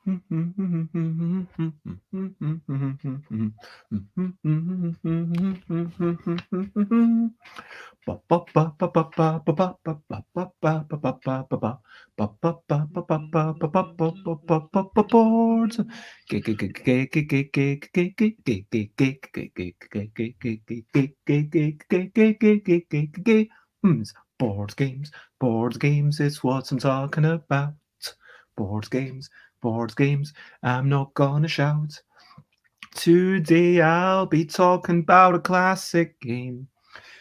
Board games, board games, it's what I'm talking about. Board games, board games, I'm not gonna shout. Today I'll be talking about a classic game.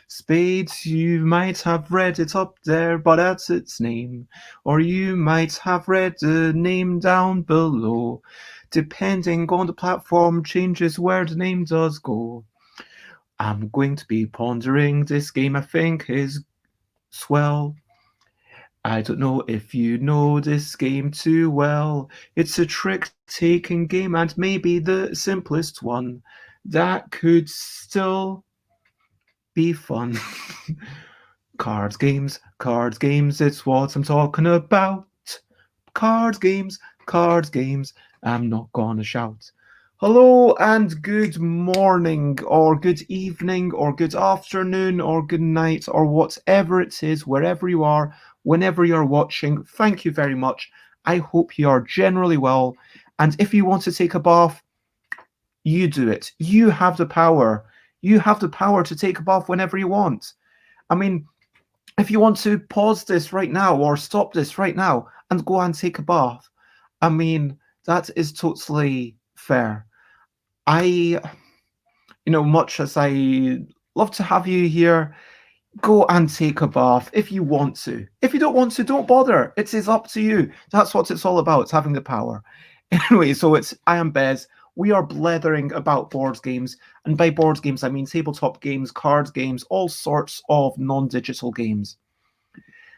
Spades, you might have read it up there, but that's its name. Or you might have read the name down below. Depending on the platform, changes where the name does go. I'm going to be pondering this game I think is swell. I don't know if you know this game too well. It's a trick-taking game and maybe the simplest one that could still be fun. Card games, it's what I'm talking about. Card games, I'm not gonna shout. Hello and good morning, or good evening, or good afternoon, or good night, or whatever it is, wherever you are, whenever you're watching. Thank you very much. I hope you are generally well. And if you want to take a bath, you do it. You have the power. You have the power to take a bath whenever you want. I mean, if you want to pause this right now or stop this right now and go and take a bath, I mean, that is totally fair. Much as I love to have you here, go and take a bath if you want to. If you don't want to, don't bother. It is up to you. That's what it's all about. It's having the power. Anyway, so I am Bez. We are blethering about board games. And by board games, I mean tabletop games, card games, all sorts of non-digital games.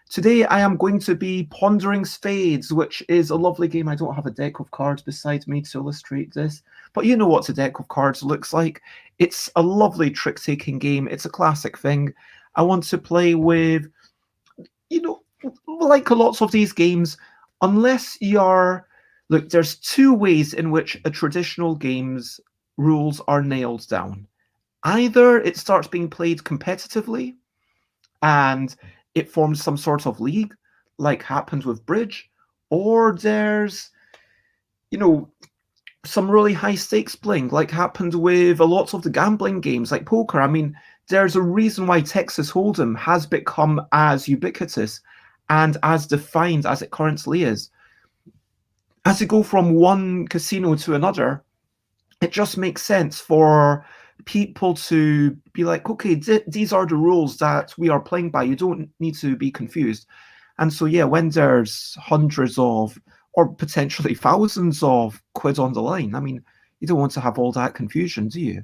Today, I am going to be pondering Spades, which is a lovely game. I don't have a deck of cards beside me to illustrate this, but you know what a deck of cards looks like. It's a lovely trick-taking game. It's a classic thing. I want to play with, like lots of these games, unless you're... Look, there's two ways in which a traditional game's rules are nailed down. Either it starts being played competitively, and it forms some sort of league, like happened with bridge, or there's, some really high stakes playing, like happened with a lot of the gambling games, like poker. I mean, there's a reason why Texas Hold'em has become as ubiquitous and as defined as it currently is. As you go from one casino to another, it just makes sense for people to be like, okay, these are the rules that we are playing by. You don't need to be confused. And so, yeah, when there's hundreds of, or potentially thousands of quid on the line, I mean, you don't want to have all that confusion, do you?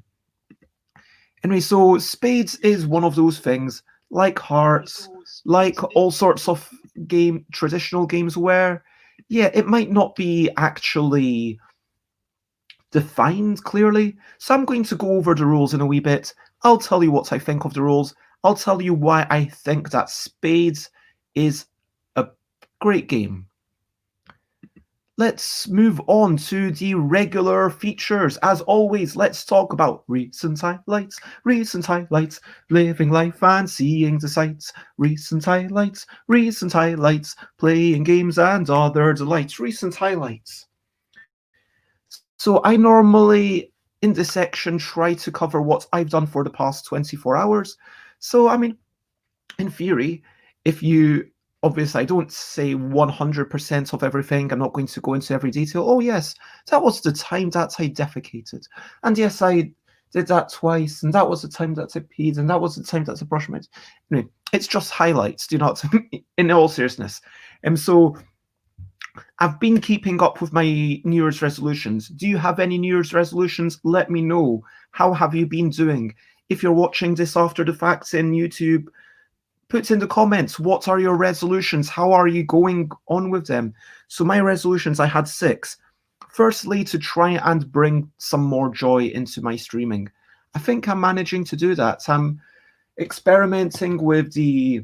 Anyway, so Spades is one of those things, like Hearts, like all sorts of traditional games where, yeah, it might not be actually defined clearly. So I'm going to go over the rules in a wee bit. I'll tell you what I think of the rules. I'll tell you why I think that Spades is a great game. Let's move on to the regular features. As always, let's talk about recent highlights, living life and seeing the sights, recent highlights, playing games and other delights, recent highlights. So I normally, in this section, try to cover what I've done for the past 24 hours. So, I mean, in theory, if you... Obviously, I don't say 100% of everything. I'm not going to go into every detail. Oh, yes, that was the time that I defecated. And yes, I did that twice. And that was the time that I peed. And that was the time that I brushed my teeth. Anyway, it's just highlights, do not... in all seriousness. So I've been keeping up with my New Year's resolutions. Do you have any New Year's resolutions? Let me know. How have you been doing? If you're watching this after the fact in YouTube, put in the comments, what are your resolutions? How are you going on with them? So my resolutions, I had 6. Firstly, to try and bring some more joy into my streaming. I think I'm managing to do that. I'm experimenting with the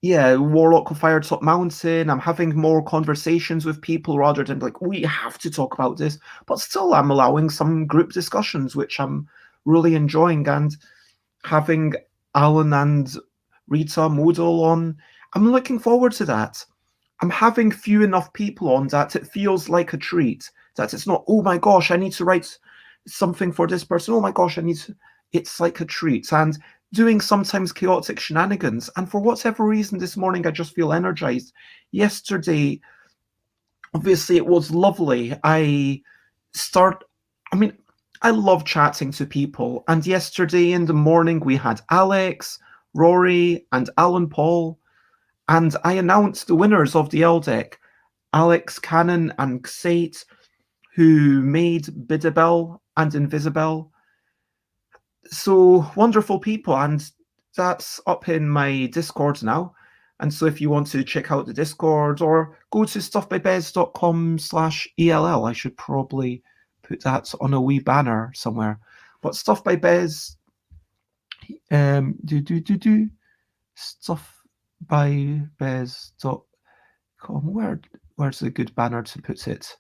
yeah, Warlock of Firetop Mountain. I'm having more conversations with people rather than like, we have to talk about this. But still, I'm allowing some group discussions, which I'm really enjoying. And having Alan and Rita Modal on, I'm looking forward to that. I'm having few enough people on that it feels like a treat. That it's not, oh my gosh, I need to write something for this person. Oh my gosh, I need to. It's like a treat. And doing sometimes chaotic shenanigans. And for whatever reason, this morning I just feel energized. Yesterday, obviously, it was lovely. I mean, I love chatting to people. And yesterday in the morning, we had Alex, Rory, and Alan Paul. And I announced the winners of the L deck, Alex Cannon and Xate, who made Bidabel and Invisibel. So wonderful people, and that's up in my Discord now. And so if you want to check out the Discord or go to stuffbybez.com/ELL, I should probably put that on a wee banner somewhere. But Stuff by Bez, stuffbybez.com. Where's a good banner to put it?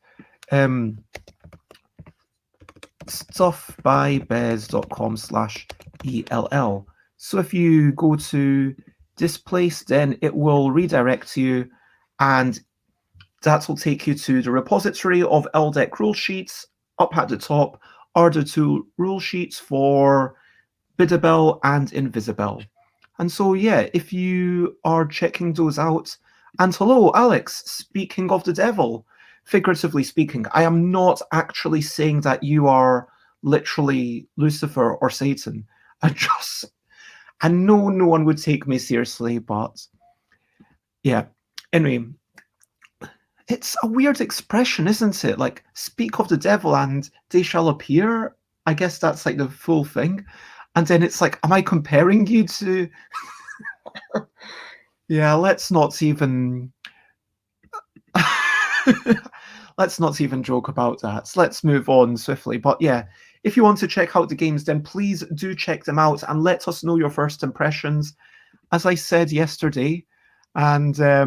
Stuffbybez.com/ELL. So if you go to this place, then it will redirect you, and that will take you to the repository of LDEC rule sheets. Up at the top are the two rule sheets for Bidabel and Invisibel. And so, yeah, if you are checking those out, and hello, Alex, speaking of the devil, figuratively speaking, I am not actually saying that you are literally Lucifer or Satan. I know no one would take me seriously, but yeah. Anyway, it's a weird expression, isn't it? Like, speak of the devil and they shall appear. I guess that's like the full thing. And then it's like, am I comparing you to... Yeah, let's not even... let's not even joke about that. Let's move on swiftly. But yeah, if you want to check out the games, then please do check them out and let us know your first impressions. As I said yesterday, and I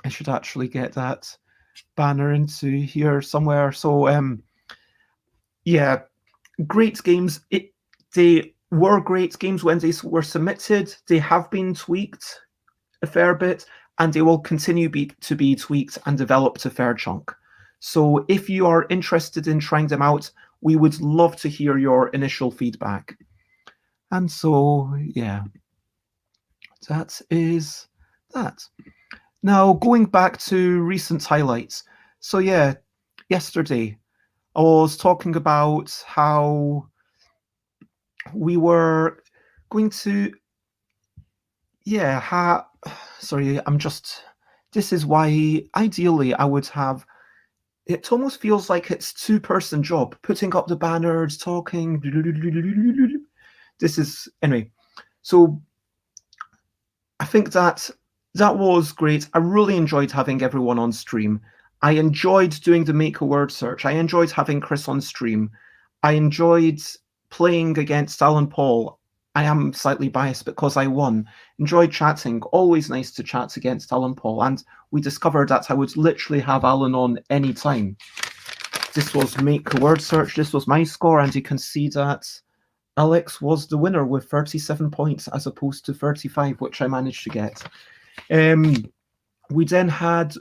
should actually get that banner into here somewhere. So yeah, great games. They were great games when they were submitted. They have been tweaked a fair bit, and they will continue to be tweaked and developed a fair chunk. So if you are interested in trying them out, we would love to hear your initial feedback. And so, yeah, that is that. Now, going back to recent highlights. So yeah, yesterday I was talking about how we were going to, yeah, sorry, this is why ideally I would have, it almost feels like it's two-person job, putting up the banners, talking. This is, anyway, so I think that was great. I really enjoyed having everyone on stream. I enjoyed doing the make a word search. I enjoyed having Chris on stream. I enjoyed playing against Alan Paul. I am slightly biased because I won. Enjoyed chatting. Always nice to chat against Alan Paul. And we discovered that I would literally have Alan on any time. This was make a word search. This was my score. And you can see that Alex was the winner with 37 points as opposed to 35, which I managed to get. We then had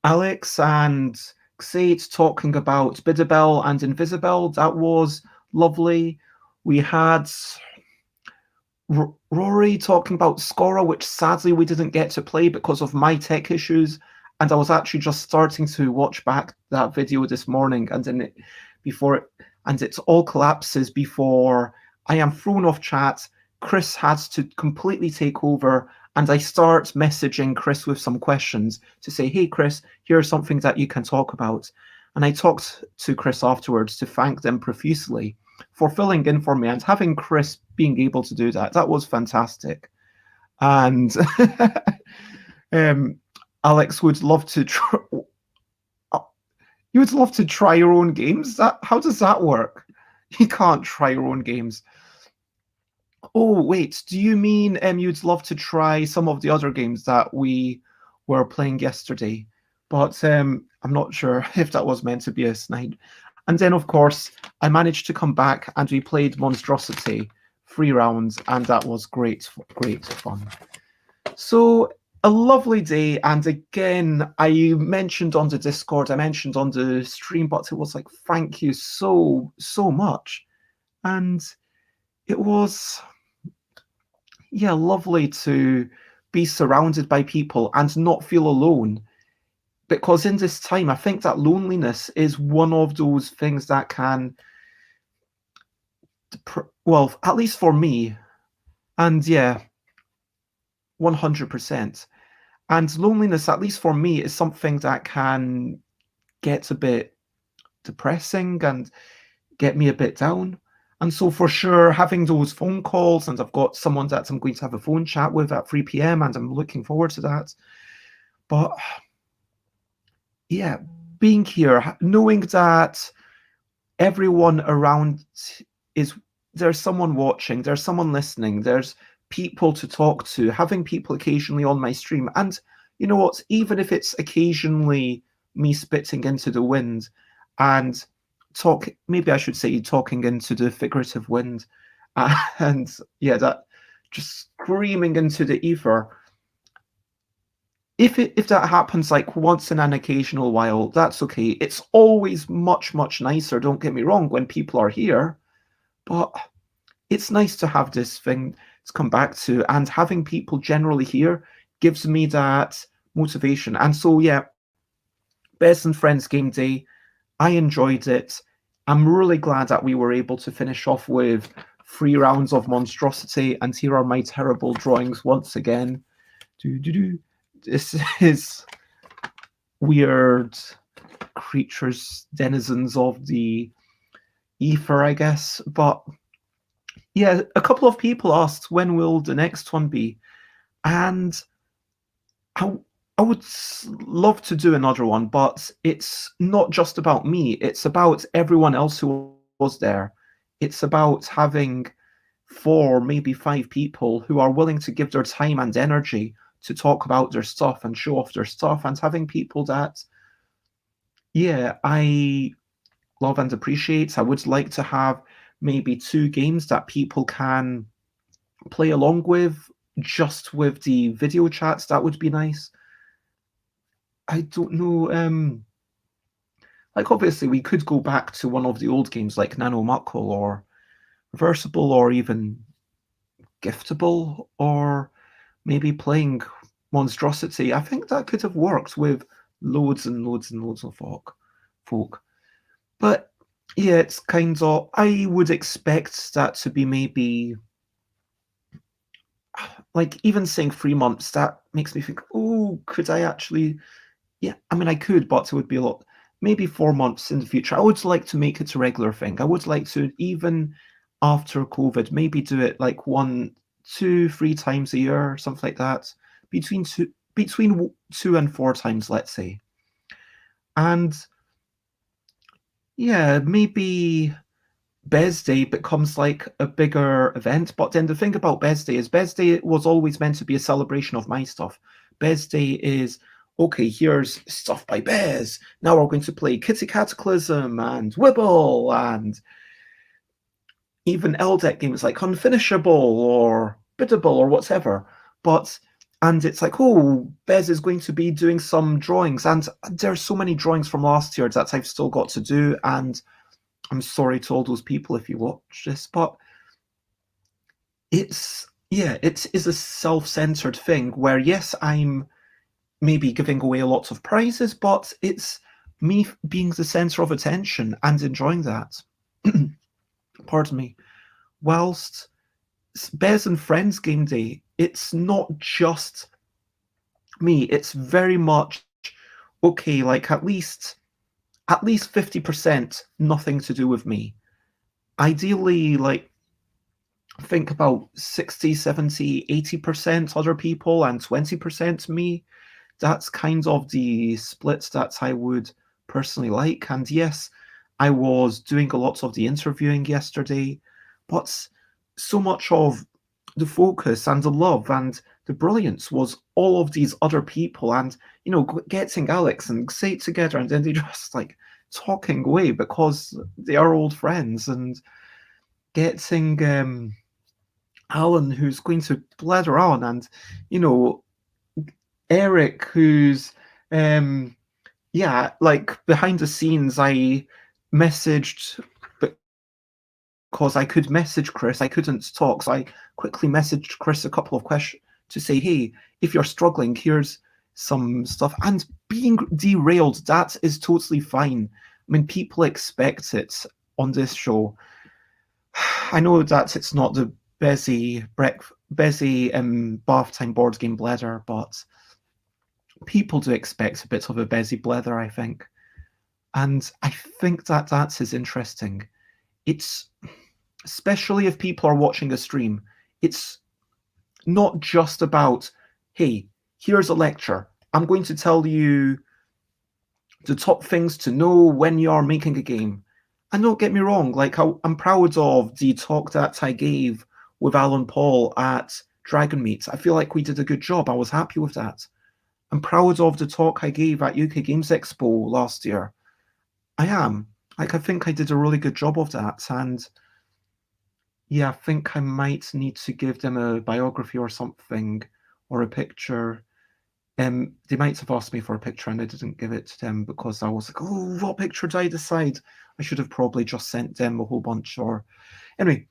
Alex and Xate talking about Bidabel and Invisibel. That was lovely. We had Rory talking about Scora, which sadly we didn't get to play because of my tech issues. And I was actually just starting to watch back that video this morning, and then it all collapses before I am thrown off chat. Chris has to completely take over, and I start messaging Chris with some questions to say, hey, Chris, here's something that you can talk about. And I talked to Chris afterwards to thank them profusely for filling in for me, and having Chris being able to do that was fantastic. And Alex would love to try. You would love to try your own games? How does that work? You can't try your own games. Oh, wait, do you mean you'd love to try some of the other games that we were playing yesterday? But I'm not sure if that was meant to be a snide. And then, of course, I managed to come back and we played Monstrosity 3 rounds, and that was great fun. So a lovely day, and again, I mentioned on the Discord, I mentioned on the stream, but it was like, thank you so much, and it was lovely to be surrounded by people and not feel alone. Because in this time, I think that loneliness is one of those things that can, well, at least for me, and yeah, 100%. And loneliness, at least for me, is something that can get a bit depressing and get me a bit down. And so, for sure, having those phone calls, and I've got someone that I'm going to have a phone chat with at 3 p.m., and I'm looking forward to that. But yeah, being here, knowing that everyone around is there's someone watching, there's someone listening, there's people to talk to, having people occasionally on my stream. And you know what? Even if it's occasionally me spitting into the wind and maybe I should say talking into the figurative wind, and yeah, that just screaming into the ether. If that happens like once in an occasional while, that's okay. It's always much nicer, don't get me wrong, when people are here, but it's nice to have this thing to come back to, and having people generally here gives me that motivation. And so yeah, Best and Friends game day, I enjoyed it. I'm really glad that we were able to finish off with 3 rounds of Monstrosity, and here are my terrible drawings once again. This is weird creatures, denizens of the ether, I guess. But yeah, a couple of people asked when will the next one be, and I would love to do another one, but it's not just about me. It's about everyone else who was there. It's about having 4, maybe 5 people who are willing to give their time and energy to talk about their stuff and show off their stuff, and having people that, yeah, I love and appreciate. I would like to have maybe 2 games that people can play along with, just with the video chats. That would be nice. I don't know. Like obviously we could go back to one of the old games like Nano Muckle or Reversible or even Giftable, or maybe playing Monstrosity. I think that could have worked with loads and loads of folk. But yeah, it's kind of, I would expect that to be maybe, like even saying 3 months, that makes me think, oh, could I actually, yeah, I mean I could, but it would be a lot, maybe 4 months in the future. I would like to make it a regular thing. I would like to, even after COVID, maybe do it like 1, 2, 3 times a year or something like that. Between 2 and 4 times, let's say. And yeah, maybe Bez Day becomes like a bigger event. But then the thing about Bez Day is Bez Day was always meant to be a celebration of my stuff. Bez Day is, okay, here's stuff by Bez. Now we're going to play Kitty Cataclysm and Wibble and even LDEC games like Unfinishable or Biddable or whatever. And it's like, oh, Bez is going to be doing some drawings, and there's so many drawings from last year that I've still got to do, and I'm sorry to all those people if you watch this, but it is a self-centered thing where, yes, I'm maybe giving away a lot of prizes, but it's me being the center of attention and enjoying that. Pardon me. Whilst Bez and Friends game day, it's not just me. It's very much, okay, like at least 50% nothing to do with me. Ideally, like think about 60, 70, 80% other people and 20% me. That's kind of the split that I would personally like. And yes, I was doing a lot of the interviewing yesterday, but so much of the focus and the love and the brilliance was all of these other people, and getting Alex and Say together, and then they just like talking away because they are old friends, and getting Alan, who's going to blather on, and you know Eric, who's yeah, like behind the scenes, I messaged because I could message Chris. I couldn't talk, so I quickly messaged Chris a couple of questions to say, hey, if you're struggling, here's some stuff. And being derailed, that is totally fine. I mean, people expect it on this show. I know that it's not the busy bath time board game bladder, but people do expect a bit of a busy blather, I think. And I think that that is interesting. It's especially if people are watching a stream, it's not just about, hey, here's a lecture. I'm going to tell you the top things to know when you're making a game. And don't get me wrong, like I'm proud of the talk that I gave with Alan Paul at Dragon Meet. I feel like we did a good job. I was happy with that. I'm proud of the talk I gave at UK Games Expo last year. I am. Like, I think I did a really good job of that. And yeah, I think I might need to give them a biography or something, or a picture. They might have asked me for a picture and I didn't give it to them because I was like, oh, what picture did I decide? I should have probably just sent them a whole bunch. Or anyway,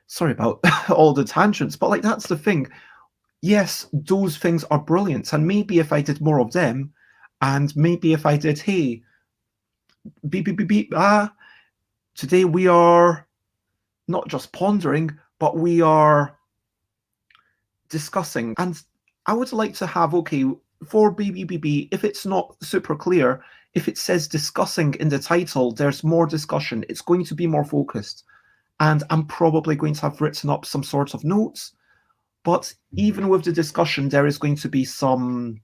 sorry about all the tangents, but like that's the thing. Yes, those things are brilliant, and maybe if I did more of them, and maybe if I did, hey, BBBB, today we are not just pondering, but we are discussing. And I would like to have, okay, for BBBB, if it's not super clear, if it says discussing in the title, there's more discussion. It's going to be more focused. And I'm probably going to have written up some sort of notes. But even with the discussion, there is going to be some,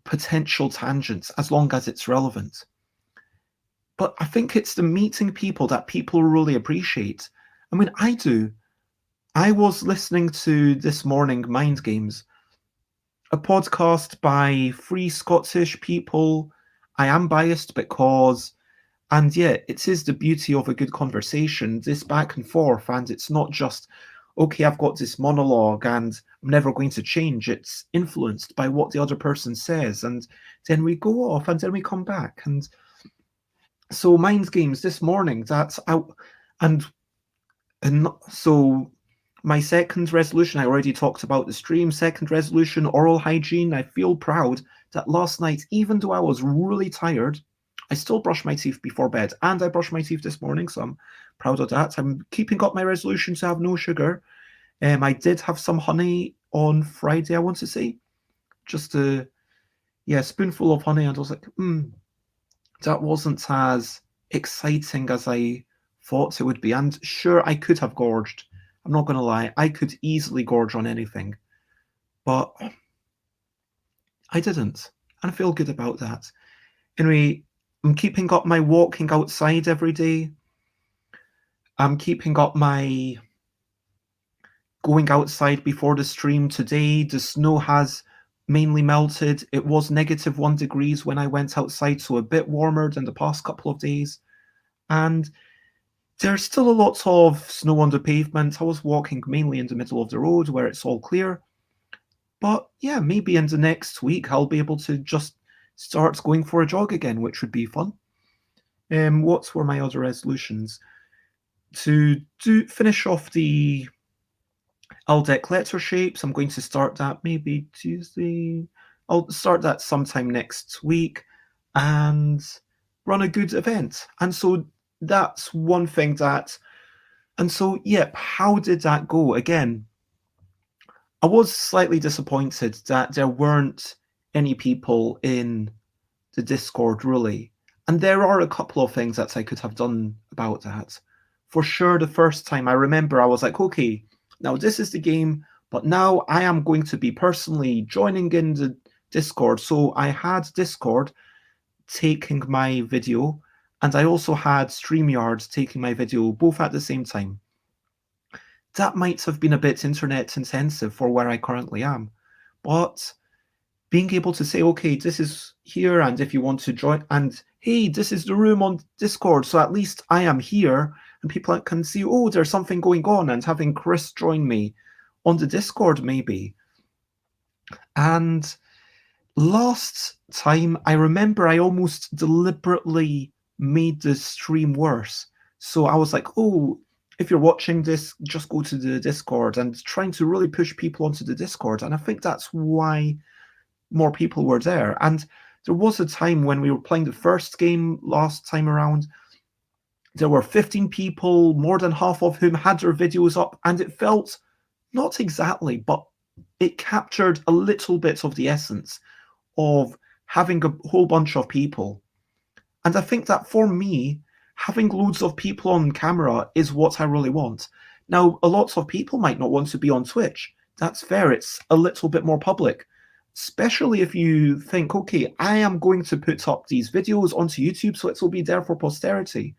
potential tangents, as long as it's relevant. But I think it's the meeting people that people really appreciate. I mean, I do. I was listening to this morning Mind Games, a podcast by three Scottish people. I am biased because, and yeah, it is the beauty of a good conversation, this back and forth, and it's not just, okay, I've got this monologue and I'm never going to change. It's influenced by what the other person says, and then we go off and then we come back. And so Mind Games this morning, that's out, and so my second resolution, I already talked about the stream. Second resolution, oral hygiene. I feel proud that last night, even though I was really tired, I still brushed my teeth before bed, and I brushed my teeth this morning, so I'm proud of that. I'm keeping up my resolution to have no sugar. I did have some honey on Friday, I want to say, just a spoonful of honey, and I was like, that wasn't as exciting as I thought it would be. And sure, I could have gorged. I'm not going to lie, I could easily gorge on anything, but I didn't, and I feel good about that. Anyway, I'm keeping up my walking outside every day. I'm keeping up my going outside before the stream today. The snow has mainly melted. It was -1 degrees when I went outside, so a bit warmer than the past couple of days. And there's still a lot of snow on the pavement. I was walking mainly in the middle of the road where it's all clear. But yeah, maybe in the next week I'll be able to just start going for a jog again, which would be fun. What were my other resolutions? To finish off the Aldeck letter shapes, I'm going to start that maybe Tuesday. I'll start that sometime next week and run a good event. And so that's one thing that, and so, yep, how did that go? Again, I was slightly disappointed that there weren't any people in the Discord, really. And there are a couple of things that I could have done about that. For sure, the first time I remember, I was like, okay, now this is the game, but now I am going to be personally joining in the Discord. So I had Discord taking my video, and I also had StreamYard taking my video, both at the same time. that might have been a bit internet intensive for where I currently am. But being able to say, okay, this is here, and if you want to join, and hey, this is the room on Discord, so at least I am here, and people can see, oh, there's something going on, and having Chris join me on the Discord, maybe. And last time, I remember I almost deliberately made the stream worse. So I was like, oh, if you're watching this, just go to the Discord, and trying to really push people onto the Discord. And I think that's why more people were there. And there was a time when we were playing the first game last time around, there were 15 people, more than half of whom had their videos up, and it felt not exactly, but it captured a little bit of the essence of having a whole bunch of people. And I think that for me, having loads of people on camera is what I really want. Now, a lot of people might not want to be on Twitch. That's fair. It's a little bit more public, especially if you think, okay, I am going to put up these videos onto YouTube, so it will be there for posterity.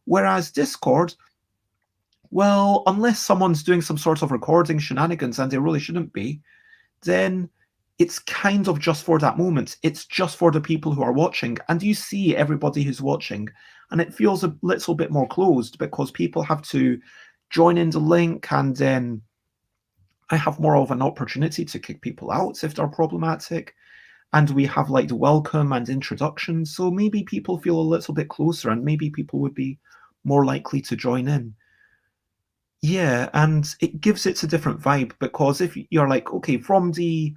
Whereas Discord, well, unless someone's doing some sort of recording shenanigans, and they really shouldn't be, then it's kind of just for that moment. It's just for the people who are watching, and you see everybody who's watching, and it feels a little bit more closed because people have to join in the link, and then I have more of an opportunity to kick people out if they're problematic. And we have like the welcome and introduction, so maybe people feel a little bit closer, and maybe people would be more likely to join in. Yeah, and it gives it a different vibe, because if you're like, okay, from the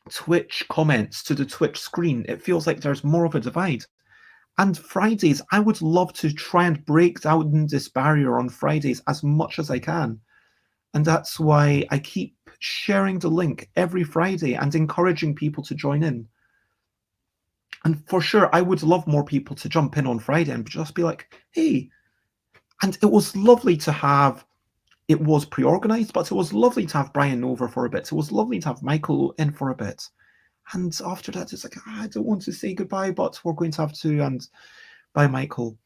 Twitch comments to the Twitch screen, it feels like there's more of a divide. And Fridays, I would love to try and break down this barrier on Fridays as much as I can. And that's why I keep sharing the link every Friday and encouraging people to join in. And for sure, I would love more people to jump in on Friday and just be like, hey. And it was lovely to have, it was pre-organized, but it was lovely to have Brian over for a bit. It was lovely to have Michael in for a bit. And after that, it's like, I don't want to say goodbye, but we're going to have to, and bye, Michael.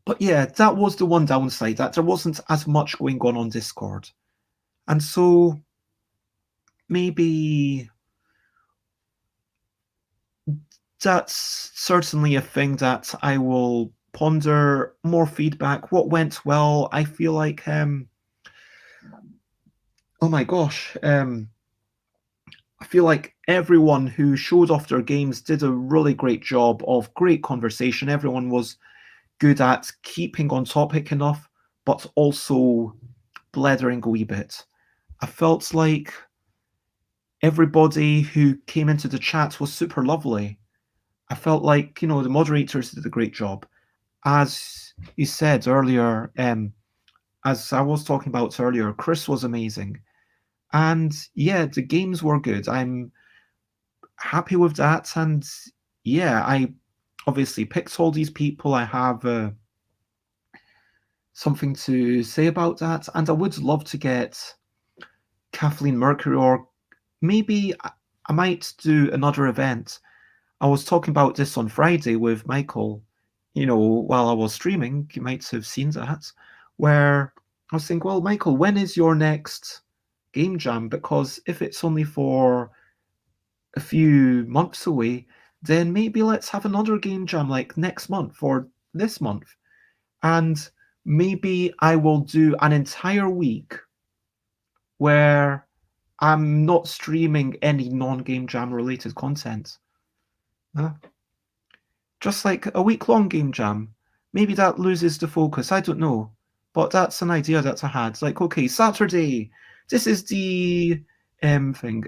But yeah, that was the one downside, that there wasn't as much going on Discord. And so maybe that's certainly a thing that I will ponder. More feedback. What went well? I feel like, oh my gosh, I feel like everyone who showed off their games did a really great job of great conversation. Everyone was good at keeping on topic enough, but also blethering a wee bit. I felt like everybody who came into the chat was super lovely. I felt like, the moderators did a great job. As you said earlier, as I was talking about earlier, Chris was amazing. And yeah, the games were good. I'm happy with that. And yeah, I obviously picked all these people. I have something to say about that. And I would love to get Kathleen Mercury, or maybe I might do another event. I was talking about this on Friday with Michael, while I was streaming. You might have seen that, where I was thinking, well, Michael, when is your next game jam? Because if it's only for a few months away, then maybe let's have another game jam like next month or this month. And maybe I will do an entire week where I'm not streaming any non-game jam related content. Just like a week-long game jam. Maybe that loses the focus, I don't know. But that's an idea that I had. Like, okay, Saturday, this is the thing.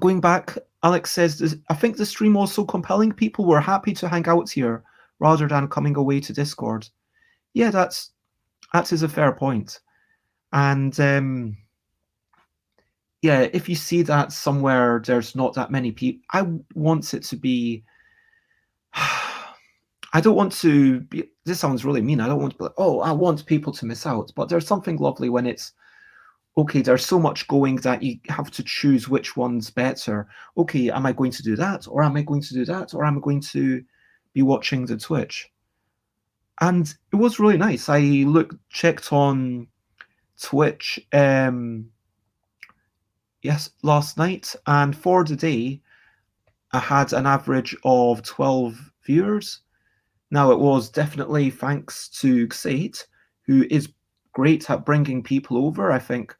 Going back, Alex says, I think the stream was so compelling, people were happy to hang out here rather than coming away to Discord. Yeah, that is a fair point. And yeah, if you see that somewhere there's not that many people, I want it to be... I don't want to be... This sounds really mean. I don't want to be like, oh, I want people to miss out. But there's something lovely when it's, okay, there's so much going that you have to choose which one's better. Okay, am I going to do that? Or am I going to do that? Or am I going to be watching the Twitch? And it was really nice. I checked on Twitch yes last night, and for the day I had an average of 12 viewers. Now, it was definitely thanks to Xate, who is great at bringing people over. I think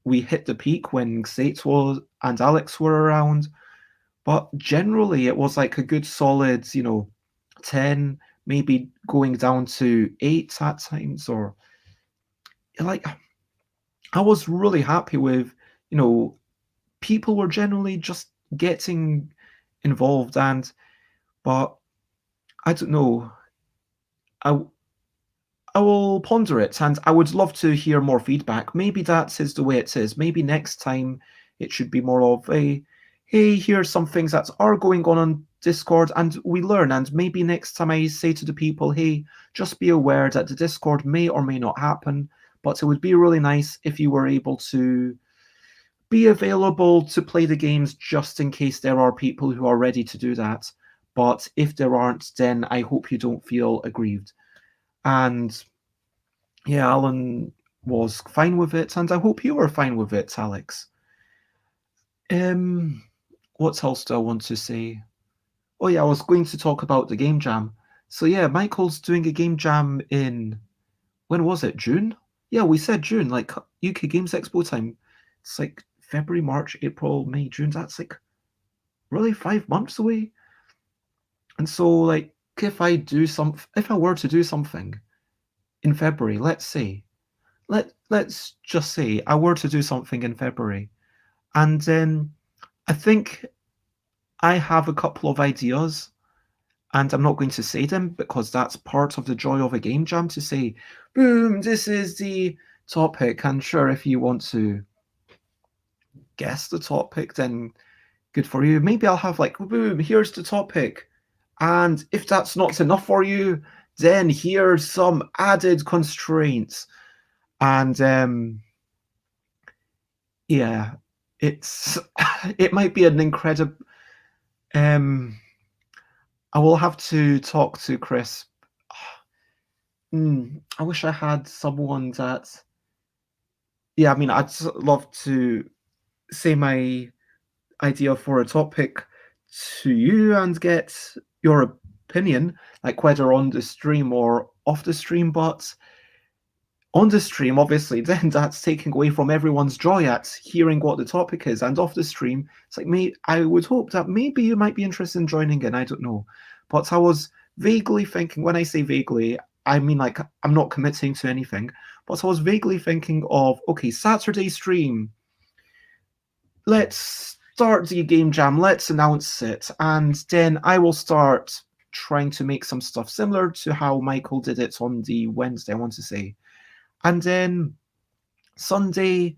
we hit the peak when Xate was and Alex were around, but generally it was like a good solid, 10, maybe going down to 8 at times, or like I was really happy with, you know, people were generally just getting involved, but I don't know. I I will ponder it, and I would love to hear more feedback. Maybe that is the way it is. Maybe next time it should be more of a, hey, here's some things that are going on Discord, and we learn. And maybe next time I say to the people, hey, just be aware that the Discord may or may not happen, but it would be really nice if you were able to be available to play the games just in case there are people who are ready to do that. But if there aren't, then I hope you don't feel aggrieved. And yeah, Alan was fine with it, and I hope you were fine with it, Alex. Um, what else do I want to say? Oh yeah, I was going to talk about the game jam. So yeah, Michael's doing a game jam in, when was it? June? Yeah, we said June, like UK Games Expo time. It's like February, March, April, May, June. That's like really 5 months away. And so like if I were to do something in February, let's just say I were to do something in February, and then I think I have a couple of ideas, and I'm not going to say them because that's part of the joy of a game jam to say, boom, this is the topic. And sure, if you want to guess the topic, then good for you. Maybe I'll have like, boom, here's the topic. And if that's not enough for you, then here's some added constraints. And yeah, it's it might be an incredible. I will have to talk to Chris. I wish I had someone that. Yeah, I mean, I'd love to say my idea for a topic to you and get your opinion, like whether on the stream or off the stream. But on the stream, obviously, then that's taking away from everyone's joy at hearing what the topic is. And off the stream, it's like me. I would hope that maybe you might be interested in joining in. I don't know, but I was vaguely thinking. When I say vaguely, I mean like I'm not committing to anything. But I was vaguely thinking of okay, Saturday stream. Let's start the game jam. Let's announce it, and then I will start trying to make some stuff similar to how Michael did it on the Wednesday. I want to say. And then Sunday,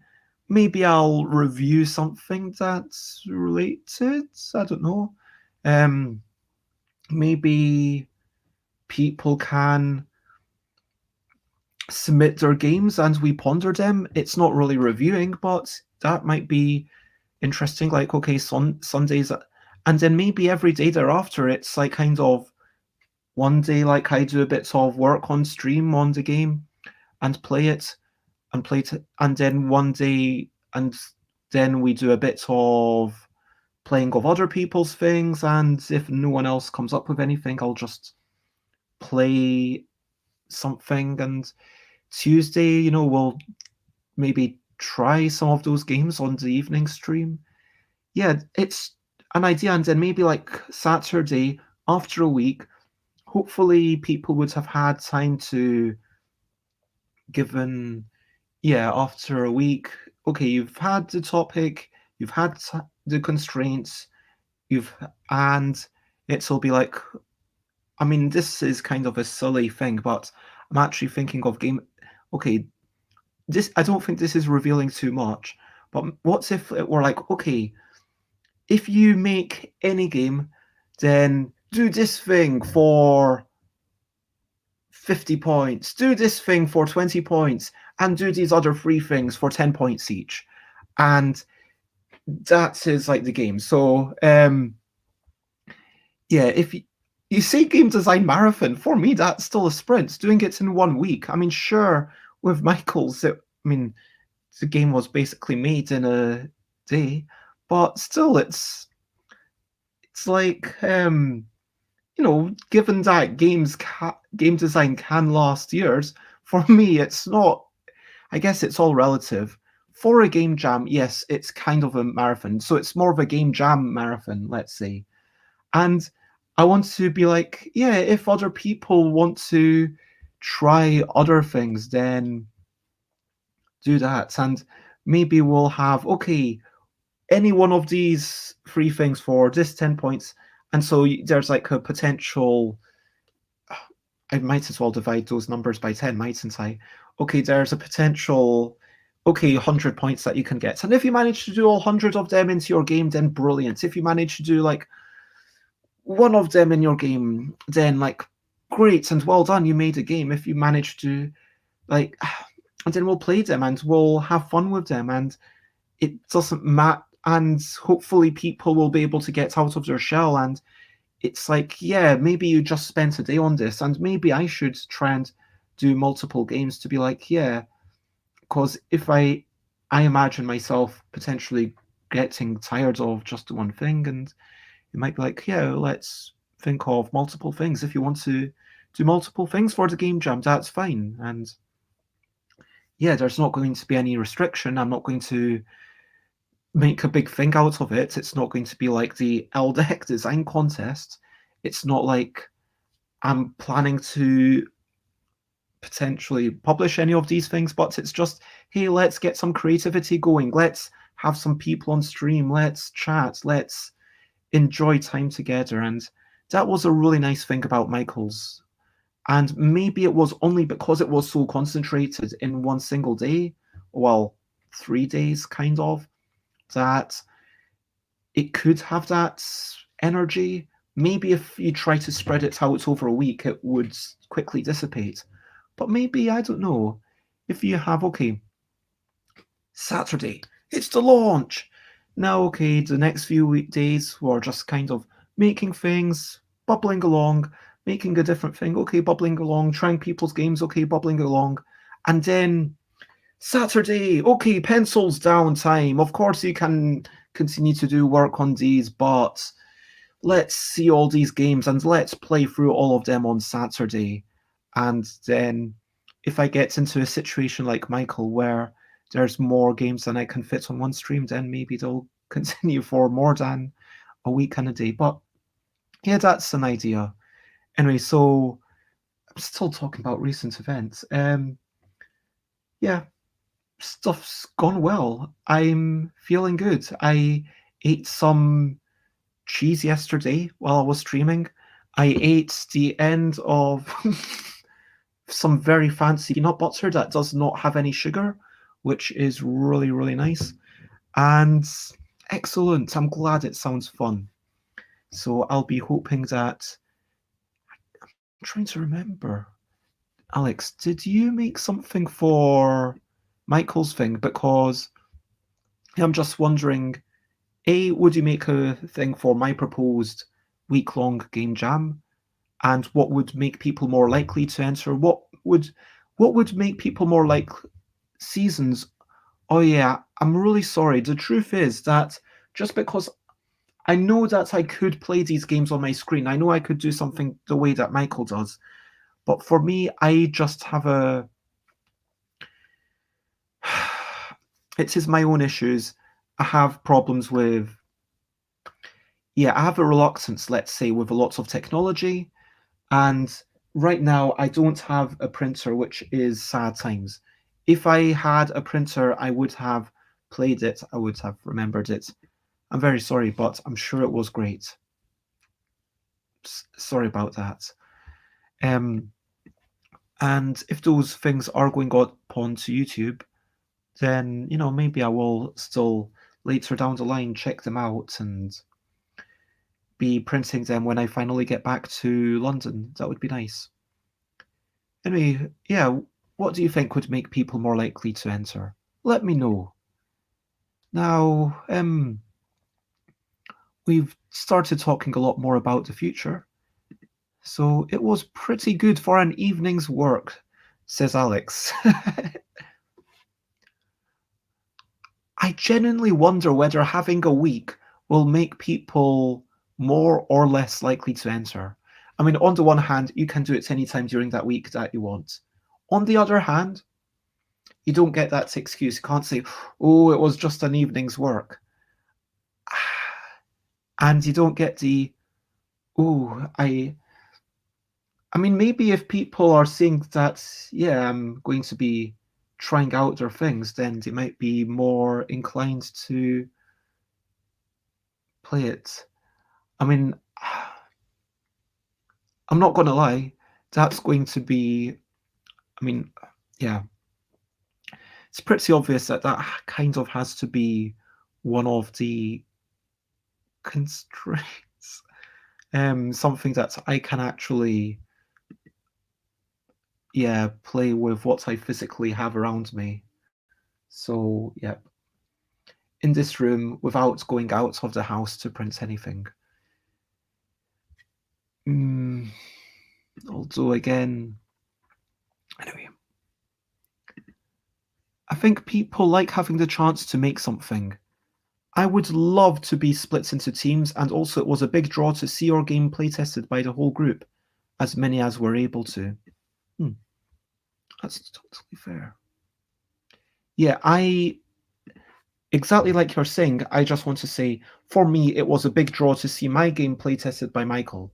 maybe I'll review something that's related. I don't know. Maybe people can submit their games and we ponder them. It's not really reviewing, but that might be interesting. Like, okay, Sundays, and then maybe every day thereafter, it's like kind of one day, like I do a bit of work on stream on the game and play it and then one day and then we do a bit of playing of other people's things, and if no one else comes up with anything, I'll just play something. And Tuesday, we'll maybe try some of those games on the evening stream. Yeah, it's an idea. And then maybe like Saturday after a week, hopefully people would have had time to given after a week, okay, you've had the topic, you've had the constraints, and it'll be like, I mean, this is kind of a silly thing, but I'm actually thinking of okay, I don't think this is revealing too much, but what if it were like, okay, if you make any game, then do this thing for 50 points, do this thing for 20 points, and do these other 3 things for 10 points each. And that is like the game. So, if you say game design marathon, for me, that's still a sprint. Doing it in 1 week. I mean, sure, with Michael's, I mean, the game was basically made in a day, but still, it's like given that game design can last years, for me, it's not. I guess it's all relative. For a game jam, yes, it's kind of a marathon. So it's more of a game jam marathon, let's say. And I want to be like, yeah, if other people want to try other things, then do that. And maybe we'll have, okay, any one of these three things for this 10 points. And so there's like a potential. I might as well divide those numbers by 10, mightn't I? Okay, there's a potential, okay, 100 points that you can get. And if you manage to do all 100 of them into your game, then brilliant. If you manage to do like one of them in your game, then like great and well done, you made a game. If you manage to like, and then we'll play them and we'll have fun with them, and it doesn't matter. And hopefully people will be able to get out of their shell. And it's like, yeah, maybe you just spent a day on this, and maybe I should try and do multiple games to be like, yeah, because if I imagine myself potentially getting tired of just one thing, and it might be like, yeah, let's think of multiple things. If you want to do multiple things for the game jam, that's fine. And yeah, there's not going to be any restriction. I'm not going to make a big thing out of it. It's not going to be like the LDEC design contest. It's not like I'm planning to potentially publish any of these things, but it's just, hey, let's get some creativity going. Let's have some people on stream. Let's chat. Let's enjoy time together. And that was a really nice thing about Michael's. And maybe it was only because it was so concentrated in one single day, well, 3 days kind of, that it could have that energy. Maybe if you try to spread it out over a week, it would quickly dissipate. But maybe, I don't know, if you have, okay, Saturday, it's the launch. Now, okay, the next few weekdays we're just kind of making things, bubbling along, making a different thing, okay, bubbling along, trying people's games, okay, bubbling along. And then Saturday, okay, pencils down time. Of course, you can continue to do work on these, but let's see all these games and let's play through all of them on Saturday. And then if I get into a situation like Michael where there's more games than I can fit on one stream, then maybe they'll continue for more than a week and a day. But yeah, that's an idea. Anyway, so I'm still talking about recent events. Yeah, stuff's gone well. I'm feeling good. I ate some cheese yesterday while I was streaming. I ate the end of some very fancy peanut butter that does not have any sugar, which is really, really nice. And excellent. I'm glad it sounds fun. So I'll be hoping that. I'm trying to remember. Alex, did you make something for Michael's thing? Because I'm just wondering, A, would you make a thing for my proposed week-long game jam? And what would make people more likely to enter? What would make people more like seasons? Oh yeah, I'm really sorry. The truth is that just because I know that I could play these games on my screen, I know I could do something the way that Michael does, but for me, I just have a. It is my own issues. I have problems with. Yeah, I have a reluctance, let's say, with lots of technology. And right now, I don't have a printer, which is sad times. If I had a printer, I would have played it. I would have remembered it. I'm very sorry, but I'm sure it was great. Sorry about that. And if those things are going up onto YouTube, then, maybe I will still later down the line check them out and be printing them when I finally get back to London. That would be nice. Anyway, yeah, what do you think would make people more likely to enter? Let me know. Now, we've started talking a lot more about the future, so it was pretty good for an evening's work, says Alex. I genuinely wonder whether having a week will make people more or less likely to enter. I mean, on the one hand, you can do it anytime during that week that you want. On the other hand, you don't get that excuse. You can't say, oh, it was just an evening's work. And you don't get the, oh, I mean, maybe if people are saying that, yeah, I'm going to be trying out their things, then they might be more inclined to play it. I mean, I'm not going to lie, that's going to be, I mean, yeah, it's pretty obvious that that kind of has to be one of the constraints. Something that I can actually, yeah, play with what I physically have around me. So, yeah, in this room without going out of the house to print anything. Although, again, anyway, I think people like having the chance to make something. I would love to be split into teams, and also it was a big draw to see our game playtested by the whole group, as many as were able to. That's totally fair. Yeah, exactly like you're saying, I just want to say, for me, it was a big draw to see my game playtested by Michael.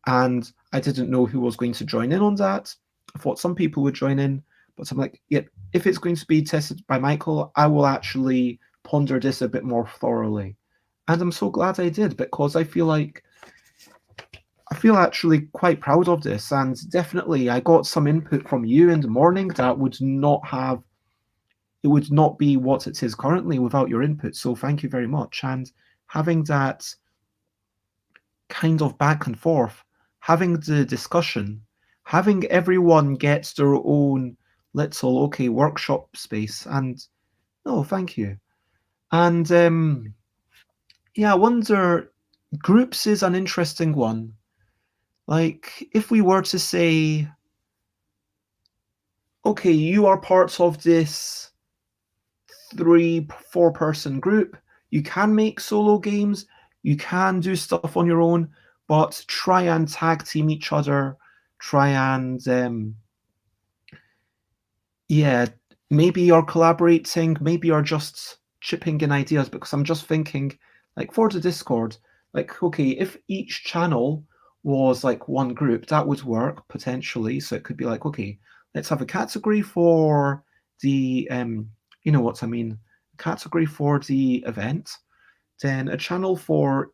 And I didn't know who was going to join in on that. I thought some people would join in, but I'm like, yeah, if it's going to be tested by Michael, I will actually ponder this a bit more thoroughly. And I'm so glad I did, because I feel actually quite proud of this. And definitely I got some input from you in the morning that would not be what it is currently without your input. So thank you very much. And having that kind of back and forth, having the discussion, having everyone get their own little workshop space, and no, thank you. And yeah, I wonder, groups is an interesting one. Like, if we were to say, okay, you are part of this 3-4 person group, you can make solo games, you can do stuff on your own, but try and tag team each other, try and yeah, maybe you're collaborating, maybe you're just chipping in ideas, because I'm just thinking, like, for the Discord, like, okay, if each channel was like one group, that would work potentially. So it could be like, okay, let's have a category for the you know what I mean, category for the event, then a channel for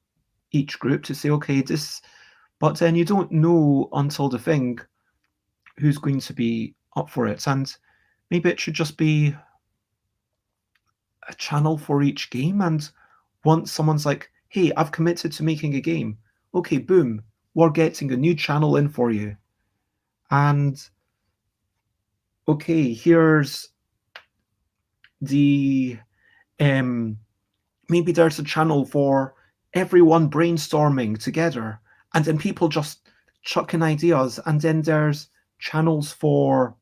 each group to say, okay, this, but then you don't know until the thing who's going to be up for it. And maybe it should just be a channel for each game. And once someone's like, hey, I've committed to making a game, okay, boom, we're getting a new channel in for you. And okay, here's the maybe there's a channel for everyone brainstorming together, and then people just chuck in ideas. And then there's channels for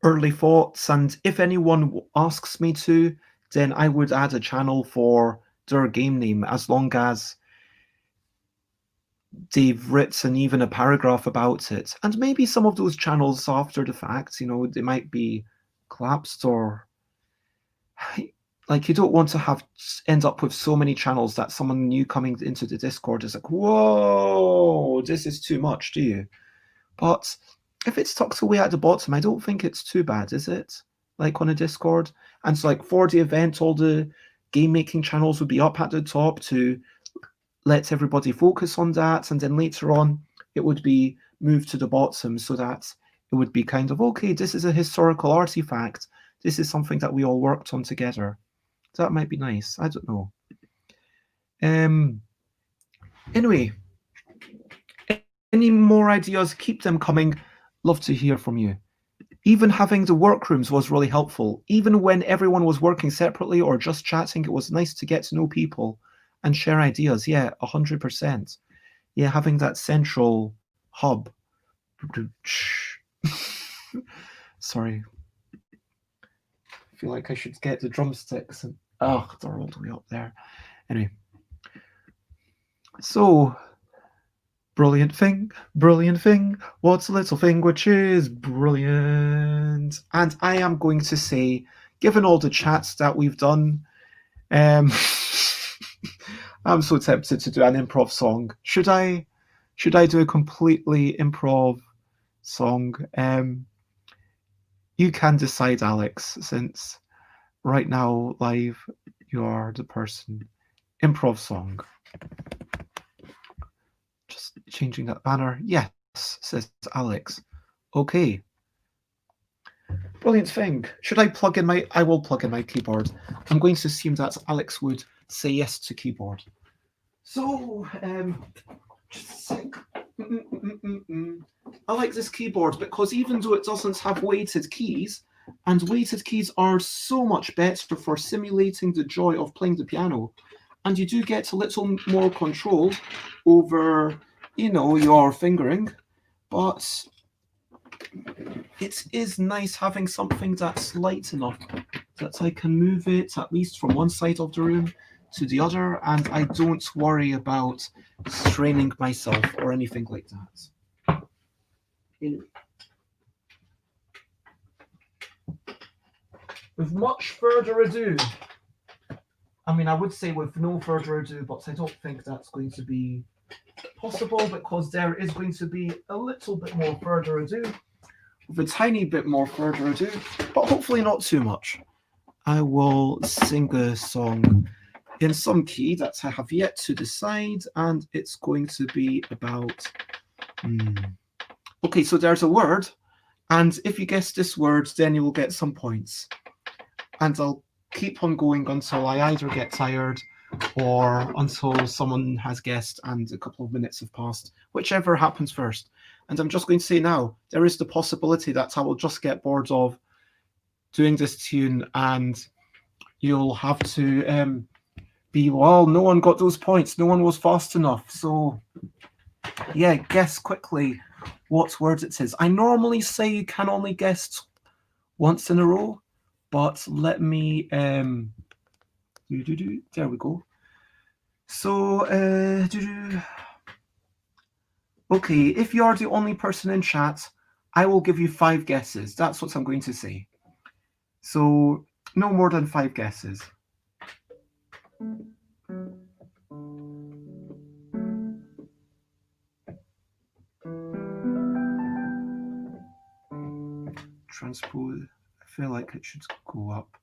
early thoughts, and if anyone asks me to, then I would add a channel for their game name, as long as they've written even a paragraph about it. And maybe some of those channels after the fact, you know, they might be collapsed, or like, you don't want to end up with so many channels that someone new coming into the Discord is like, whoa, this is too much, do you? But if it's tucked away at the bottom, I don't think it's too bad, is it? Like, on a Discord. And so, like, for the event, all the game making channels would be up at the top to let everybody focus on that. And then later on, it would be moved to the bottom, so that it would be kind of, okay, this is a historical artifact. This is something that we all worked on together. That might be nice. I don't know. Anyway, any more ideas, keep them coming. Love to hear from you. Even having the workrooms was really helpful. Even when everyone was working separately or just chatting, it was nice to get to know people and share ideas. Yeah, 100%. Yeah, having that central hub. Sorry. feel like I should get the drumsticks and oh, they're all the way up there. Anyway, so brilliant thing, what's a little thing which is brilliant? And I am going to say, given all the chats that we've done, I'm so tempted to do an improv song. Should I do a completely improv song? You can decide, Alex, since right now live you are the person. Improv song. Just changing that banner. Yes, says Alex. Okay. Brilliant thing. Should I plug in my... I will plug in my keyboard. I'm going to assume that Alex would say yes to keyboard. So, just a sec. I like this keyboard because even though it doesn't have weighted keys, and weighted keys are so much better for simulating the joy of playing the piano, and you do get a little more control over, your fingering, but it is nice having something that's light enough that I can move it at least from one side of the room to the other, and I don't worry about straining myself or anything like that. With much further ado, I would say with no further ado, but I don't think that's going to be possible because there is going to be a little bit more further ado, with a tiny bit more further ado, but hopefully not too much. I will sing a song in some key that I have yet to decide, and it's going to be about... Okay, so there's a word, and if you guess this word, then you will get some points. And I'll keep on going until I either get tired or until someone has guessed and a couple of minutes have passed, whichever happens first. And I'm just going to say now, there is the possibility that I will just get bored of doing this tune and you'll have to well, no one got those points, no one was fast enough. So yeah, guess quickly what word it is. I normally say you can only guess once in a row, but let me there we go. So okay, if you're the only person in chat, I will give you 5 guesses. That's what I'm going to say. So no more than 5 guesses. Transpose. I feel like it should go up.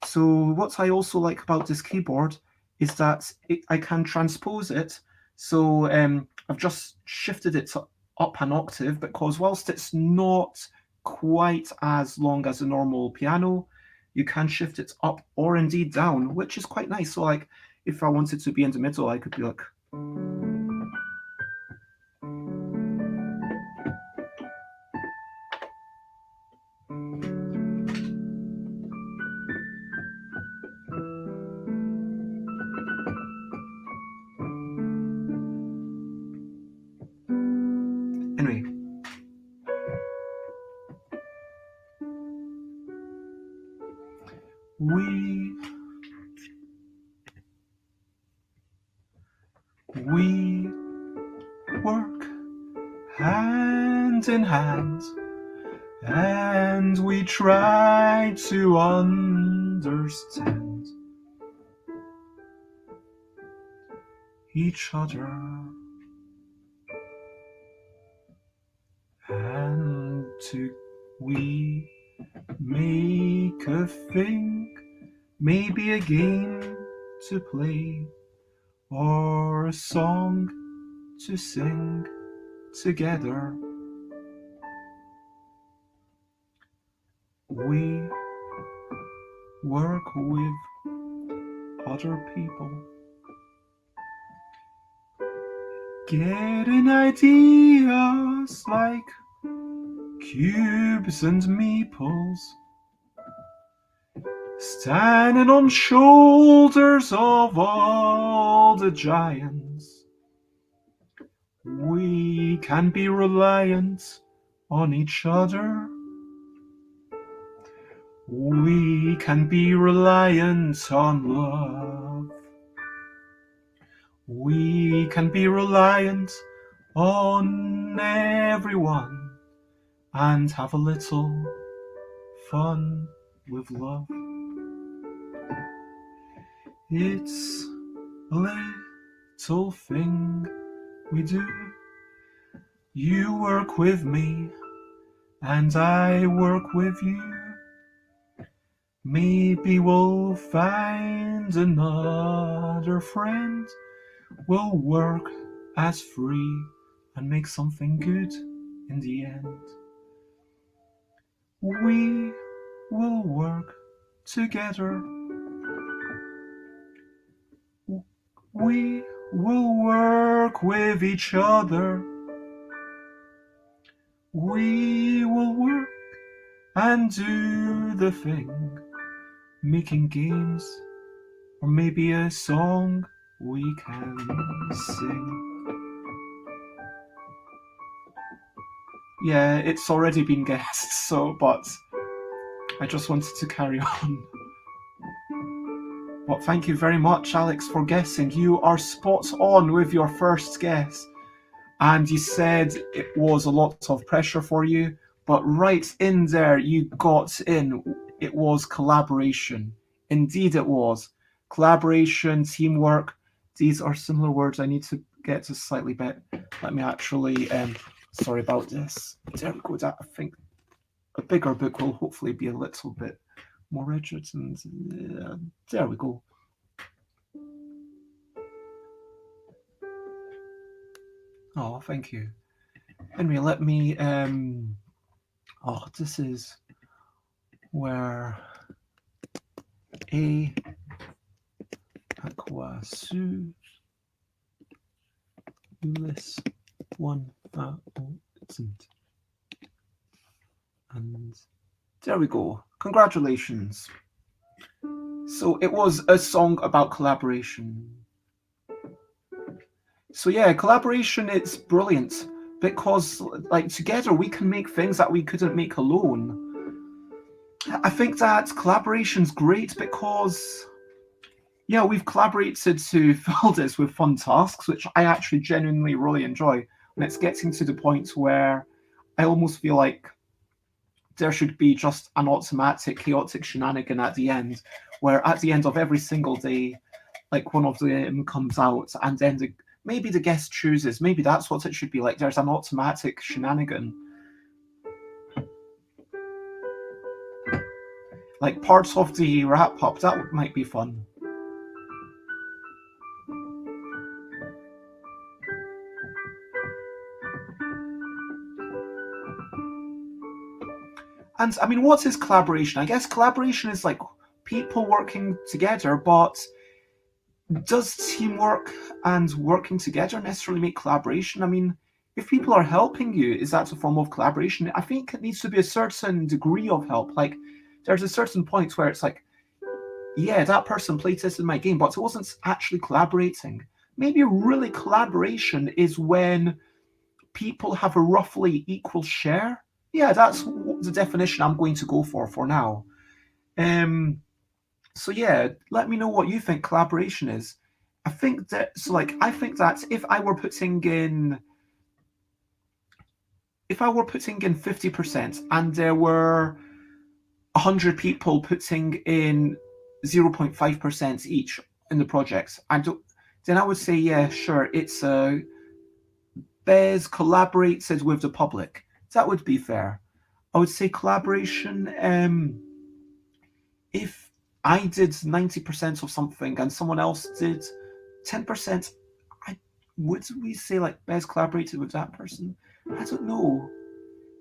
So what I also like about this keyboard is that I can transpose it. So I've just shifted it up an octave because whilst it's not quite as long as a normal piano, you can shift it up or indeed down, which is quite nice. So like if I wanted to be in the middle, I could be like... Anyway. We work hand in hand, and we try to understand each other, and we make a thing, maybe a game to play, or a song to sing together. We work with other people, getting ideas like cubes and meeples, standing on shoulders of all the giants. We can be reliant on each other. We can be reliant on love. We can be reliant on everyone and have a little fun with love. It's a little thing we do. You work with me and I work with you. Maybe we'll find another friend. We'll work as free and make something good in the end. We will work together. We will work with each other. We will work and do the thing, making games or maybe a song we can sing. Yeah, it's already been guessed, but I just wanted to carry on. But thank you very much, Alex, for guessing. You are spot on with your first guess. And you said it was a lot of pressure for you, but right in there you got in. It was collaboration. Indeed it was. Collaboration, teamwork, these are similar words. I need to get to slightly bit. Let me actually, sorry about this. There we go. I think a bigger book will hopefully be a little bit more rigid. And there we go. Oh, thank you. Henry, let me, this is where a aquasus ulis 1000. And there we go. Congratulations. So it was a song about collaboration. So yeah, collaboration, it's brilliant because like together we can make things that we couldn't make alone. I think that collaboration's great because yeah, we've collaborated to fill this with fun tasks, which I actually genuinely really enjoy. And it's getting to the point where I almost feel like there should be just an automatic chaotic shenanigan at the end, where at the end of every single day, like one of them comes out and then maybe the guest chooses. Maybe that's what it should be like. There's an automatic shenanigan. Like parts of the wrap up, that might be fun. And I mean, what is collaboration? I guess collaboration is like people working together, but does teamwork and working together necessarily make collaboration? I mean, if people are helping you, is that a form of collaboration? I think it needs to be a certain degree of help. Like, there's a certain point where it's like, yeah, that person played this in my game, but it wasn't actually collaborating. Maybe really collaboration is when people have a roughly equal share. Yeah, that's the definition I'm going to go for now. So yeah, let me know what you think collaboration is. I think that if I were putting in 50% and there were 100 people putting in 0.5% each in the project, then I would say, yeah, sure, it's BES collaborated with the public. That would be fair. I would say collaboration, if I did 90% of something and someone else did 10%, would we say like BES collaborated with that person? I don't know.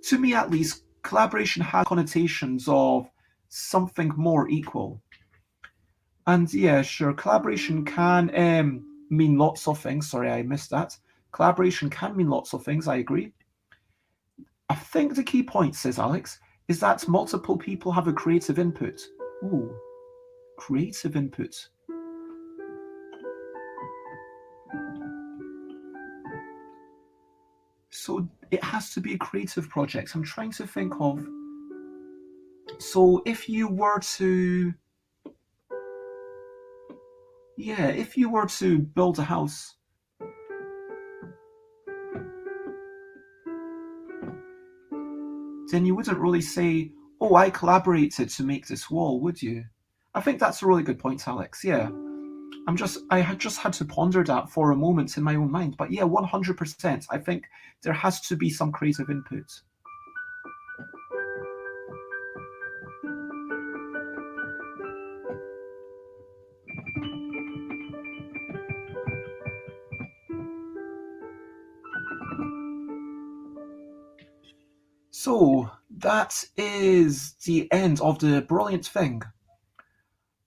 To me, at least, collaboration has connotations of something more equal. And yeah, sure, collaboration can mean lots of things. Sorry, I missed that. Collaboration can mean lots of things, I agree. I think the key point, says Alex, is that multiple people have a creative input. Ooh, creative input. So it has to be a creative project. I'm trying to think of So if you were to, build a house, then you wouldn't really say, "Oh, I collaborated to make this wall," would you? I think that's a really good point, Alex. Yeah, I had just had to ponder that for a moment in my own mind. But yeah, 100%. I think there has to be some creative input. So that is the end of the brilliant thing.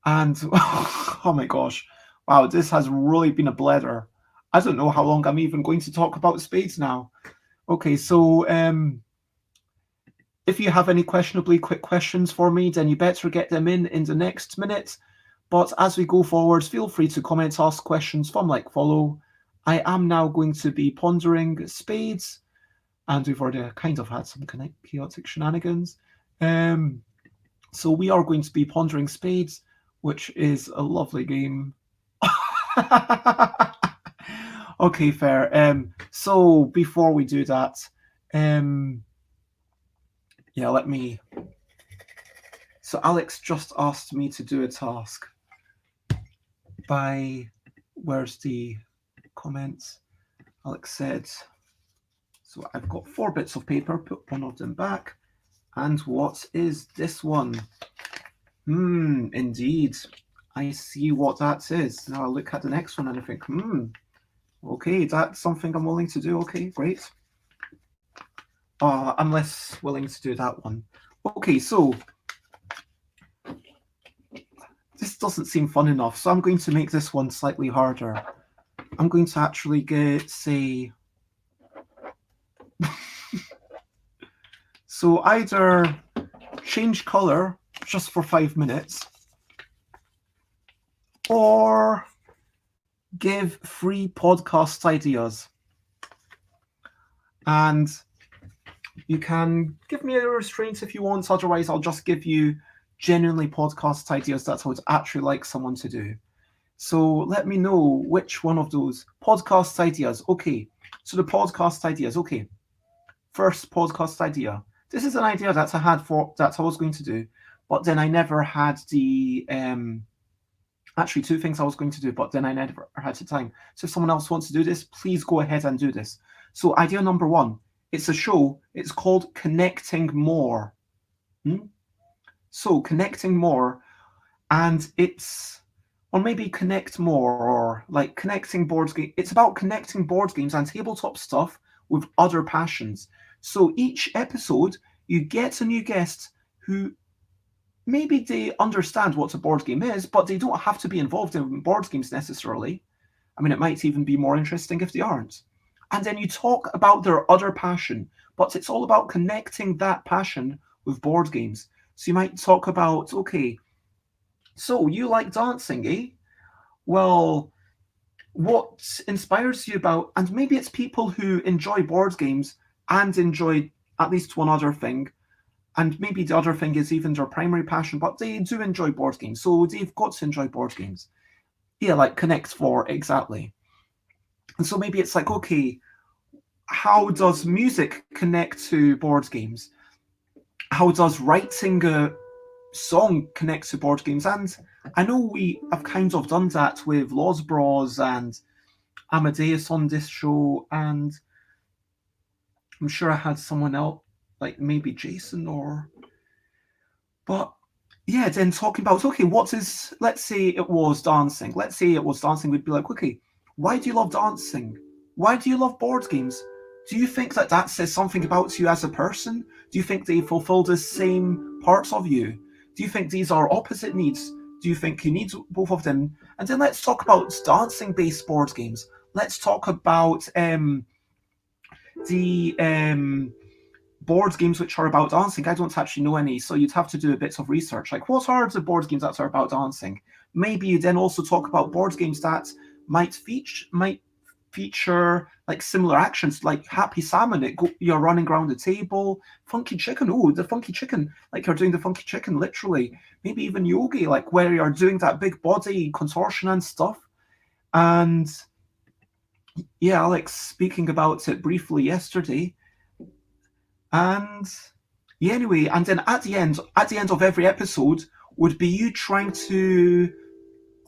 And oh my gosh, wow, this has really been a blather. I don't know how long I'm even going to talk about spades now. Okay, so if you have any questionably quick questions for me, then you better get them in the next minute. But as we go forward, feel free to comment, ask questions, from like, follow. I am now going to be pondering spades, and we've already kind of had some chaotic shenanigans. So we are going to be pondering spades, which is a lovely game. Okay, fair. So before we do that, yeah, let me. So Alex just asked me to do a task. Where's the comments? Alex said, so I've got 4 bits of paper, put one of them back. And what is this one? Indeed. I see what that is. Now I look at the next one and I think, okay, that's something I'm willing to do. Okay, great. I'm less willing to do that one. Okay, so this doesn't seem fun enough, so I'm going to make this one slightly harder. I'm going to actually say, so either change color just for 5 minutes, or give free podcast ideas. And you can give me a restraint if you want, otherwise I'll just give you genuinely podcast ideas that I would actually like someone to do. So let me know which one of those podcast ideas. Okay, so the podcast ideas. Okay, first podcast idea. This is an idea that I had that I was going to do, but then I never had the actually 2 things I was going to do, but then I never had the time. So if someone else wants to do this, please go ahead and do this. So idea number 1, it's a show. It's called Connecting More. So Connecting More, and or maybe Connect More, or like connecting board games. It's about connecting board games and tabletop stuff with other passions. So each episode, you get a new guest who maybe they understand what a board game is, but they don't have to be involved in board games necessarily. I mean, it might even be more interesting if they aren't. And then you talk about their other passion, but it's all about connecting that passion with board games. So you might talk about, okay, so you like dancing, eh? Well, what inspires you about, and maybe it's people who enjoy board games and enjoy at least one other thing, and maybe the other thing is even their primary passion, but they do enjoy board games, so they've got to enjoy board games. Yeah, like Connect 4, exactly. And so maybe it's like, okay, how does music connect to board games? How does writing a song connect to board games? And I know we have kind of done that with Los Bros and Amadeus on this show, and I'm sure I had someone else, like maybe Jason, but yeah, then talking about, okay, let's say it was dancing. We'd be like, okay, why do you love dancing? Why do you love board games? Do you think that says something about you as a person? Do you think they fulfill the same parts of you? Do you think these are opposite needs? Do you think you need both of them? And then let's talk about dancing-based board games. Let's talk about the board games which are about dancing. I don't actually know any, so you'd have to do a bit of research. Like, what are the board games that are about dancing? Maybe you then also talk about board games that might feature like similar actions, like Happy Salmon. You're running around the table. Funky Chicken. Oh, the Funky Chicken. Like you're doing the Funky Chicken, literally. Maybe even Yogi, like where you're doing that big body contortion and stuff. And yeah, Alex speaking about it briefly yesterday. And yeah, anyway, and then at the end of every episode would be you trying to.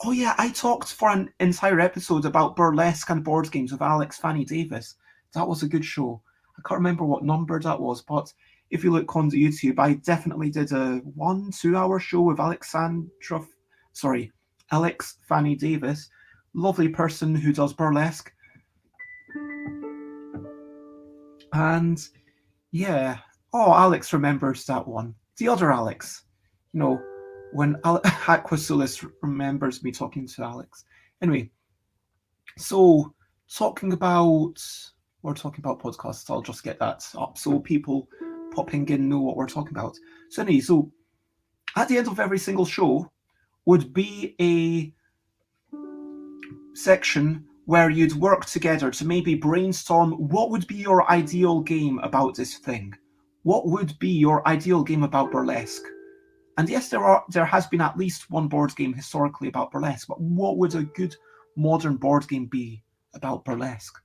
Oh yeah, I talked for an entire episode about burlesque and board games with Alex Fanny Davis. That was a good show. I can't remember what number that was, but if you look on the YouTube, I definitely did a 1-2 hour show with Alex Fanny Davis, lovely person who does burlesque. And yeah, oh, Alex remembers that one. The other Alex, when Aquasulis remembers me talking to Alex. Anyway, so we're talking about podcasts. I'll just get that up so people popping in know what we're talking about. So anyway, so at the end of every single show would be a section where you'd work together to maybe brainstorm what would be your ideal game about this thing. What would be your ideal game about burlesque? And yes, there has been at least one board game historically about burlesque, but what would a good modern board game be about burlesque?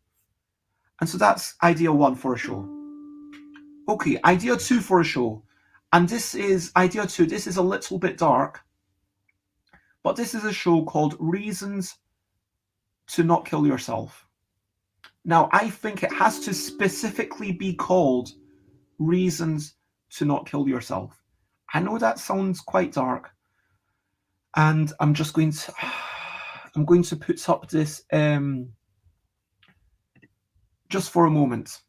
And so that's idea 1 for a show. Okay, idea 2 for a show. And this is idea 2. This is a little bit dark, but this is a show called Reasons to Not Kill Yourself. Now, I think it has to specifically be called Reasons to Not Kill Yourself. I know that sounds quite dark, and I'm going to put up this just for a moment.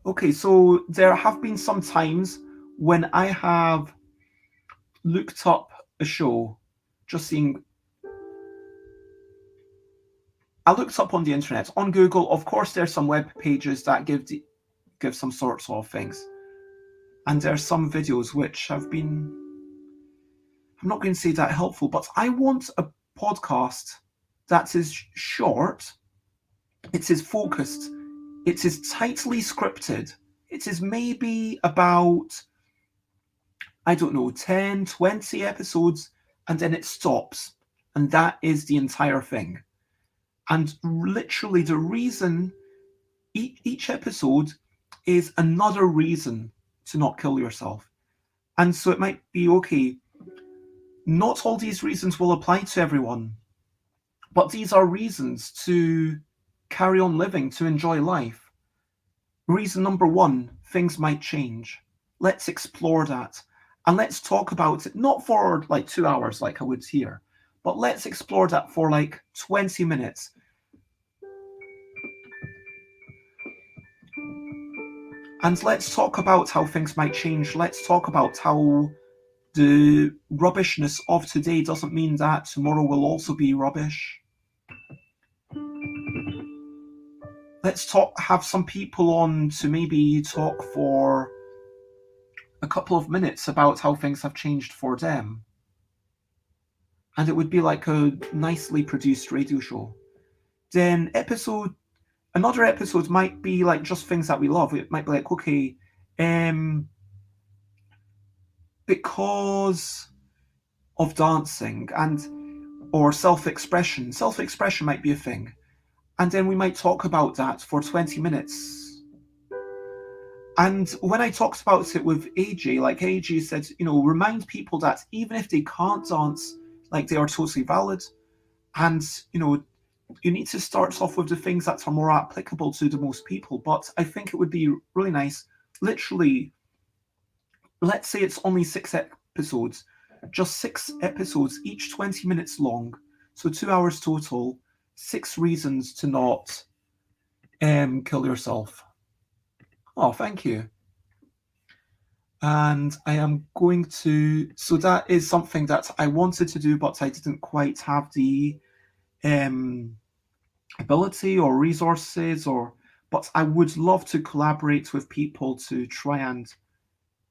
Okay, so there have been some times when I have looked up a show, just seeing. I looked up on the internet, on Google. Of course, there's some web pages that give some sorts of things. And there's some videos which have been, I'm not going to say that helpful, but I want a podcast that is short, it is focused, it is tightly scripted, it is maybe about, 10, 20 episodes, and then it stops. And that is the entire thing. And literally the reason, each episode is another reason to not kill yourself. And so it might be, okay, not all these reasons will apply to everyone, but these are reasons to carry on living, to enjoy life. Reason number 1, things might change. Let's explore that. And let's talk about it, not for like 2 hours like I would here, but let's explore that for like 20 minutes. And let's talk about how things might change. Let's talk about how the rubbishness of today doesn't mean that tomorrow will also be rubbish. Let's have some people on to maybe talk for a couple of minutes about how things have changed for them. And it would be like a nicely produced radio show. Then another episode might be like just things that we love. It might be like, okay, because of dancing or self-expression. Self-expression might be a thing. And then we might talk about that for 20 minutes. And when I talked about it with AJ, like AJ said, remind people that even if they can't dance, like they are totally valid. And, you need to start off with the things that are more applicable to the most people. But I think it would be really nice, literally, let's say it's only 6 episodes, just 6 episodes, each 20 minutes long. So 2 hours total, 6 reasons to not kill yourself. Oh, thank you. And I am going to, so that is something that I wanted to do, but I didn't quite have the ability or resources, but I would love to collaborate with people to try and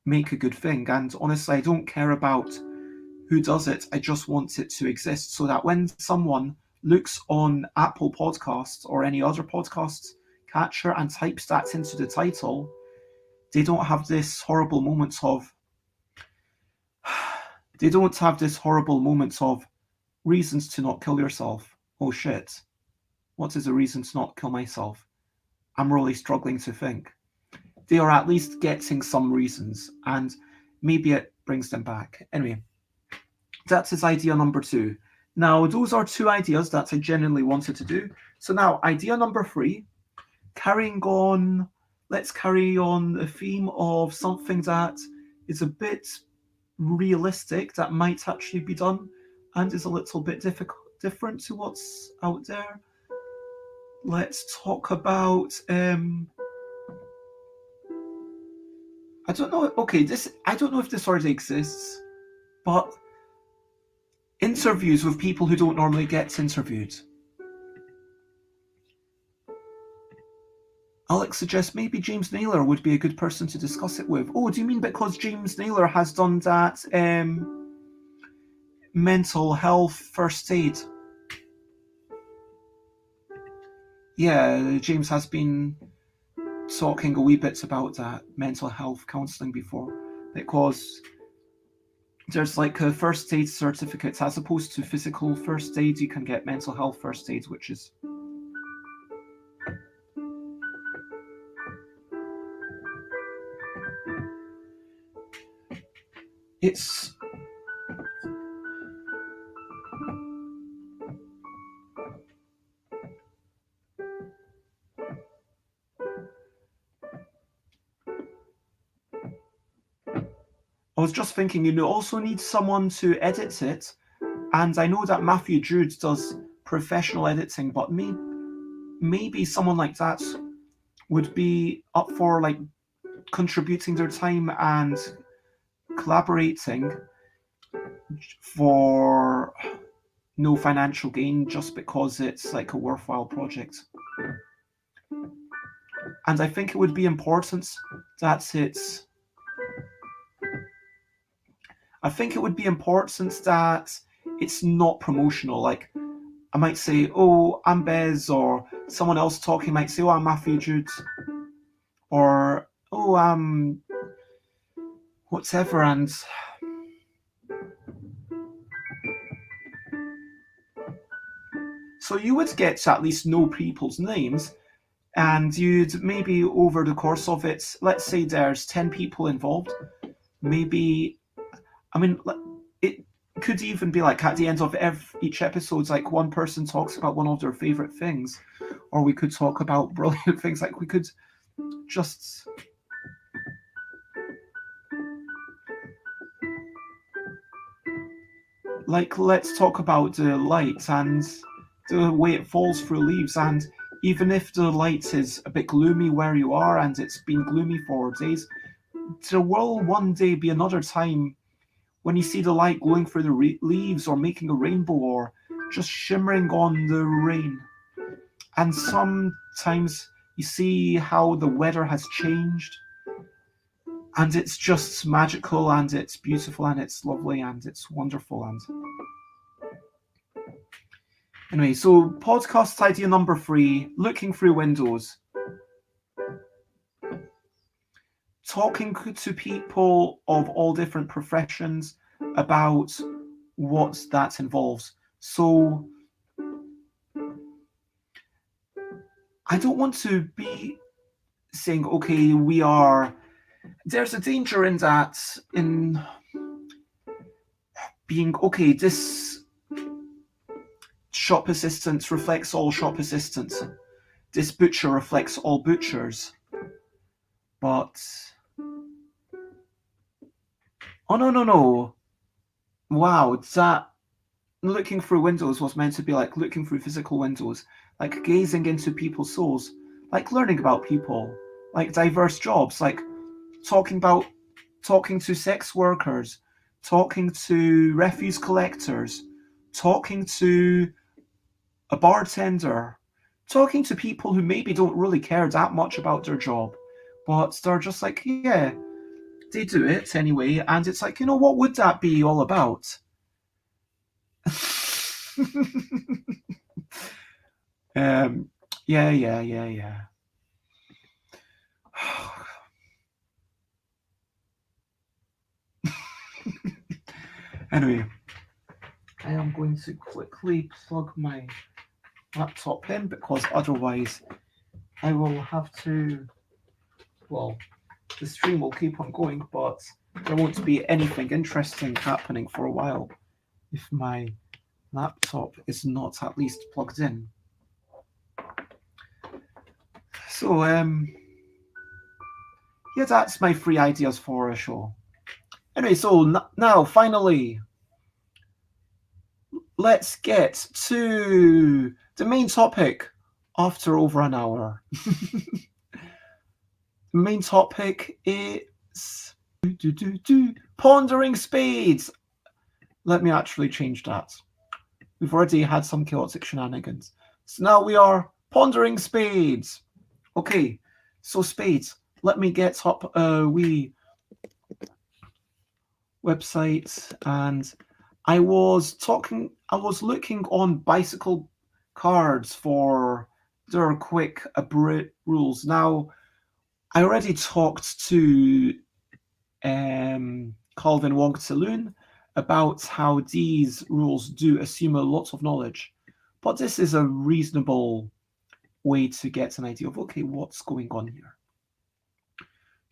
make a good thing. And honestly, I don't care about who does it. I just want it to exist so that when someone looks on Apple Podcasts or any other podcast catcher and types that into the title, they don't have this horrible moments of reasons to not kill yourself. Oh shit. What is a reason to not kill myself? I'm really struggling to think. They are at least getting some reasons, and maybe it brings them back. Anyway, that is idea number 2. Now, those are 2 ideas that I genuinely wanted to do. So now, idea number 3, let's carry on the theme of something that is a bit realistic, that might actually be done, and is a little bit different to what's out there. Let's talk about I don't know. Okay, I don't know if this already exists, but interviews with people who don't normally get interviewed. Alex suggests maybe James Naylor would be a good person to discuss it with. Oh, do you mean because James Naylor has done that mental health first aid? Yeah, James has been talking a wee bit about that mental health counselling before, because there's like a first aid certificate as opposed to physical first aid. You can get mental health first aid, which is it's I was just thinking, you also need someone to edit it, and I know that Matthew Jude does professional editing, but maybe someone like that would be up for like contributing their time and collaborating for no financial gain, just because it's like a worthwhile project. And I think it would be important that it's not promotional. Like, I might say, oh, I'm Bez, or someone else talking might say, oh, I'm Matthew Jude, or oh, I'm whatever, and so you would get to at least know people's names, and you'd maybe over the course of it, let's say there's 10 people involved, maybe, I mean, it could even be like at the end of each episode, like one person talks about one of their favorite things, or we could talk about brilliant things. Like we could just let's talk about the light and the way it falls through leaves, and even if the light is a bit gloomy where you are and it's been gloomy for days, there will one day be another time when you see the light glowing through the leaves, or making a rainbow, or just shimmering on the rain. And sometimes you see how the weather has changed, and it's just magical, and it's beautiful, and it's lovely, and it's wonderful. And anyway, so podcast idea number 3, looking through windows. Talking to people of all different professions about what that involves. So I don't want to be saying, okay, there's a danger in that, in being, okay, this shop assistant reflects all shop assistants. This butcher reflects all butchers. But oh no. Wow, that looking through windows was meant to be like looking through physical windows, like gazing into people's souls, like learning about people, like diverse jobs, like talking to sex workers, talking to refuse collectors, talking to a bartender, talking to people who maybe don't really care that much about their job, but they're just like, yeah, they do it anyway, and it's like, what would that be all about? Yeah. Anyway, I am going to quickly plug my laptop in because otherwise I will have to, well, the stream will keep on going, but there won't be anything interesting happening for a while if my laptop is not at least plugged in. So, yeah, that's my 3 ideas for a show. Anyway, so now, finally, let's get to the main topic after over an hour. The main topic is pondering spades. Let me actually change that. We've already had some chaotic shenanigans. So now we are pondering spades. Okay, so spades. Let me get up a wee website, and I was looking on bicycle cards for their quick rules. Now, I already talked to Calvin Wong Saloon about how these rules do assume a lot of knowledge, but this is a reasonable way to get an idea of, okay, what's going on here.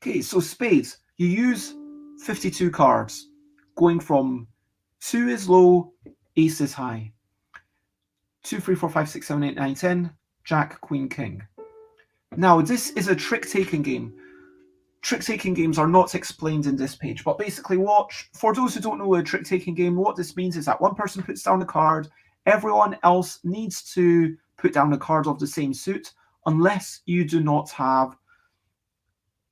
Okay, so spades, you use 52 cards, going from 2 is low, ace is high. 2, 3, 4, 5, 6, 7, 8, 9, 10, jack, queen, king. Now, this is a trick-taking game. Trick-taking games are not explained in this page, but basically for those who don't know a trick-taking game, what this means is that one person puts down a card, everyone else needs to put down a card of the same suit, unless you do not have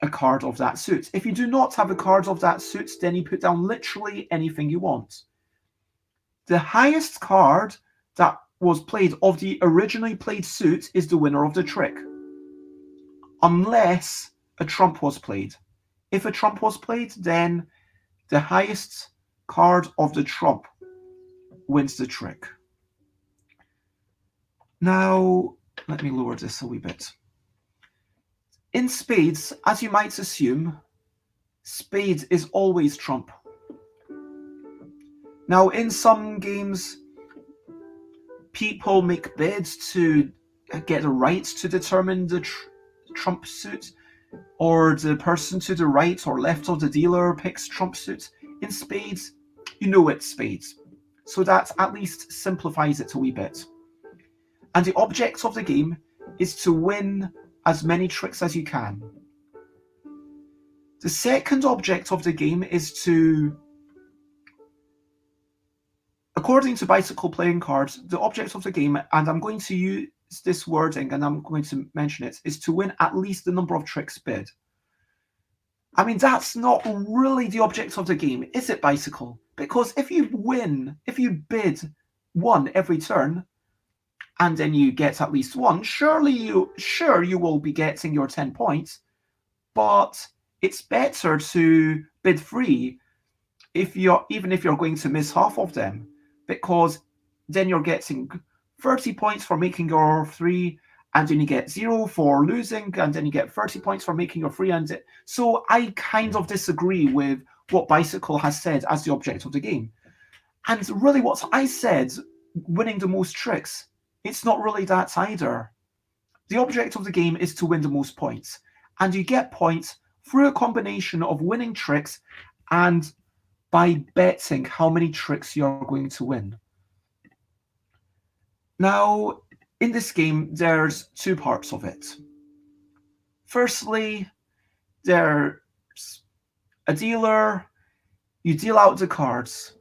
a card of that suit. If you do not have a card of that suit, then you put down literally anything you want. The highest card that was played of the originally played suit is the winner of the trick, unless a trump was played. If a trump was played, then the highest card of the trump wins the trick. Now, let me lower this a wee bit. In spades, as you might assume, spades is always trump. Now, in some games, people make bids to get the right to determine the trump suit, or the person to the right or left of the dealer picks trump suit. In spades, you know it's spades. So that at least simplifies it a wee bit. And the object of the game is to win as many tricks as you can. The second object of the game is to, according to bicycle playing cards, the object of the game, and I'm going to use this wording and I'm going to mention it, is to win at least the number of tricks bid. I mean, that's not really the object of the game, is it, bicycle? Because if you bid 1 every turn, and then you get at least 1, sure you will be getting your 10 points, but it's better to bid 3 even if you're going to miss half of them, because then you're getting 30 points for making your 3, and then you get 0 for losing, and then you get 30 points for making your 3. So I kind of disagree with what Bicycle has said as the object of the game. And really what I said, winning the most tricks, it's not really that either. The object of the game is to win the most points, and you get points through a combination of winning tricks and by betting how many tricks you're going to win. Now, in this game, there's 2 parts of it. Firstly, there's a dealer. You deal out the cards.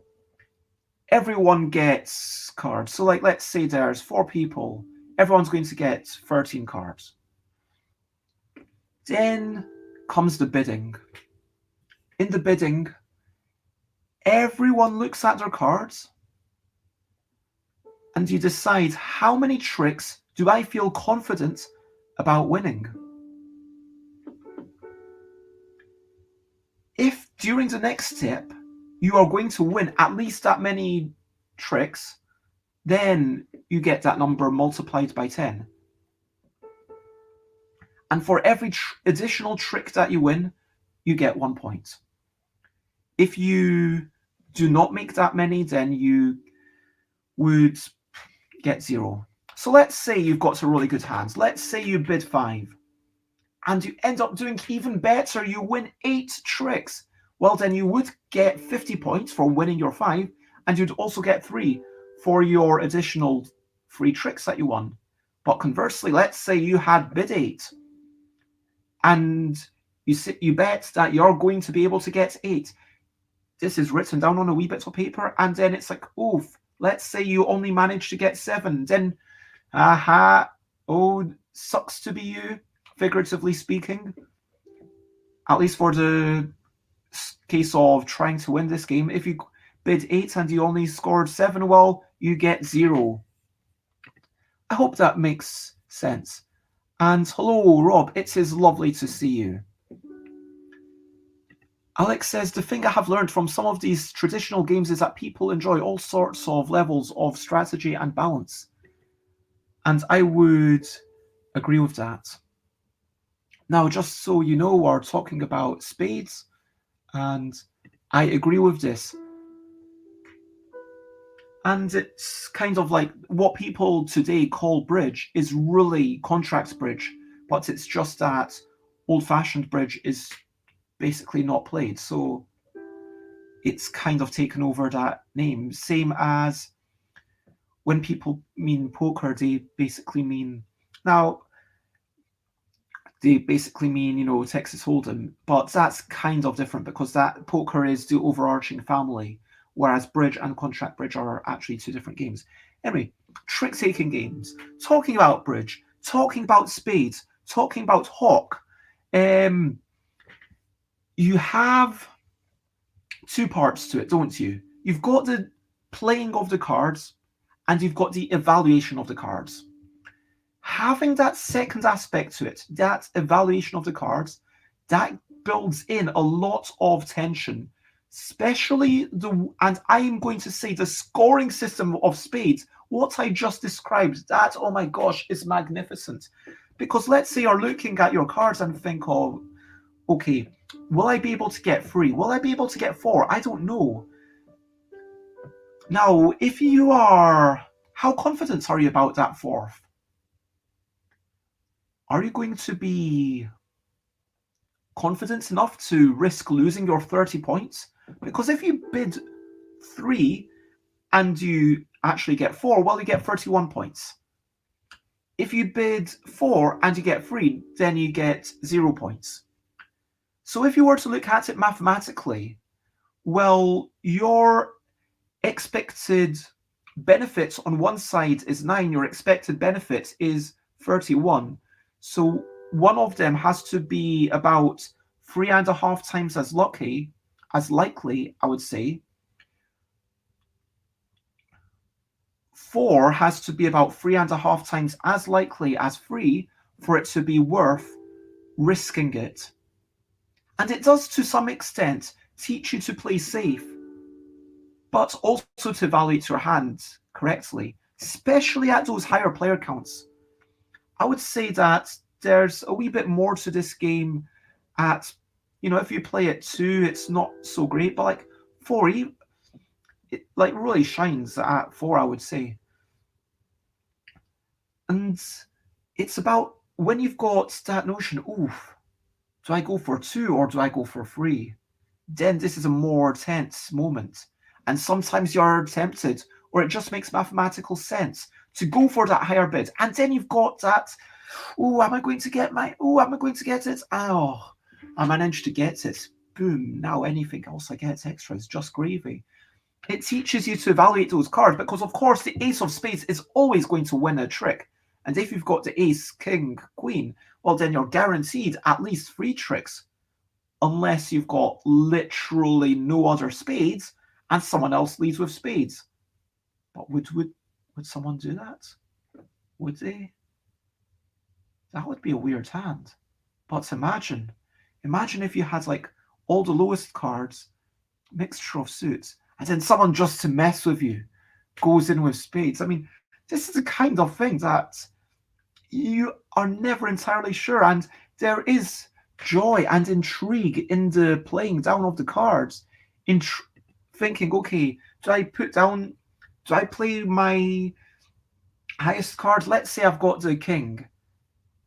Everyone gets cards. So, let's say there's 4 people. Everyone's going to get 13 cards. Then comes the bidding. In the bidding, everyone looks at their cards, and you decide how many tricks do I feel confident about winning. If during the next step you are going to win at least that many tricks, then you get that number multiplied by 10. And for every additional trick that you win, you get 1 point. If you do not make that many, then you would get 0. So let's say you've got to really good hands. Let's say you bid 5 and you end up doing even better. You win 8 tricks. Well, then you would get 50 points for winning your 5, and you'd also get 3 for your additional 3 tricks that you won. But conversely, let's say you had bid 8 and you bet that you're going to be able to get 8. This is written down on a wee bit of paper, and then it's like, oh, let's say you only managed to get 7. Then, oh, sucks to be you, figuratively speaking. At least for the case of trying to win this game. If you bid 8 and you only scored 7, well, you get 0. I hope that makes sense. And hello, Rob. It is lovely to see you. Alex says, the thing I have learned from some of these traditional games is that people enjoy all sorts of levels of strategy and balance. And I would agree with that. Now, just so you know, we're talking about spades, and I agree with this. And it's kind of like what people today call bridge is really contract bridge, but it's just that old-fashioned bridge is basically not played, so it's kind of taken over that name. Same as when people mean poker, they basically mean Texas Hold'em, but that's kind of different because that poker is the overarching family, whereas bridge and contract bridge are actually 2 different games. Anyway, trick-taking games, talking about bridge, talking about spades, talking about hawk. You have 2 parts to it, don't you? You've got the playing of the cards, and you've got the evaluation of the cards. Having that second aspect to it, that evaluation of the cards, that builds in a lot of tension, especially and I'm going to say the scoring system of spades, what I just described, that, oh my gosh, is magnificent. Because let's say you're looking at your cards and think of, okay, will I be able to get 3? Will I be able to get 4? I don't know. Now, if you are, how confident are you about that 4th? Are you going to be confident enough to risk losing your 30 points? Because if you bid 3 and you actually get 4, well, you get 31 points. If you bid 4 and you get 3, then you get 0 points. So if you were to look at it mathematically, well, your expected benefit on one side is 9, your expected benefit is 31. So one of them has to be about 3.5 times as likely, I would say. 4 has to be about 3.5 times as likely as 3 for it to be worth risking it. And it does, to some extent, teach you to play safe, but also to evaluate your hand correctly, especially at those higher player counts. I would say that there's a wee bit more to this game at, if you play at 2, it's not so great, but like 4, it like really shines at 4, I would say. And it's about when you've got that notion, oof, do I go for 2 or do I go for 3? Then this is a more tense moment. And sometimes you're tempted, or it just makes mathematical sense to go for that higher bid. And then you've got that, am I going to get it? Oh, I managed to get it. Boom, now anything else I get extra is just gravy. It teaches you to evaluate those cards because, of course, the ace of spades is always going to win a trick. And if you've got the ace, king, queen, well, then you're guaranteed at least 3 tricks, unless you've got literally no other spades and someone else leads with spades. But would someone do that? Would they? That would be a weird hand. But imagine if you had like all the lowest cards, mixture of suits, and then someone just to mess with you goes in with spades. I mean, this is the kind of thing that you are never entirely sure, and there is joy and intrigue in the playing down of the cards, in thinking, okay, do I put down, do I play my highest card? Let's say I've got the king,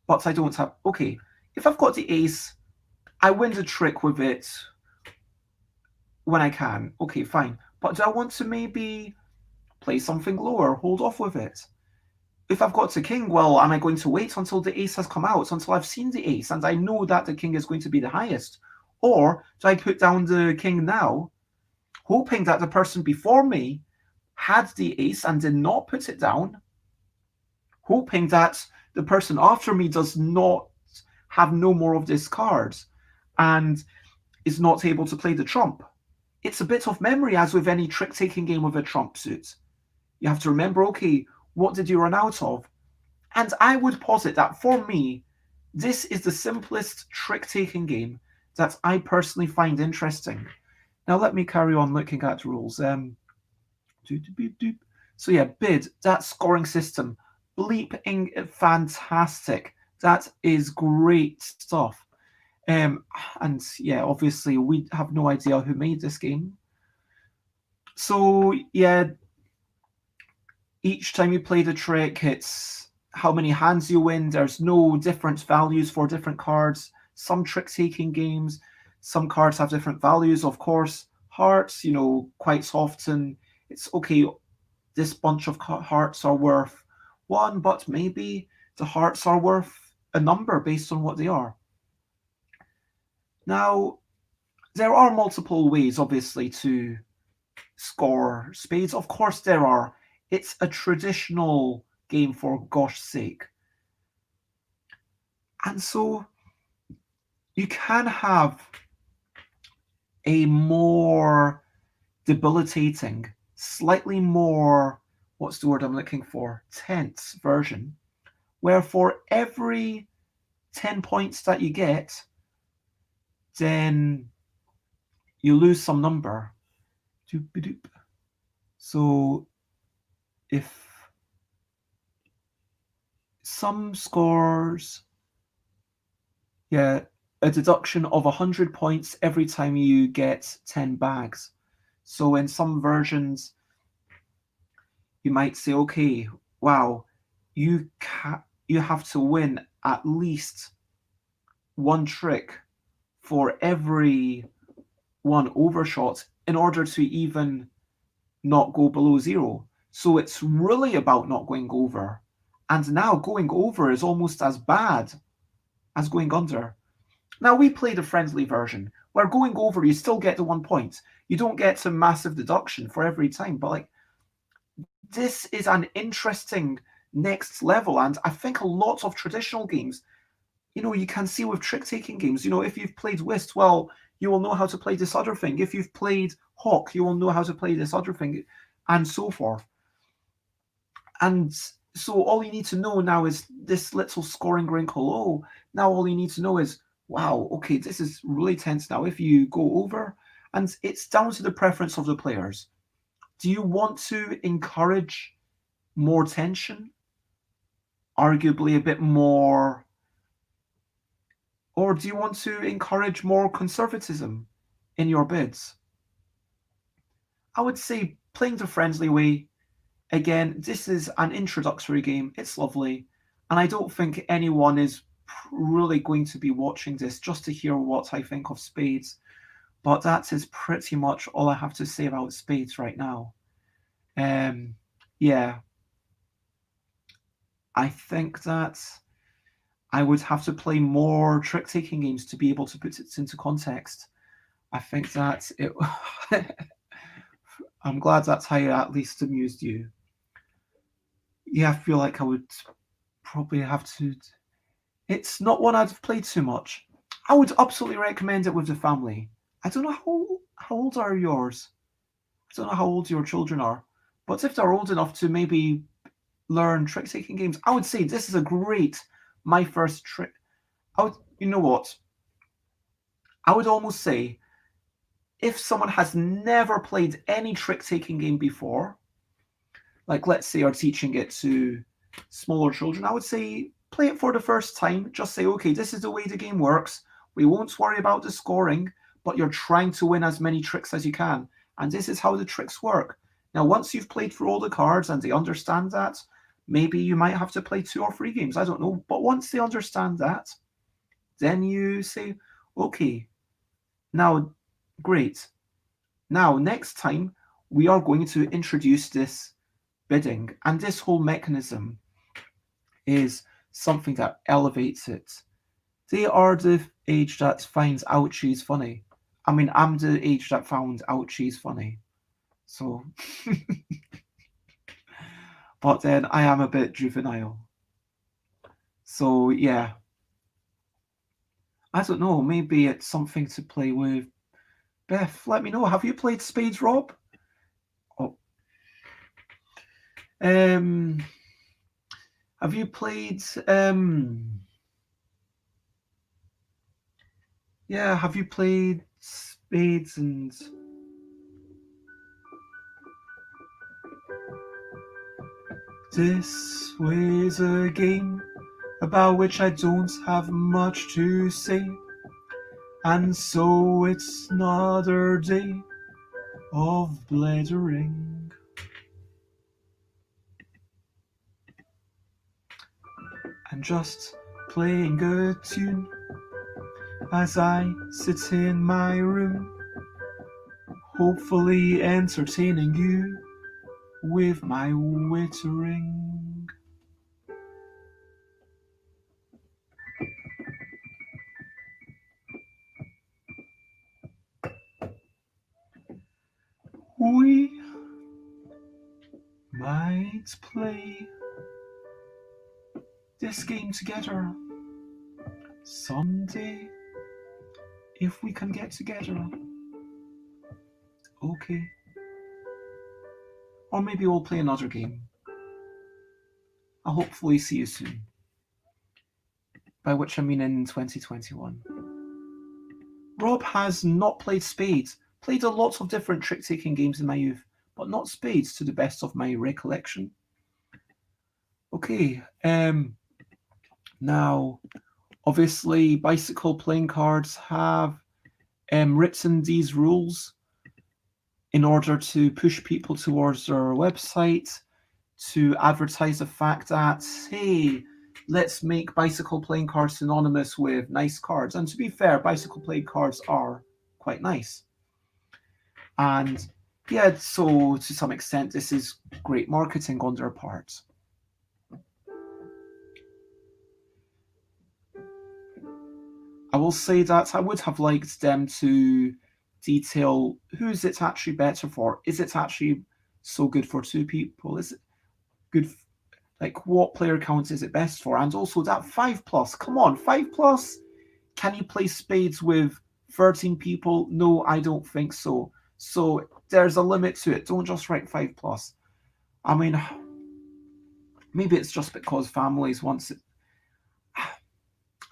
but I don't have, okay, if I've got the ace, I win the trick with it when I can. Okay, fine. But do I want to maybe play something lower, hold off with it? If I've got the king, well, am I going to wait until the ace has come out, until I've seen the ace and I know that the king is going to be the highest? Or do I put down the king now, hoping that the person before me had the ace and did not put it down, hoping that the person after me does not have no more of this card and is not able to play the trump? It's a bit of memory, as with any trick-taking game with a trump suit. You have to remember, okay, what did you run out of? And I would posit that for me, this is the simplest trick-taking game that I personally find interesting. Now let me carry on looking at rules. So yeah, bid, that scoring system, bleeping fantastic. That is great stuff. And yeah, obviously we have no idea who made this game. So yeah, each time you play the trick, it's how many hands you win. There's no different values for different cards. Some trick-taking games, some cards have different values, of course. Hearts, quite often it's okay, this bunch of hearts are worth 1, but maybe the hearts are worth a number based on what they are. Now, there are multiple ways, obviously, to score spades. Of course there are. It's a traditional game, for gosh sake. And so you can have a more debilitating, slightly more, what's the word I'm looking for, tense version, where for every 10 points that you get, then you lose some number. So if some scores, yeah, a deduction of 100 points every time you get 10 bags. So in some versions, you might say, okay, wow, you have to win at least one trick for every one overshot in order to even not go below 0. So it's really about not going over. And now going over is almost as bad as going under. Now we played a friendly version where going over, you still get the 1 point. You don't get some massive deduction for every time, but this is an interesting next level. And I think a lot of traditional games, you can see with trick-taking games, if you've played whist, well, you will know how to play this other thing. If you've played Hawk, you will know how to play this other thing, and so forth. And so all you need to know now is this little scoring wrinkle. Oh, now all you need to know is, wow, okay, this is really tense now. If you go over, and it's down to the preference of the players. Do you want to encourage more tension? Arguably a bit more. Or do you want to encourage more conservatism in your bids? I would say playing the friendly way. Again, this is an introductory game. It's lovely. And I don't think anyone is really going to be watching this just to hear what I think of spades. But that is pretty much all I have to say about spades right now. Yeah. I think that I would have to play more trick-taking games to be able to put it into context. I think that it... I'm glad that's how it at least amused you. Yeah, I feel like I would probably have to... It's not one I've played too much. I would absolutely recommend it with the family. I don't know how old are yours? I don't know how old your children are. But if they're old enough to maybe learn trick-taking games, I would say this is a great... My first trick. You know what? I would almost say if someone has never played any trick-taking game before, like let's say are teaching it to smaller children, I would say play it for the first time. Just say, okay, this is the way the game works. We won't worry about the scoring, but you're trying to win as many tricks as you can. And this is how the tricks work. Now, once you've played through all the cards and they understand that, maybe you might have to play 2 or 3 games. I don't know. But once they understand that, then you say, okay, now, great. Now, next time, we are going to introduce this bidding. And this whole mechanism is something that elevates it. They are the age that finds ouchies funny. I mean, I'm the age that found ouchies funny. So, but then I am a bit juvenile. So, yeah. I don't know, maybe it's something to play with. Beth, let me know. Have you played Spades, Rob? Oh. Have you played yeah, have you played Spades and this was a game about which I don't have much to say, and so it's another day of blethering. And just playing a tune as I sit in my room, hopefully entertaining you with my wittering. We might play this game together someday if we can get together. Okay. Or maybe we'll play another game. I'll hopefully see you soon. By which I mean in 2021. Rob has not played Spades. Played a lot of different trick-taking games in my youth, but not Spades to the best of my recollection. Okay, now, obviously, bicycle playing cards have written these rules in order to push people towards their website, to advertise the fact that, hey, let's make bicycle playing cards synonymous with nice cards. And to be fair, bicycle playing cards are quite nice. And yeah, so to some extent, this is great marketing on their part. I will say that I would have liked them to detail who is it actually better for. Is it actually so good for 2 people? Is it good? Like, what player count is it best for? And also that 5+. Come on, 5+. Can you play Spades with 13 people? No, I don't think so. So there's a limit to it. Don't just write 5+. I mean, maybe it's just because families want it.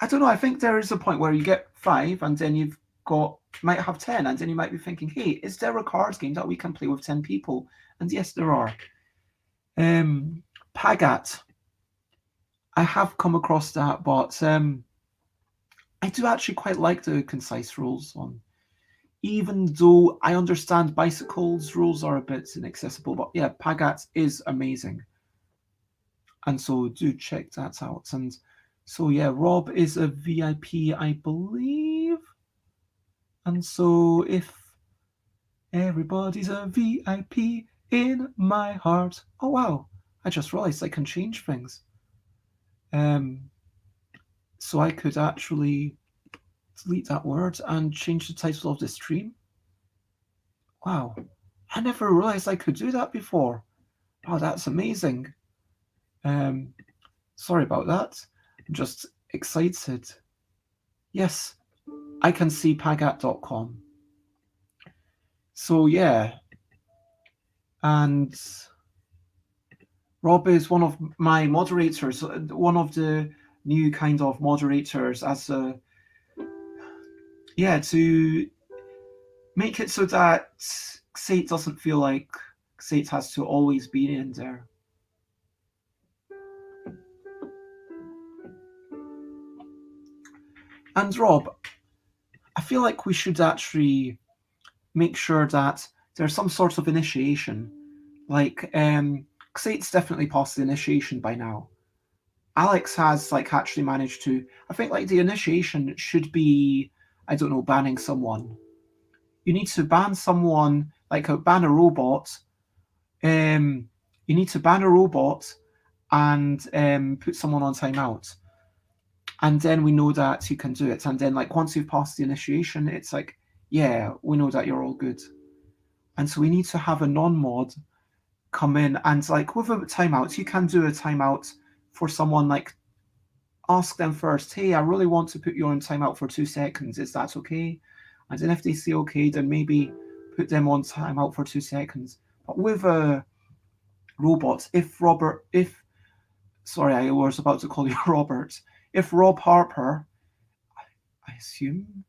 I don't know. I think there is a point where you get 5 and then you've might have 10, and then you might be thinking, hey, is there a cards game that we can play with 10 people? And yes, there are. Pagat. I have come across that, but I do actually quite like the concise rules on. Even though I understand bicycles rules are a bit inaccessible, but yeah, Pagat is amazing. And so do check that out. And so yeah, Rob is a VIP, I believe. And so if everybody's a VIP in my heart. Oh wow, I just realized I can change things. So I could actually delete that word and change the title of the stream. Wow, I never realized I could do that before. Oh, that's amazing. Sorry about that. I'm just excited. Yes, I can see pagat.com. So yeah, and Rob is one of my moderators, one of the new kind of moderators as a, yeah, to make it so that, say it doesn't feel like Xate has to always be in there. And Rob, I feel like we should actually make sure that there's some sort of initiation. Like, Xate's definitely passed the initiation by now. Alex has like actually managed to. I think like the initiation should be, I don't know, banning someone. You need to ban someone, like ban a robot. Um, you need to ban a robot and put someone on timeout, and then we know that you can do it. And then like once you've passed the initiation, it's like, yeah, we know that you're all good. And so we need to have a non-mod come in and like with a timeout, you can do a timeout for someone, like ask them first, hey, I really want to put you on timeout for 2 seconds. Is that okay? And then if they say okay, then maybe put them on timeout for 2 seconds. But with a robot, sorry, I was about to call you Robert. If Rob Harper, I assume,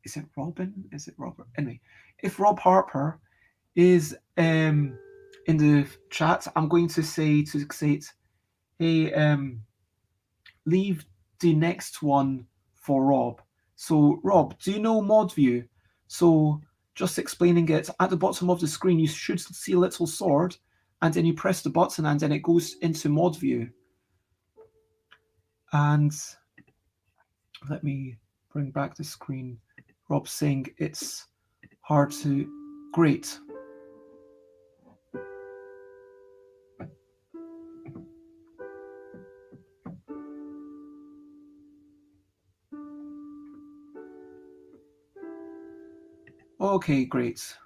is it Robin? Is it Robert? Anyway, if Rob Harper is in the chat, I'm going to say to Xate, hey, leave the next one for Rob. So, Rob, do you know mod view? So, just explaining it, at the bottom of the screen, you should see a little sword, and then you press the button, and then it goes into mod view. And let me bring back the screen. Rob's saying it's hard to. Great. Okay, great.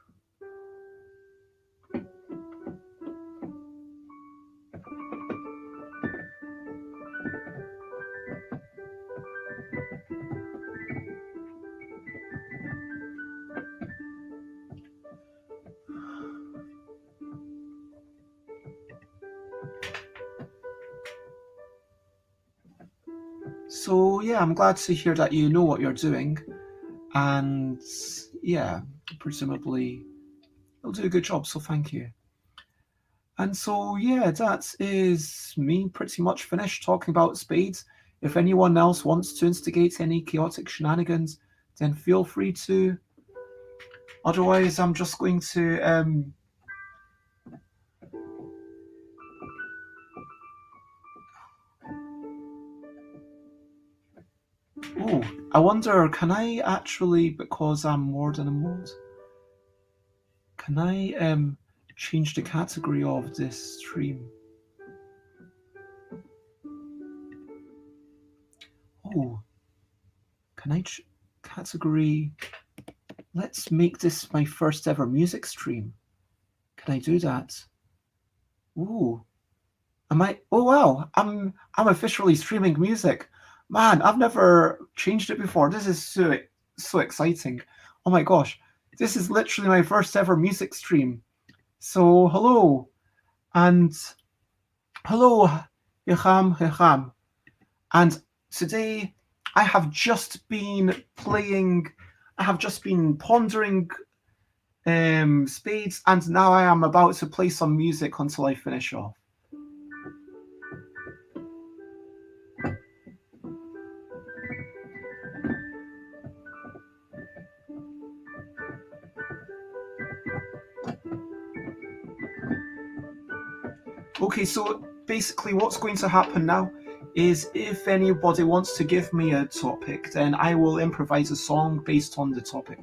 So yeah, I'm glad to hear that you know what you're doing, and yeah, presumably you'll do a good job. So thank you. And so yeah, that is me pretty much finished talking about spades. If anyone else wants to instigate any chaotic shenanigans, then feel free to. Otherwise, I'm just going to oh, I wonder, can I actually, because I'm more than a mod, can I change the category of this stream? Oh, can I category? Let's make this my first ever music stream. Can I do that? Ooh, am I? Oh wow, I'm officially streaming music. Man, I've never changed it before. This is so exciting. Oh my gosh, this is literally my first ever music stream. So hello, and hello, Hicham. And today I have just been playing. I have just been pondering spades, and now I am about to play some music until I finish off. Okay, so basically what's going to happen now is if anybody wants to give me a topic, then I will improvise a song based on the topic.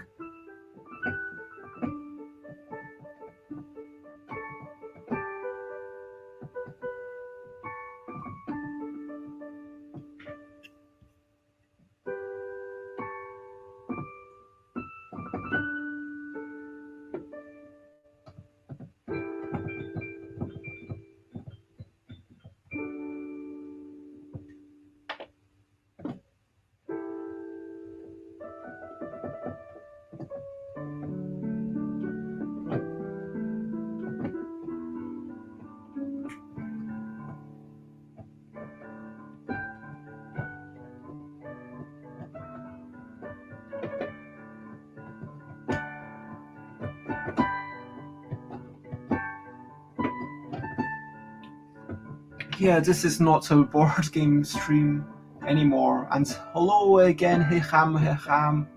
Yeah, this is not a board game stream anymore. And hello again, Hecham, Hecham.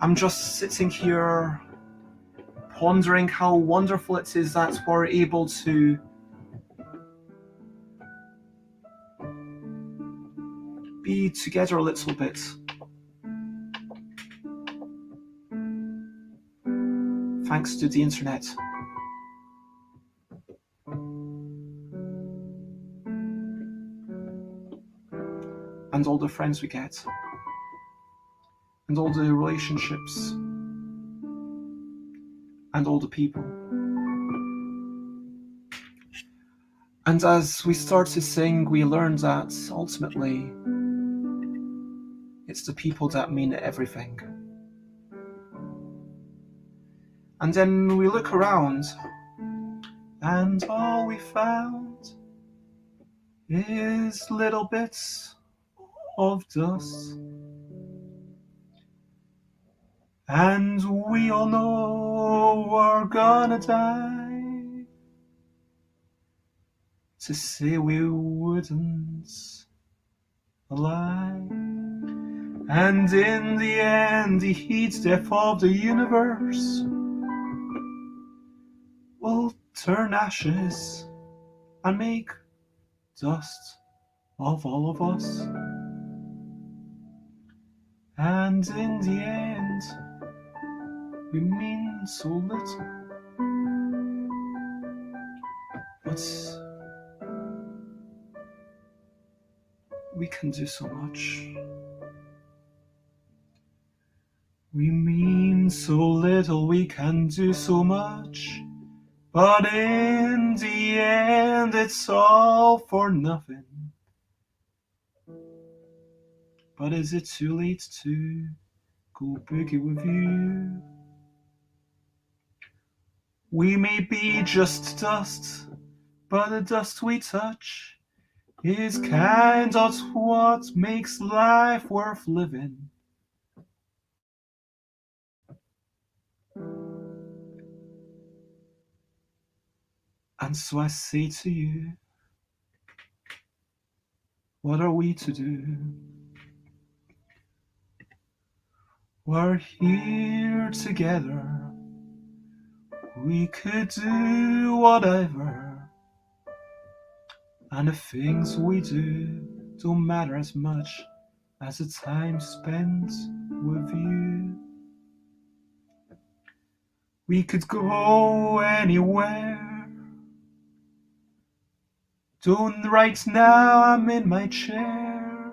I'm just sitting here pondering how wonderful it is that we're able to be together a little bit. Thanks to the internet. And all the friends we get. And all the relationships. And all the people. And as we start to sing, we learn that ultimately it's the people that mean everything. And then we look around, and all we found is little bits of dust. And we all know we're gonna die. To say we wouldn't lie. And in the end, the heat death of the universe will turn ashes and make dust of all of us. And in the end, we mean so little, but we can do so much. We mean so little, we can do so much, but in the end it's all for nothing. But is it too late to go boogie with you? We may be just dust, but the dust we touch is kind of what makes life worth living. And so I say to you, what are we to do? We're here together. We could do whatever. And the things we do don't matter as much as the time spent with you. We could go anywhere. Don't right now, I'm in my chair.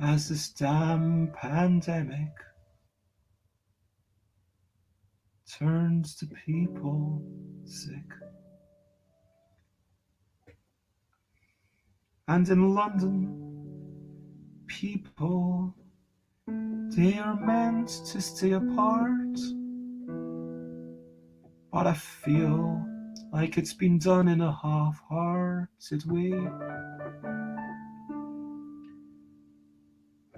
As this damn pandemic turns the people sick. And in London, people, they are meant to stay apart. But I feel like it's been done in a half-hearted way.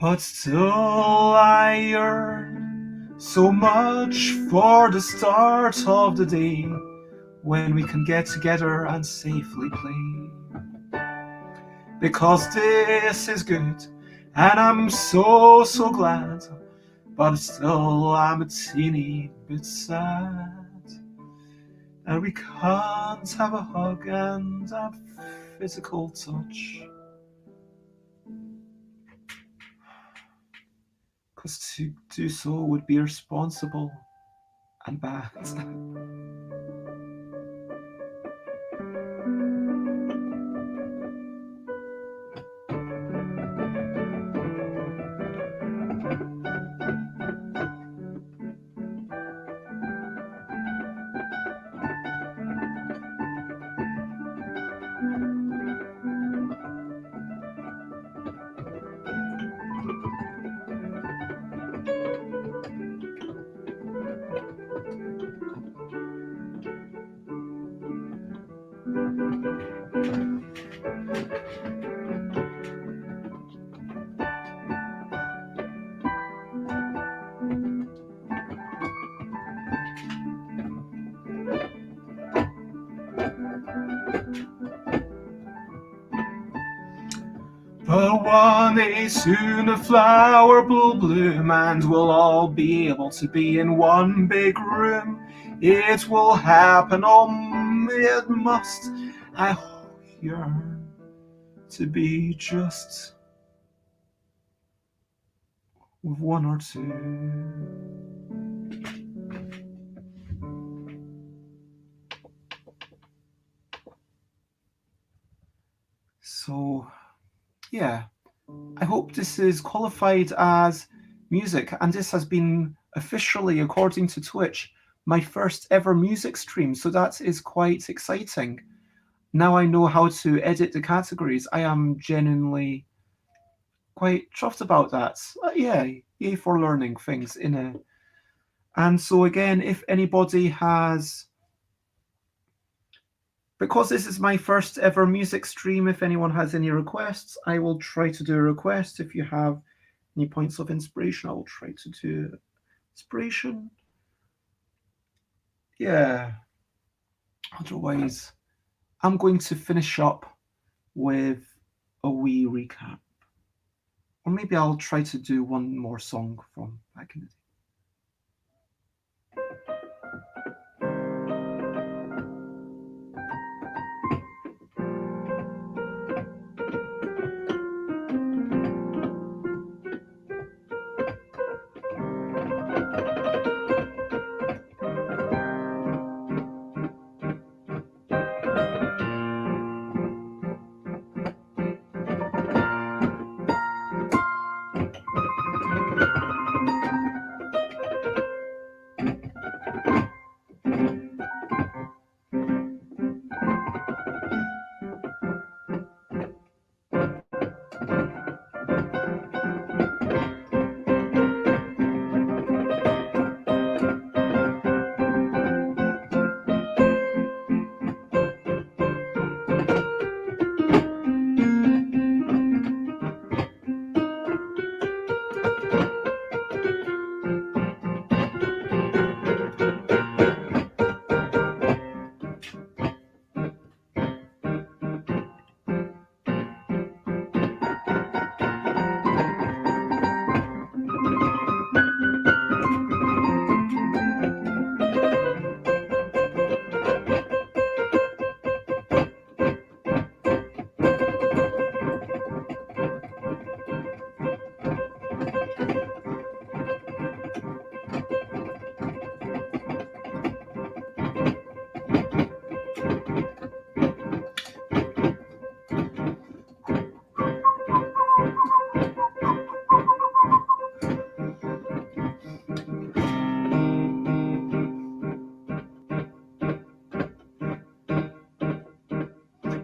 But still I yearn so much for the start of the day, when we can get together and safely play. Because this is good, and I'm so glad, but still I'm a teeny bit sad that we can't have a hug and a physical touch. 'Cause to do so would be irresponsible and bad. Someday soon a flower will bloom and we'll all be able to be in one big room. It will happen, it must. I yearn to be just with one or two. So, yeah, I hope this is qualified as music, and this has been officially, according to Twitch, my first ever music stream, so that is quite exciting. Now I know how to edit the categories. I am genuinely quite chuffed about that. Yeah, yay for learning things in a... And so again, if anybody has... Because this is my first ever music stream, if anyone has any requests, I will try to do a request. If you have any points of inspiration, I will try to do inspiration. Yeah. Otherwise, I'm going to finish up with a wee recap. Or maybe I'll try to do one more song from back in the day.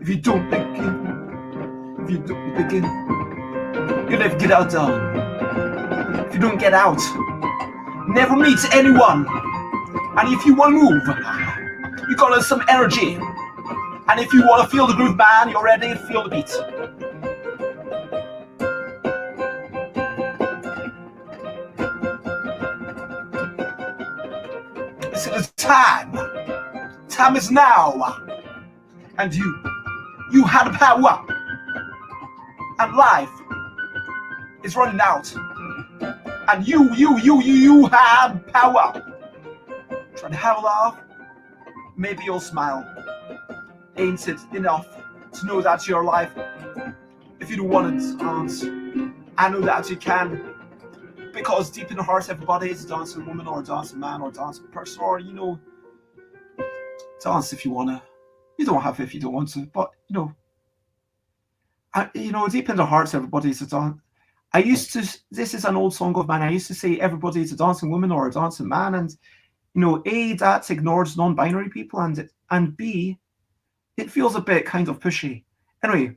If you don't begin, you never get out done. If you don't get out, never meet anyone. And if you want to move, you gotta some energy. And if you want to feel the groove, man, you're ready to feel the beat. This is time. Time is now. And you had the power. And life is running out. And you had power. Try to have a laugh. Maybe you'll smile. Ain't it enough to know that you're alive? If you don't want to dance, I know that you can. Because deep in the heart, everybody is a dancing woman or a dancing man or a dancing person, or, dance if you want to. You don't have if you don't want to, but, deep in their hearts, everybody's a dance. This is an old song of mine. I used to say everybody's a dancing woman or a dancing man, and, A, that ignores non-binary people, and B, it feels a bit kind of pushy. Anyway.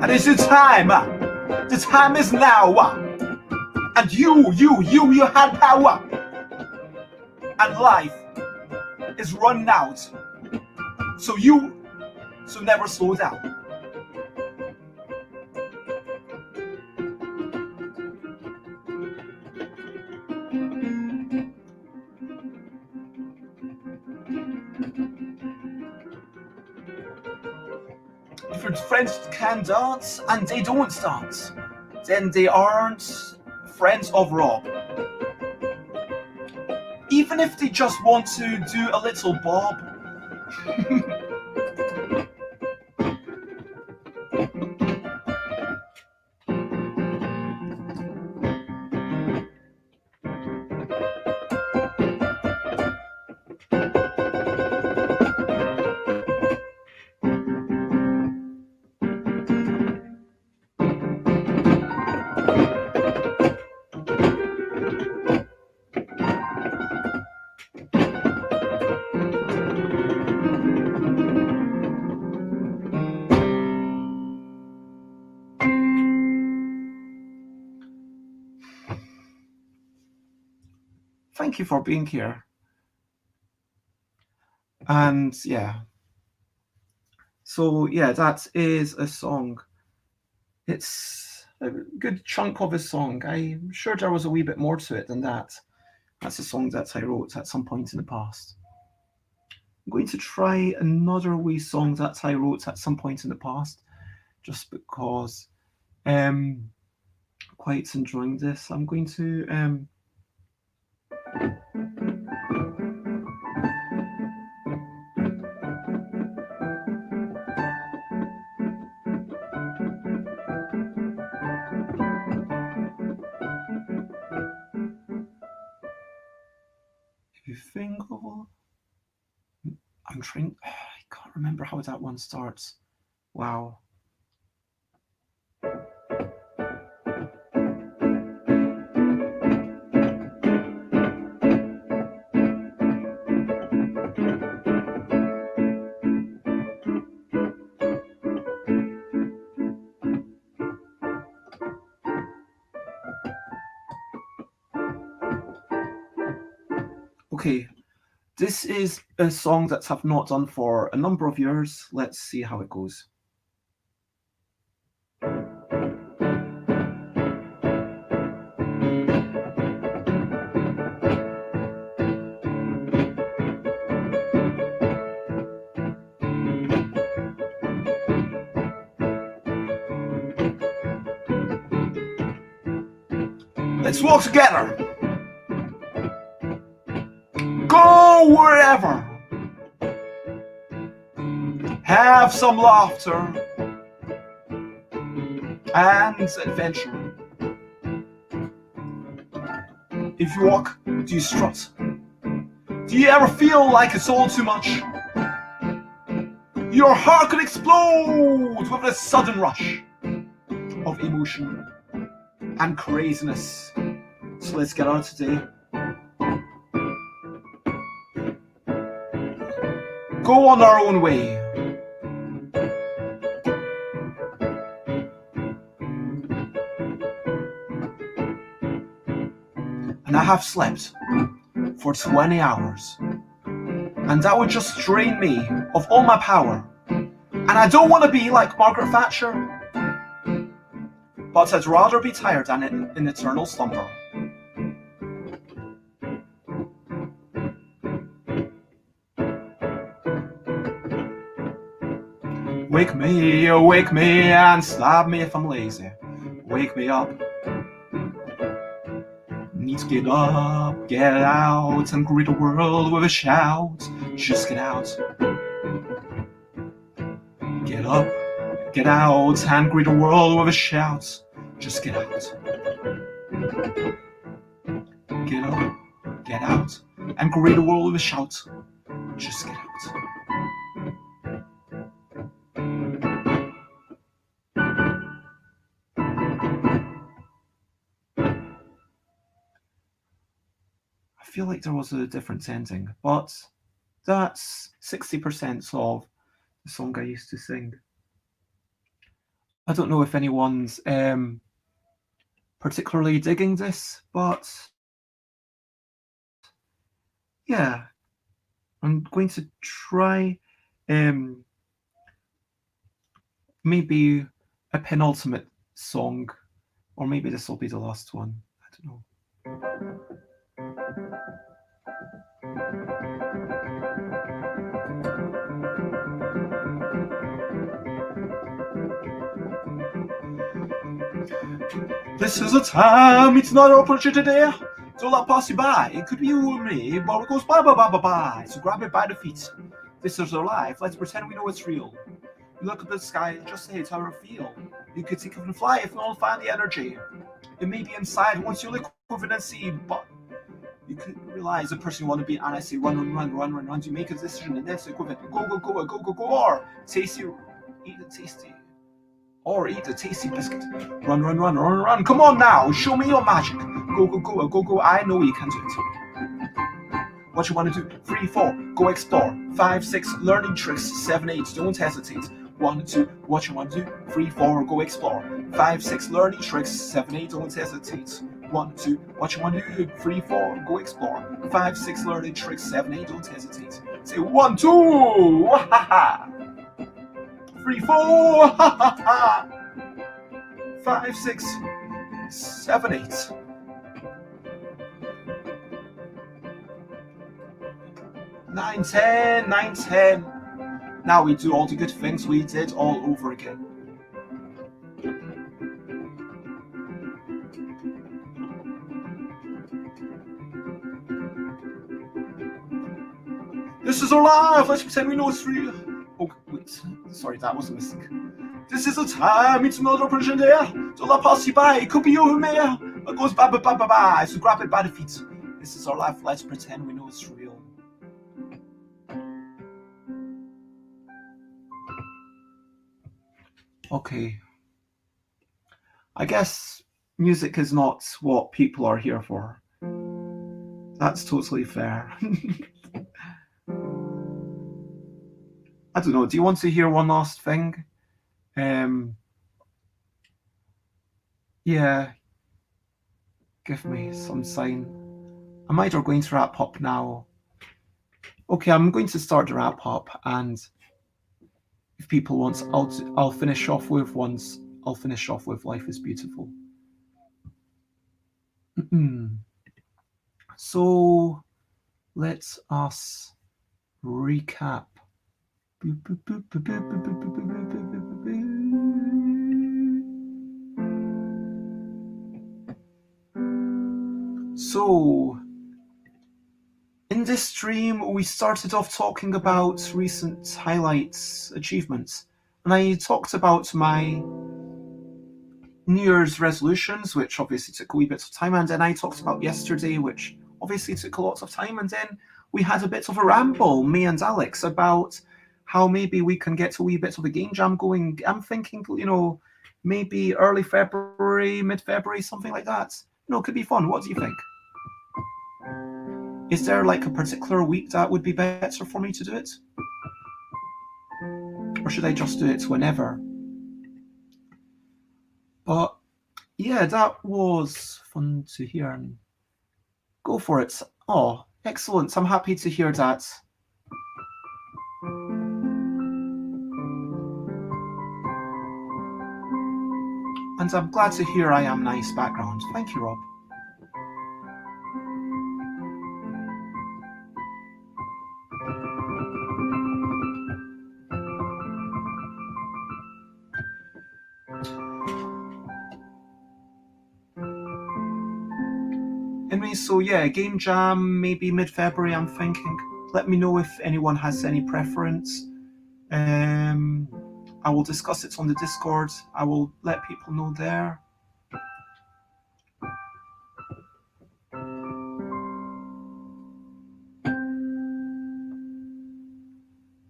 And it's the time. The time is now. And you had power. And life is running out. So never slow down. and friends can dance and they don't dance, then they aren't friends of Rob. Even if they just want to do a little bob. Thank you for being here. And yeah. So yeah, that is a song. It's a good chunk of a song. I'm sure there was a wee bit more to it than that. That's a song that I wrote at some point in the past. I'm going to try another wee song that I wrote at some point in the past, just because I'm quite enjoying this. I'm going to if you think of, I'm trying. I can't remember how that one starts. Wow. Okay, this is a song that I've not done for a number of years. Let's see how it goes. Let's walk together. Go wherever. Have some laughter and adventure. If you walk, do you strut? Do you ever feel like it's all too much? Your heart could explode with a sudden rush of emotion and craziness. So let's get out today. Go on our own way. And I have slept for 20 hours. And that would just drain me of all my power. And I don't want to be like Margaret Thatcher. But I'd rather be tired than in eternal slumber. Wake me, and stab me if I'm lazy. Wake me up. Need to get up, get out, and greet the world with a shout. Just get out. Get up, get out, and greet the world with a shout. Just get out. Get up, get out, and greet the world with a shout. Just get out. I feel like there was a different ending, but that's 60% of the song I used to sing. I don't know if anyone's particularly digging this, but yeah, I'm going to try maybe a penultimate song, or maybe this will be the last one. I don't know. This is a time, it's not an opportunity. Don't let pass you by. It could be you or me, but it goes bye bye bye bye bye. So grab it by the feet. This is our life. Let's pretend we know it's real. You look at the sky and just say it's how I feel. You could think of and fly if not find the energy. It may be inside once you live with it and see, but you could realize the person you want to be, and I say run, run, run, run, run, run. You make a decision and then say go, go, go, go, go, go, go, or tasty, eat the tasty. Or eat a tasty biscuit. Run, run, run, run, run. Come on now, show me your magic. Go, go, go, go, go. I know you can do it. What you want to do? 3, 4, go explore. 5, 6, learning tricks. 7, 8, don't hesitate. 1, 2, what you want to do? 3, 4, go explore. 5, 6, learning tricks. 7, 8, don't hesitate. 1, 2, what you want to do? 3, 4, go explore. 5, 6, learning tricks. 7, 8, don't hesitate. Say 1, 2, ha ha. 3, 4, ha ha ha. 5, 6, 7, 8. 9, 10, 9, 10. Now we do all the good things we did all over again. This is our life. Let's pretend we know it's real. Oh, wait. Sorry, that was a mistake. This is a time, it's another opportunity. Don't let pass you by. It could be you or me. It goes bye, bye, bye, bye, bye. So grab it by the feet. This is our life. Let's pretend we know it's real. Okay. I guess music is not what people are here for. That's totally fair. I don't know. Do you want to hear one last thing? Yeah. Give me some sign. I'm either going to wrap up now. Okay, I'm going to start the wrap up, and if people want, I'll finish off with once. I'll finish off with "Life is Beautiful." So let us recap. So, in this stream, we started off talking about recent highlights, achievements, and I talked about my New Year's resolutions, which obviously took a wee bit of time, and then I talked about yesterday, which obviously took a lot of time, and then we had a bit of a ramble, me and Alex, about how maybe we can get a wee bit of a game jam going. I'm thinking, maybe early February, mid-February, something like that. It could be fun. What do you think? Is there like a particular week that would be better for me to do it? Or should I just do it whenever? But yeah, that was fun to hear. And go for it. Oh, excellent. I'm happy to hear that. And I'm glad to hear I am nice background. Thank you, Rob. Anyway, so yeah, game jam, maybe mid-February, I'm thinking. Let me know if anyone has any preference. I will discuss it on the Discord. I will let people know there.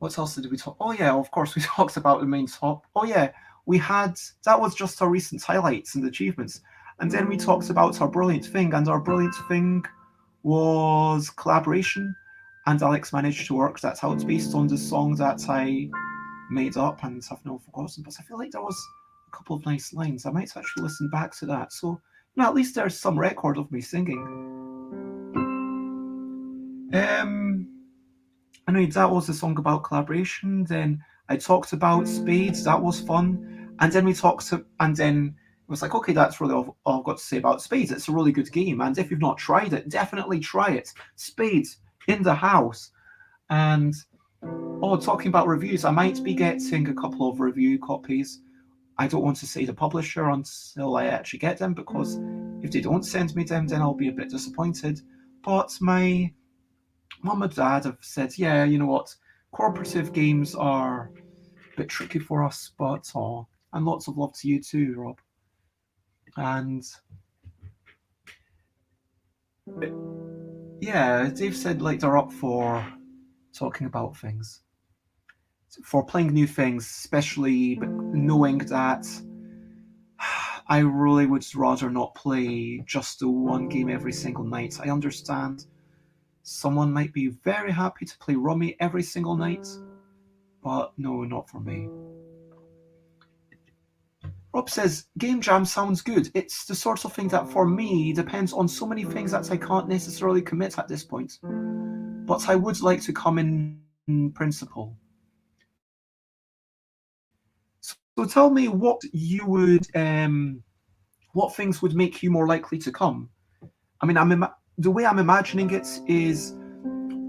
What else did we talk? Oh yeah, of course we talked about the main top. Oh yeah, that was just our recent highlights and achievements. And then we talked about our brilliant thing, and our brilliant thing was collaboration. And Alex managed to work that out based on the song that I made up and have now forgotten. But I feel like there was a couple of nice lines. I might actually listen back to that. So at least there's some record of me singing. Anyway, that was a song about collaboration. Then I talked about Spades. That was fun. And then it was like, okay, that's really all I've got to say about Spades. It's a really good game. And if you've not tried it, definitely try it. Spades in the house. And talking about reviews, I might be getting a couple of review copies I don't want to say the publisher until I actually get them, because if they don't send me them, then I'll be a bit disappointed. But my mum and dad have said, yeah, you know what, cooperative games are a bit tricky for us, but and lots of love to you too, Rob. And yeah, they've said like they're up for talking about things, for playing new things, especially knowing that I really would rather not play just the one game every single night. I understand someone might be very happy to play Rummy every single night, but no, not for me. Rob says, Game Jam sounds good. It's the sort of thing that for me depends on so many things that I can't necessarily commit at this point. But I would like to come in principle. So tell me what you would, what things would make you more likely to come? I mean, the way I'm imagining it is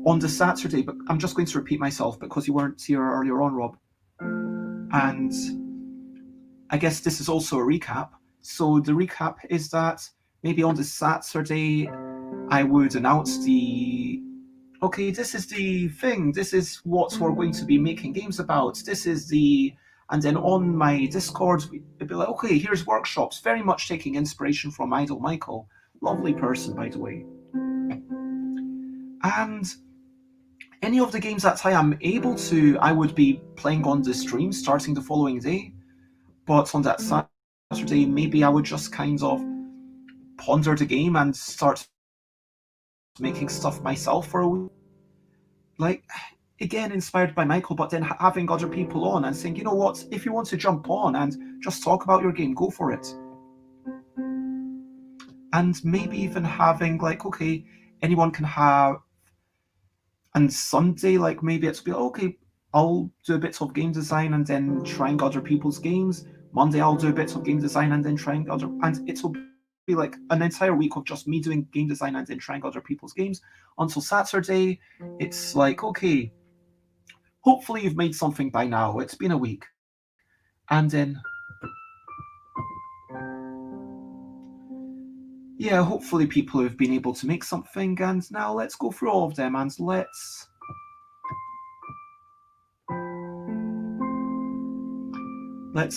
on the Saturday, but I'm just going to repeat myself because you weren't here earlier on, Rob. And I guess this is also a recap. So the recap is that maybe on the Saturday, I would announce okay, this is the thing, this is what we're going to be making games about, and then on my Discord, it'd be like, okay, here's workshops, very much taking inspiration from Idol Michael. Lovely person, by the way. And any of the games that I am able to, I would be playing on the stream starting the following day. But on that Saturday, maybe I would just kind of ponder the game and start making stuff myself for a week. Like, again, inspired by Michael, but then having other people on and saying, you know what, if you want to jump on and just talk about your game, go for it. And maybe even having, like, okay, anyone can have, and Sunday, like, maybe it's be like, okay, I'll do a bit of game design and then trying other people's games. Monday, I'll do a bit of game design and then trying other, and it'll be like an entire week of just me doing game design and then trying other people's games. Until Saturday, it's like, okay, hopefully you've made something by now. It's been a week. And then, yeah, hopefully people have been able to make something. And now let's go through all of them and let's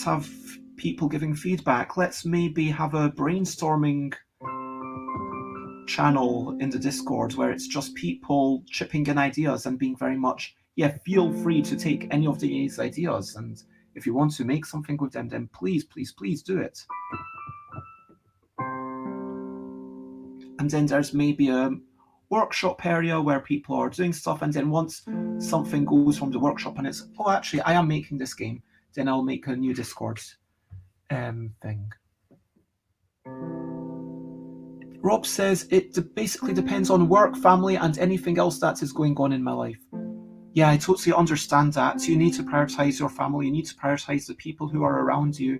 have people giving feedback. Let's maybe have a brainstorming channel in the Discord where it's just people chipping in ideas and being very much, yeah, feel free to take any of these ideas. And if you want to make something with them, then please, please, please do it. And then there's maybe a workshop area where people are doing stuff, and then once something goes from the workshop and it's, oh, actually, I am making this game, then I'll make a new Discord thing. Rob says it basically depends on work, family, and anything else that is going on in my life. Yeah, I totally understand that. You need to prioritize your family, you need to prioritize the people who are around you,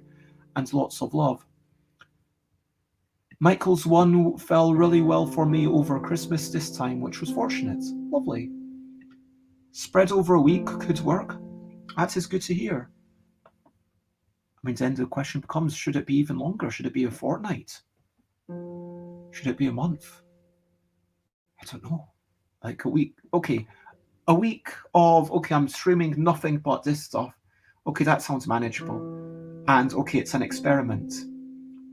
and lots of love. Michael's one fell really well for me over Christmas this time, which was fortunate. Lovely. Spread over a week could work. That is good to hear. I mean, then the question becomes, should it be even longer? Should it be a fortnight? Should it be a month? I don't know. Like a week. Okay. A week of, okay, I'm streaming nothing but this stuff. Okay, that sounds manageable. And okay, it's an experiment.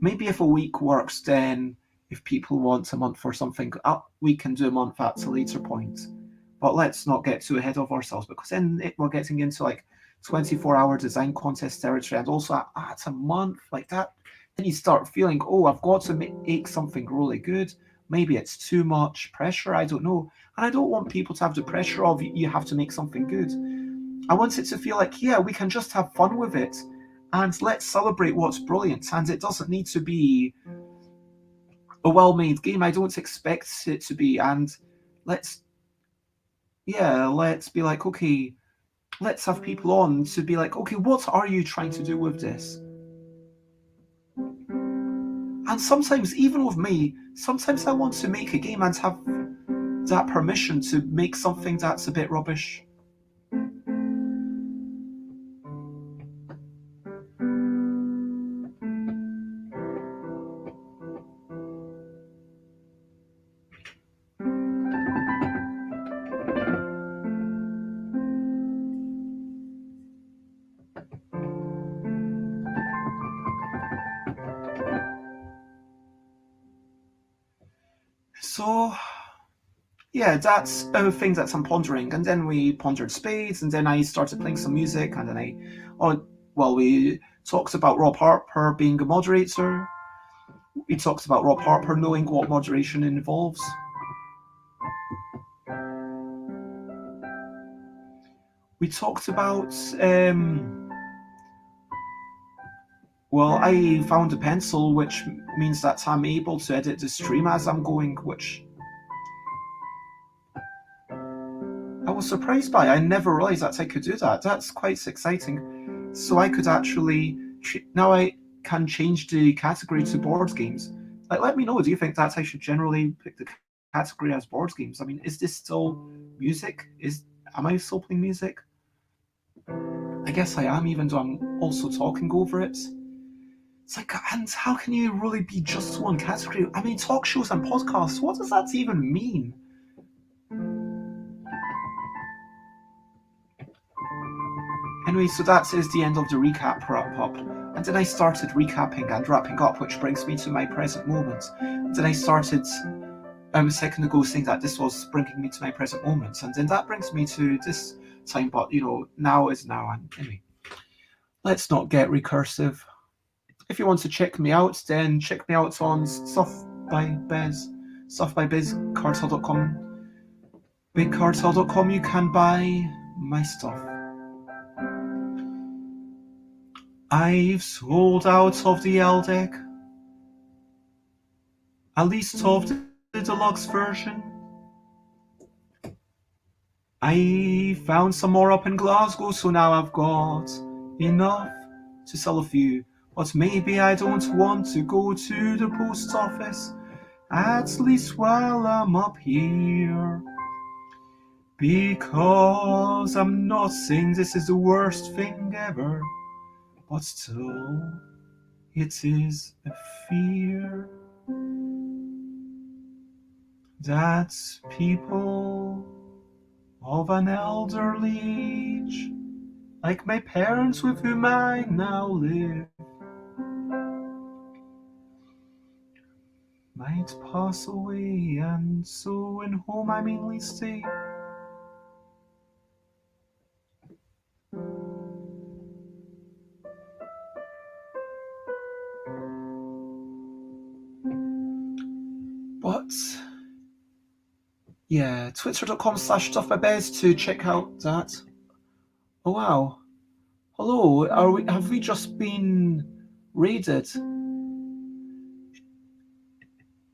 Maybe if a week works, then if people want a month for something, we can do a month at a later point. But let's not get too ahead of ourselves, because then we're getting into like 24-hour design contest territory, and also at a month like that, then you start feeling, oh, I've got to make something really good. Maybe it's too much pressure, I don't know. And I don't want people to have the pressure of you have to make something good. I want it to feel like, yeah, we can just have fun with it. And let's celebrate what's brilliant. And it doesn't need to be a well-made game. I don't expect it to be. And let's be like, okay, let's have people on to be like, okay, what are you trying to do with this? And sometimes, even with me, sometimes I want to make a game and have that permission to make something that's a bit rubbish. So yeah, that's a thing that I'm pondering. And then we pondered spades, and then I started playing some music, and then we talked about Rob Harper being a moderator. We talked about Rob Harper knowing what moderation involves. We talked about, I found a pencil, which means that I'm able to edit the stream as I'm going, which I was surprised by. I never realized that I could do that. That's quite exciting. So I could actually, now I can change the category to board games. Like, let me know, do you think that I should generally pick the category as board games? I mean, is this still music? Am I still playing music? I guess I am, even though I'm also talking over it. It's like, and how can you really be just one category? I mean, talk shows and podcasts, what does that even mean? Anyway, so that is the end of the recap wrap up. And then I started recapping and wrapping up, which brings me to my present moment. And then I started a second ago saying that this was bringing me to my present moment. And then that brings me to this time, but now is now. And anyway, let's not get recursive. If you want to check me out, then check me out on stuffbybiz, stuffbybizcartel.com, bigcartel.com. You can buy my stuff. I've sold out of the L deck, at least of the deluxe version. I found some more up in Glasgow, so now I've got enough to sell a few. But maybe I don't want to go to the post office, at least while I'm up here. Because I'm not saying this is the worst thing ever, but still, it is a fear that people of an elderly age, like my parents with whom I now live, might pass away, and so in home I mainly stay. But yeah, twitter.com/stuffbybiz to check out that. Oh wow. Hello, have we just been raided?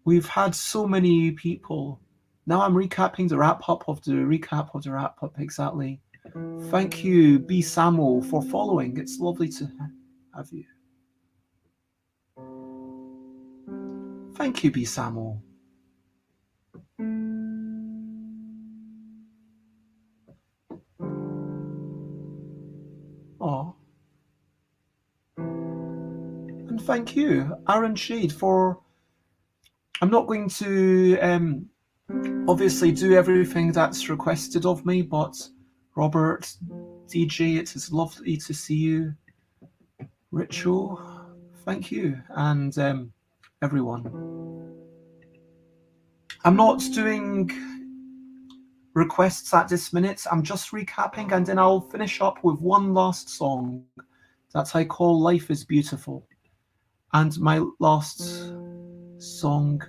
We've had so many people. Now I'm recapping the wrap-up of the recap of the wrap-up, exactly. Thank you, B. Samuel, for following. It's lovely to have you. Thank you, B. Samuel. Oh. And thank you, Aaron Shade, for... I'm not going to obviously do everything that's requested of me, but Robert, DJ, it is lovely to see you. Richo, thank you, and everyone. I'm not doing requests at this minute. I'm just recapping, and then I'll finish up with one last song that I call Life is Beautiful. And my last song,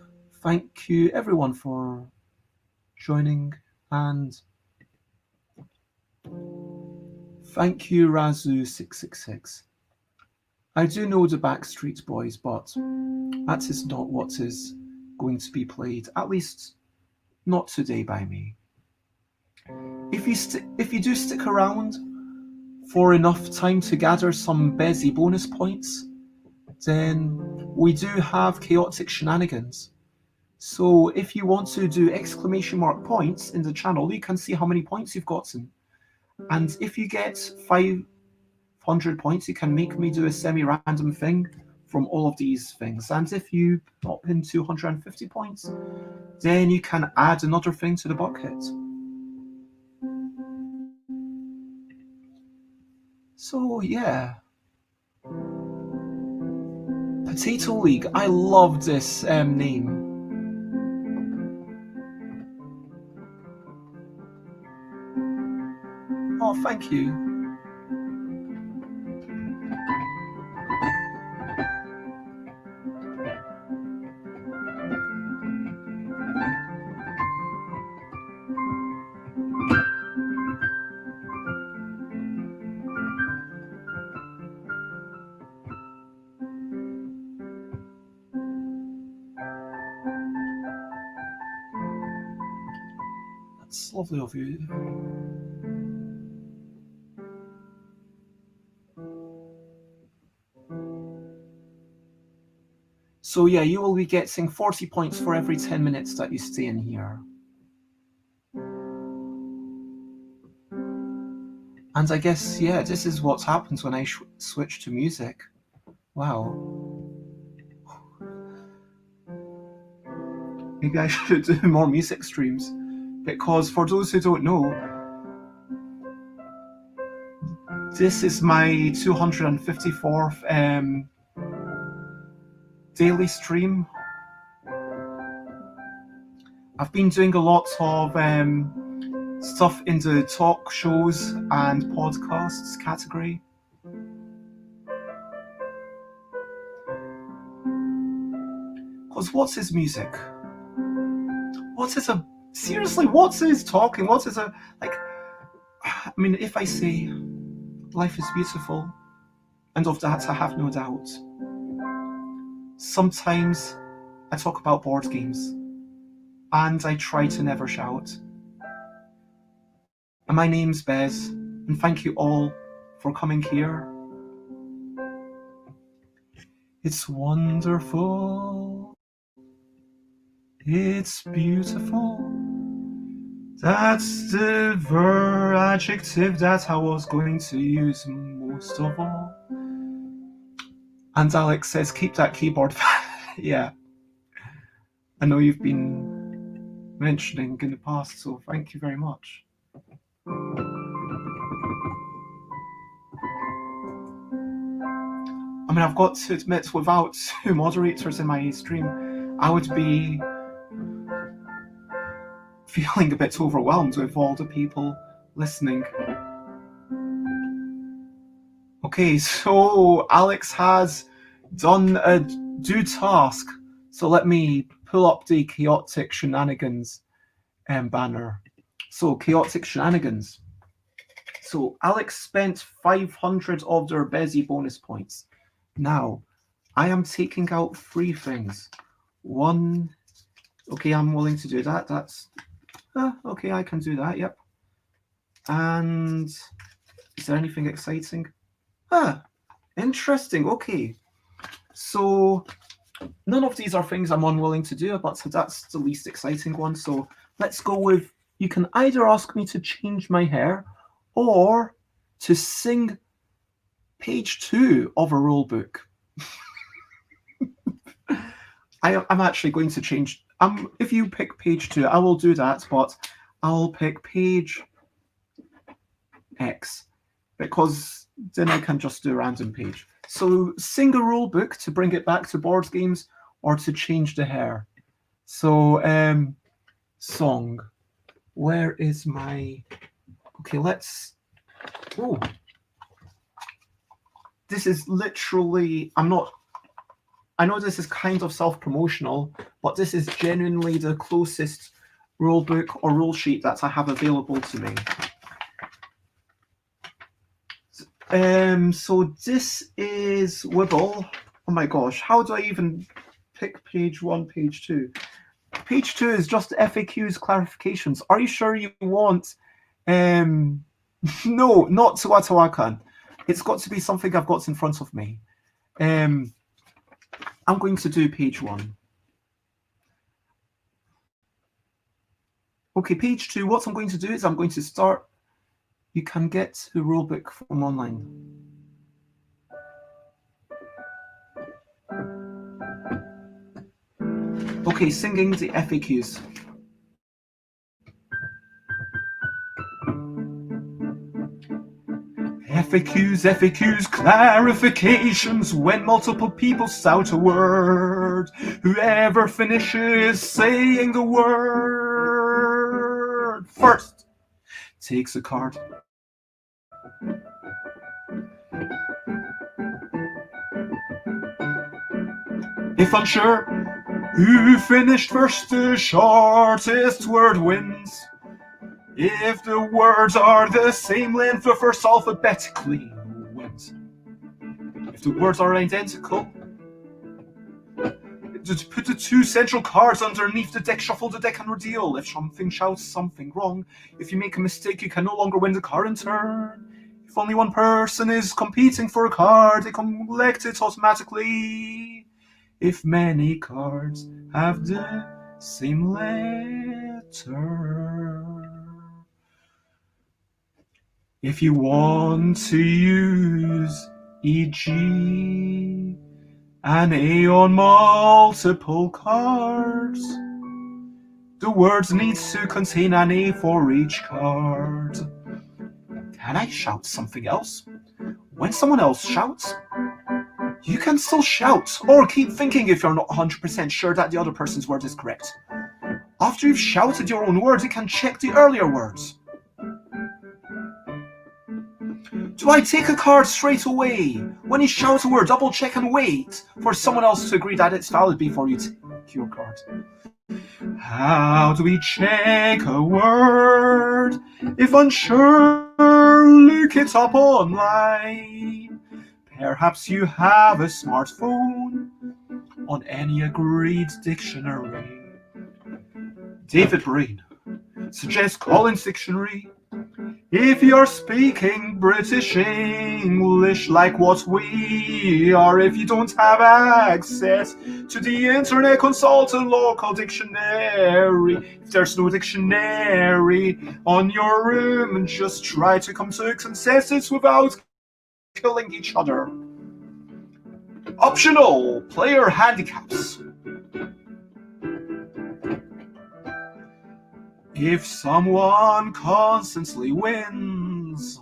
thank you everyone for joining, and thank you Razu666. I do know the Backstreet Boys, but that is not what is going to be played, at least not today by me. If you do stick around for enough time to gather some Bezzy bonus points, then we do have chaotic shenanigans. So if you want to do exclamation mark points in the channel, you can see how many points you've gotten. And if you get 500 points, you can make me do a semi-random thing from all of these things. And if you pop in 250 points, then you can add another thing to the bucket. So yeah. Potato League. I love this name. thank you. That's lovely of you. So yeah, you will be getting 40 points for every 10 minutes that you stay in here. And I guess, yeah, this is what happens when I switch to music. Wow. Maybe I should do more music streams. Because for those who don't know, this is my 254th daily stream. I've been doing a lot of stuff in the talk shows and podcasts category. Because what's his music? What is a... Seriously, what's his talking? What is a... Like, I mean, if I say life is beautiful, and of that I have no doubt. Sometimes I talk about board games, and I try to never shout. And my name's Bez, and thank you all for coming here. It's wonderful. It's beautiful. That's the adjective that I was going to use most of all. And Alex says, keep that keyboard. Yeah. I know you've been mentioning in the past, so thank you very much. I mean, I've got to admit, without two moderators in my stream, I would be feeling a bit overwhelmed with all the people listening. Okay, so Alex has done a do task. So let me pull up the chaotic shenanigans banner. So chaotic shenanigans. So Alex spent 500 of their Bezzy bonus points. Now, I am taking out 3 things. One, okay, I'm willing to do that. That's, okay, I can do that, yep. And is there anything exciting? Interesting, okay. So none of these are things I'm unwilling to do, but that's the least exciting one. So let's go with, you can either ask me to change my hair or to sing page 2 of a rule book. I'm actually going to change. If you pick page 2, I will do that, but I'll pick page X because then I can just do a random page. So sing a rule book to bring it back to board games or to change the hair. So song. Where is my... Okay, let's... Oh. This is literally... I know this is kind of self-promotional, but this is genuinely the closest rule book or rule sheet that I have available to me. So this is Wibble. Oh my gosh, how do I even pick page 1, page 2? Page 2 is just FAQs, clarifications. Are you sure you want... No, not Teotihuacan. It's got to be something I've got in front of me. I'm going to do page 1. Okay, page 2, what I'm going to do is I'm going to start... You can get the rulebook from online. Okay, singing the FAQs. FAQs, clarifications, when multiple people shout a word. Whoever finishes saying the word first takes a card. If unsure who finished first, the shortest word wins. If the words are the same length, the first alphabetically wins. If the words are identical, just put the two central cards underneath the deck, shuffle the deck and reveal. If something shouts something wrong, if you make a mistake, you can no longer win the current turn. If only one person is competing for a card, they collect it automatically. If many cards have the same letter. If you want to use e.g. an A on multiple cards, the words need to contain an A for each card. Can I shout something else? When someone else shouts, you can still shout, or keep thinking if you're not 100% sure that the other person's word is correct. After you've shouted your own words, you can check the earlier words. Do I take a card straight away? When you shout a word, double check and wait for someone else to agree that it's valid before you take your card. How do we check a word? If unsure, look it up online. Perhaps you have a smartphone on any agreed dictionary. David Breen suggests Collins Dictionary. If you're speaking British English like what we are, if you don't have access to the internet, consult a local dictionary. If there's no dictionary on your room, just try to come to a consensus without killing each other. Optional player handicaps. If someone constantly wins,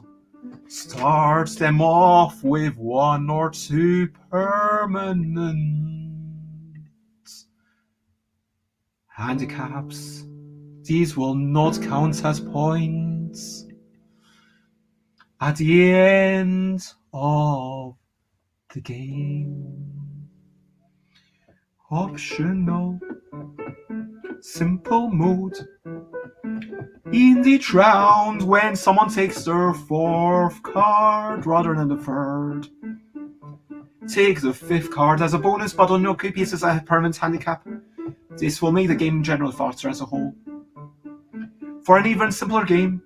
start them off with 1 or 2 permanent handicaps. These will not count as points at the end of the game. Optional simple mode. In the round, when someone takes their 4th card rather than the 3rd, take the 5th card as a bonus, but on no key pieces as a permanent handicap. This will make the game generally faster as a whole. For an even simpler game,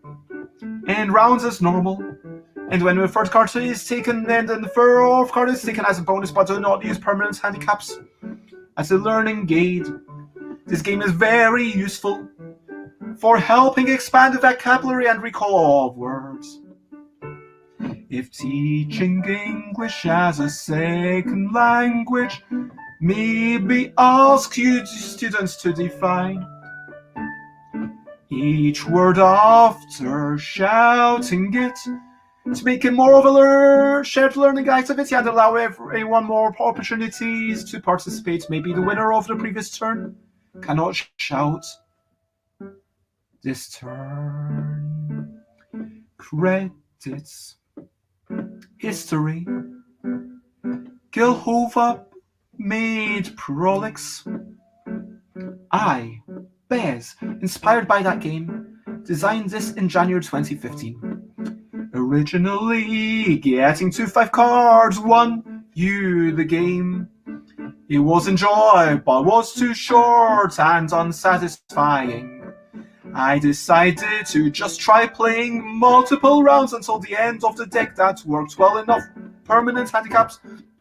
end rounds as normal, and when the 3rd card is taken, then the 4th card is taken as a bonus, but do not use permanent handicaps as a learning aid. This game is very useful for helping expand the vocabulary and recall of words. If teaching English as a second language, maybe ask you students to define each word after shouting it, to make it more of a shared learning activity and allow everyone more opportunities to participate. Maybe the winner of the previous turn cannot shout this turn. Credits. History. Gilhova made Prolix. I, Bez, inspired by that game, designed this in January 2015. Originally getting to 5 cards won you the game. It was enjoyable, but was too short and unsatisfying. I decided to just try playing multiple rounds until the end of the deck. That worked well enough. Permanent handicaps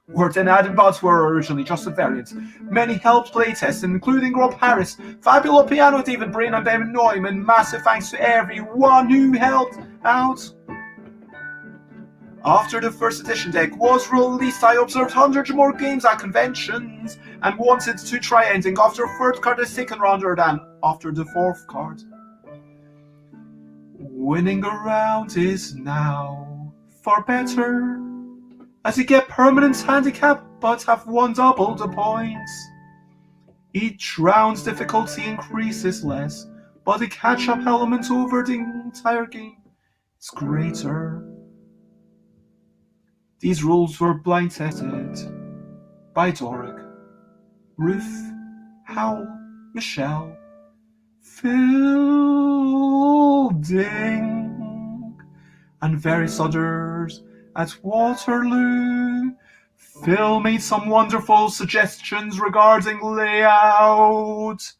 were then added, but were originally just a variant. Many helped playtests, including Rob Harris, Fabulous Piano, David Brain, and Ben Neumann. Massive thanks to everyone who helped out. After the first edition deck was released, I observed hundreds more games at conventions and wanted to try ending after 3rd card is taken rather than after the 4th card. Winning a round is now far better, as you get permanent handicap but have won double the points. Each round's difficulty increases less, but the catch-up element over the entire game is greater. These rules were blind tested by Doric. Ruth, Hal, Michelle, Fielding, and various others at Waterloo. Phil made some wonderful suggestions regarding layout.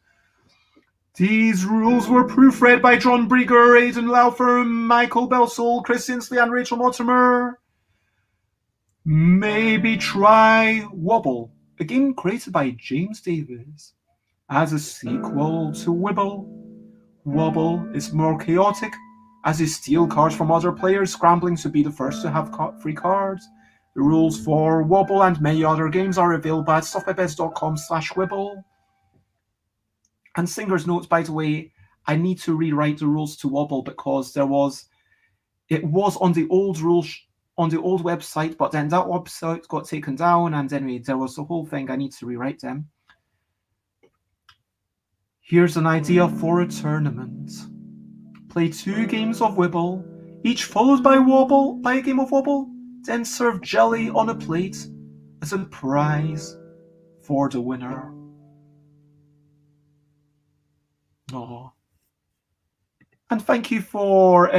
These rules were proofread by John Brieger, Aidan Laufer, Michael Belsall, Chris Insley, and Rachel Mortimer. Maybe try Wobble, a game created by James Davis, as a sequel to Wibble. Wobble is more chaotic, as you steal cards from other players, scrambling to be the first to have free cards. The rules for Wobble and many other games are available at softwarebeds.com/wibble. And Singer's notes, by the way, I need to rewrite the rules to Wobble because it was on the old rules on the old website, but then that website got taken down, and anyway, there was the whole thing. I need to rewrite them. Here's an idea for a tournament. Play 2 games of Wibble, each followed by a game of Wobble, then serve jelly on a plate as a prize for the winner. Aww. And thank you for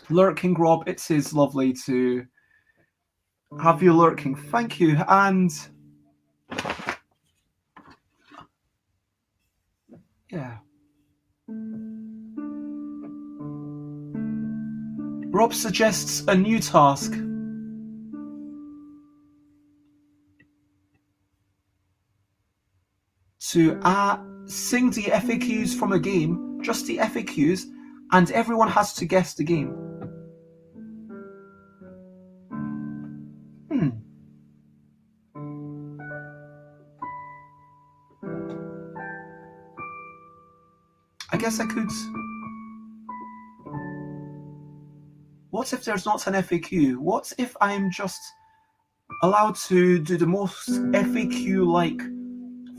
lurking, Rob. It is lovely to have you lurking. Thank you. And yeah. Rob suggests a new task. To sing the FAQs from a game, just the FAQs, and everyone has to guess the game. I guess I could. What if there's not an FAQ? What if I'm just allowed to do the most FAQ-like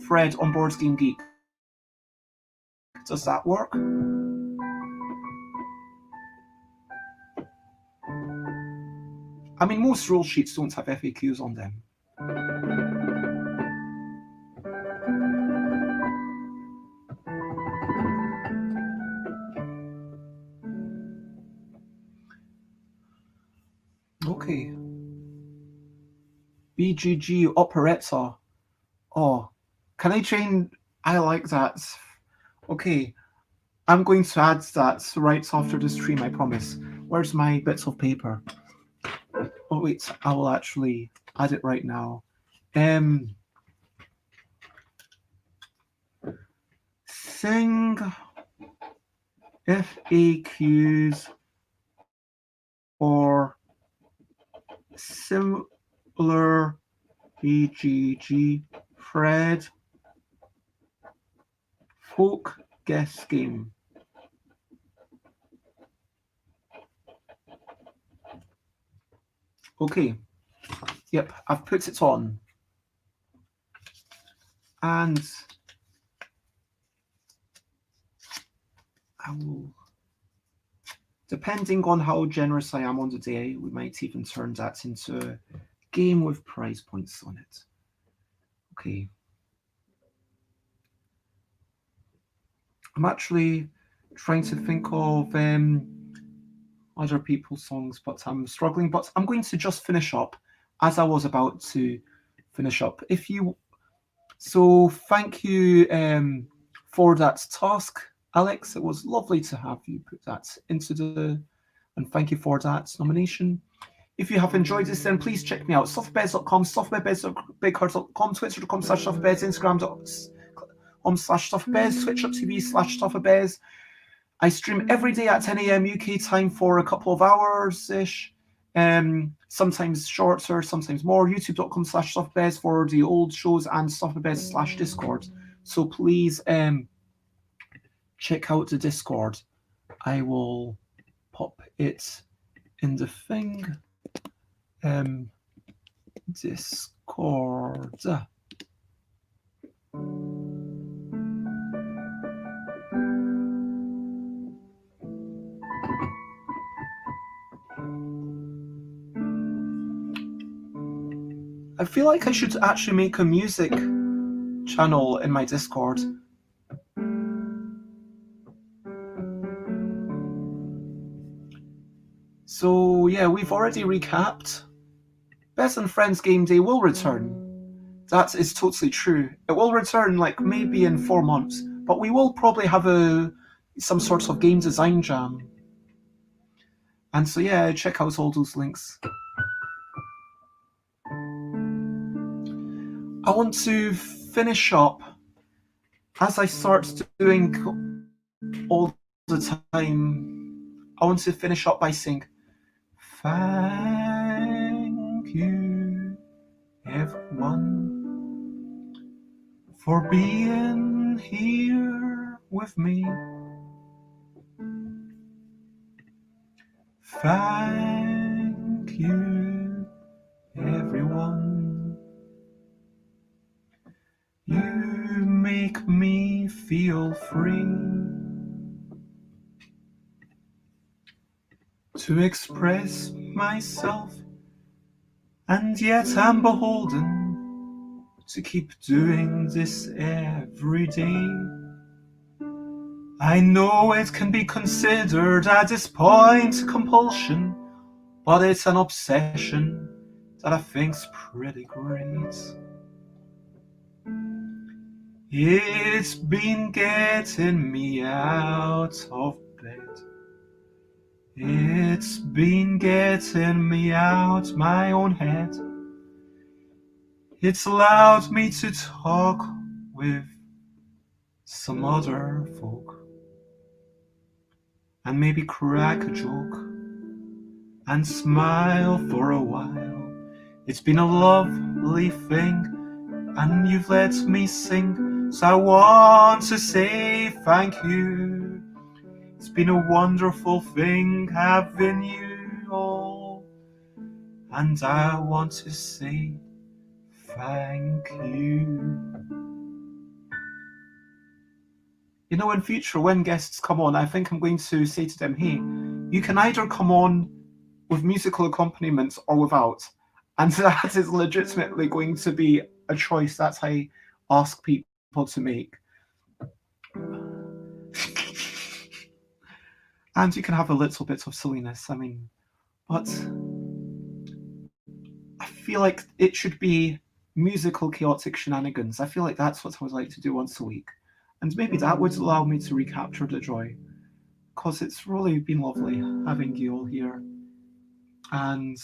thread on BoardGame Geek? Does that work? I mean, most rule sheets don't have FAQs on them. Okay. BGG Operetta. Oh, can I change? I like that. Okay, I'm going to add that right after the stream, I promise. Where's my bits of paper? Oh wait, I will actually add it right now. Sing FAQs or similar BGG thread folk guess game. Okay, yep, I've put it on. And I will, depending on how generous I am on the day, we might even turn that into a game with prize points on it. Okay. I'm actually trying to think of other people's songs, but I'm struggling. But I'm going to just finish up as I was about to finish up. So thank you for that task, Alex. It was lovely to have you put that into and thank you for that nomination. If you have enjoyed this, then please check me out. Softwarebeds.com, softwarebeds.bigcards.com, twitter.com/softwarebeds, instagram.com/softwarebeds, twitch.tv/softwarebeds. I stream every day at 10 a.m. UK time for a couple of hours-ish. Sometimes shorter, sometimes more. youtube.com/softwarebeds for the old shows and softwarebeds/discord. So please check out the Discord. I will pop it in the thing. Discord. I feel like I should actually make a music channel in my Discord. So yeah, we've already recapped. Best and Friends Game Day will return. That is totally true. It will return like maybe in 4 months, but we will probably have some sort of game design jam. And so yeah, check out all those links. I want to finish up, as I start doing all the time, I want to finish up by saying thank you everyone for being here with me. Thank you everyone. You make me feel free to express myself, and yet I'm beholden to keep doing this every day. I know it can be considered at this point compulsion, but it's an obsession that I think's pretty great. It's been getting me out of bed. It's been getting me out my own head. It's allowed me to talk with some other folk and maybe crack a joke and smile for a while. It's been a lovely thing, and you've let me sing, so I want to say thank you. It's been a wonderful thing having you all, and I want to say thank you. You know, in future, when guests come on, I think I'm going to say to them, hey, you can either come on with musical accompaniment or without. And that is legitimately going to be a choice that I ask people to make. And you can have a little bit of silliness, I mean, but I feel like it should be musical chaotic shenanigans. I feel like that's what I would like to do once a week. And maybe that would allow me to recapture the joy, because it's really been lovely having you all here. And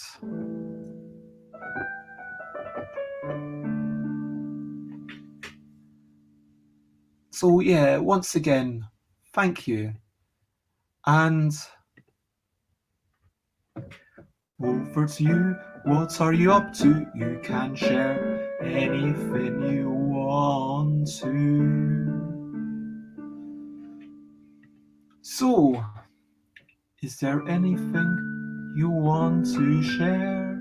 so, yeah, once again, thank you. And over to you. What are you up to? You can share anything you want to. So, is there anything you want to share?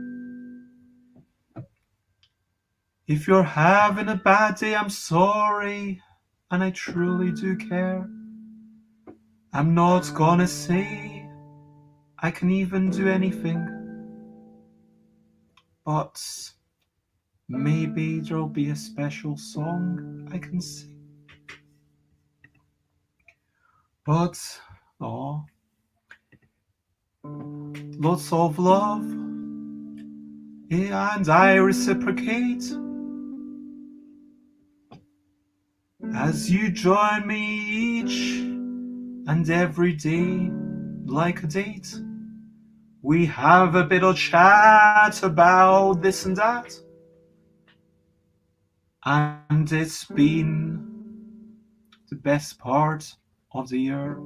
If you're having a bad day, I'm sorry, and I truly do care. I'm not gonna say I can even do anything, but maybe there'll be a special song I can sing. But, oh, lots of love, and I reciprocate as you join me each and every day like a date. We have a bit of chat about this and that, and it's been the best part of the year.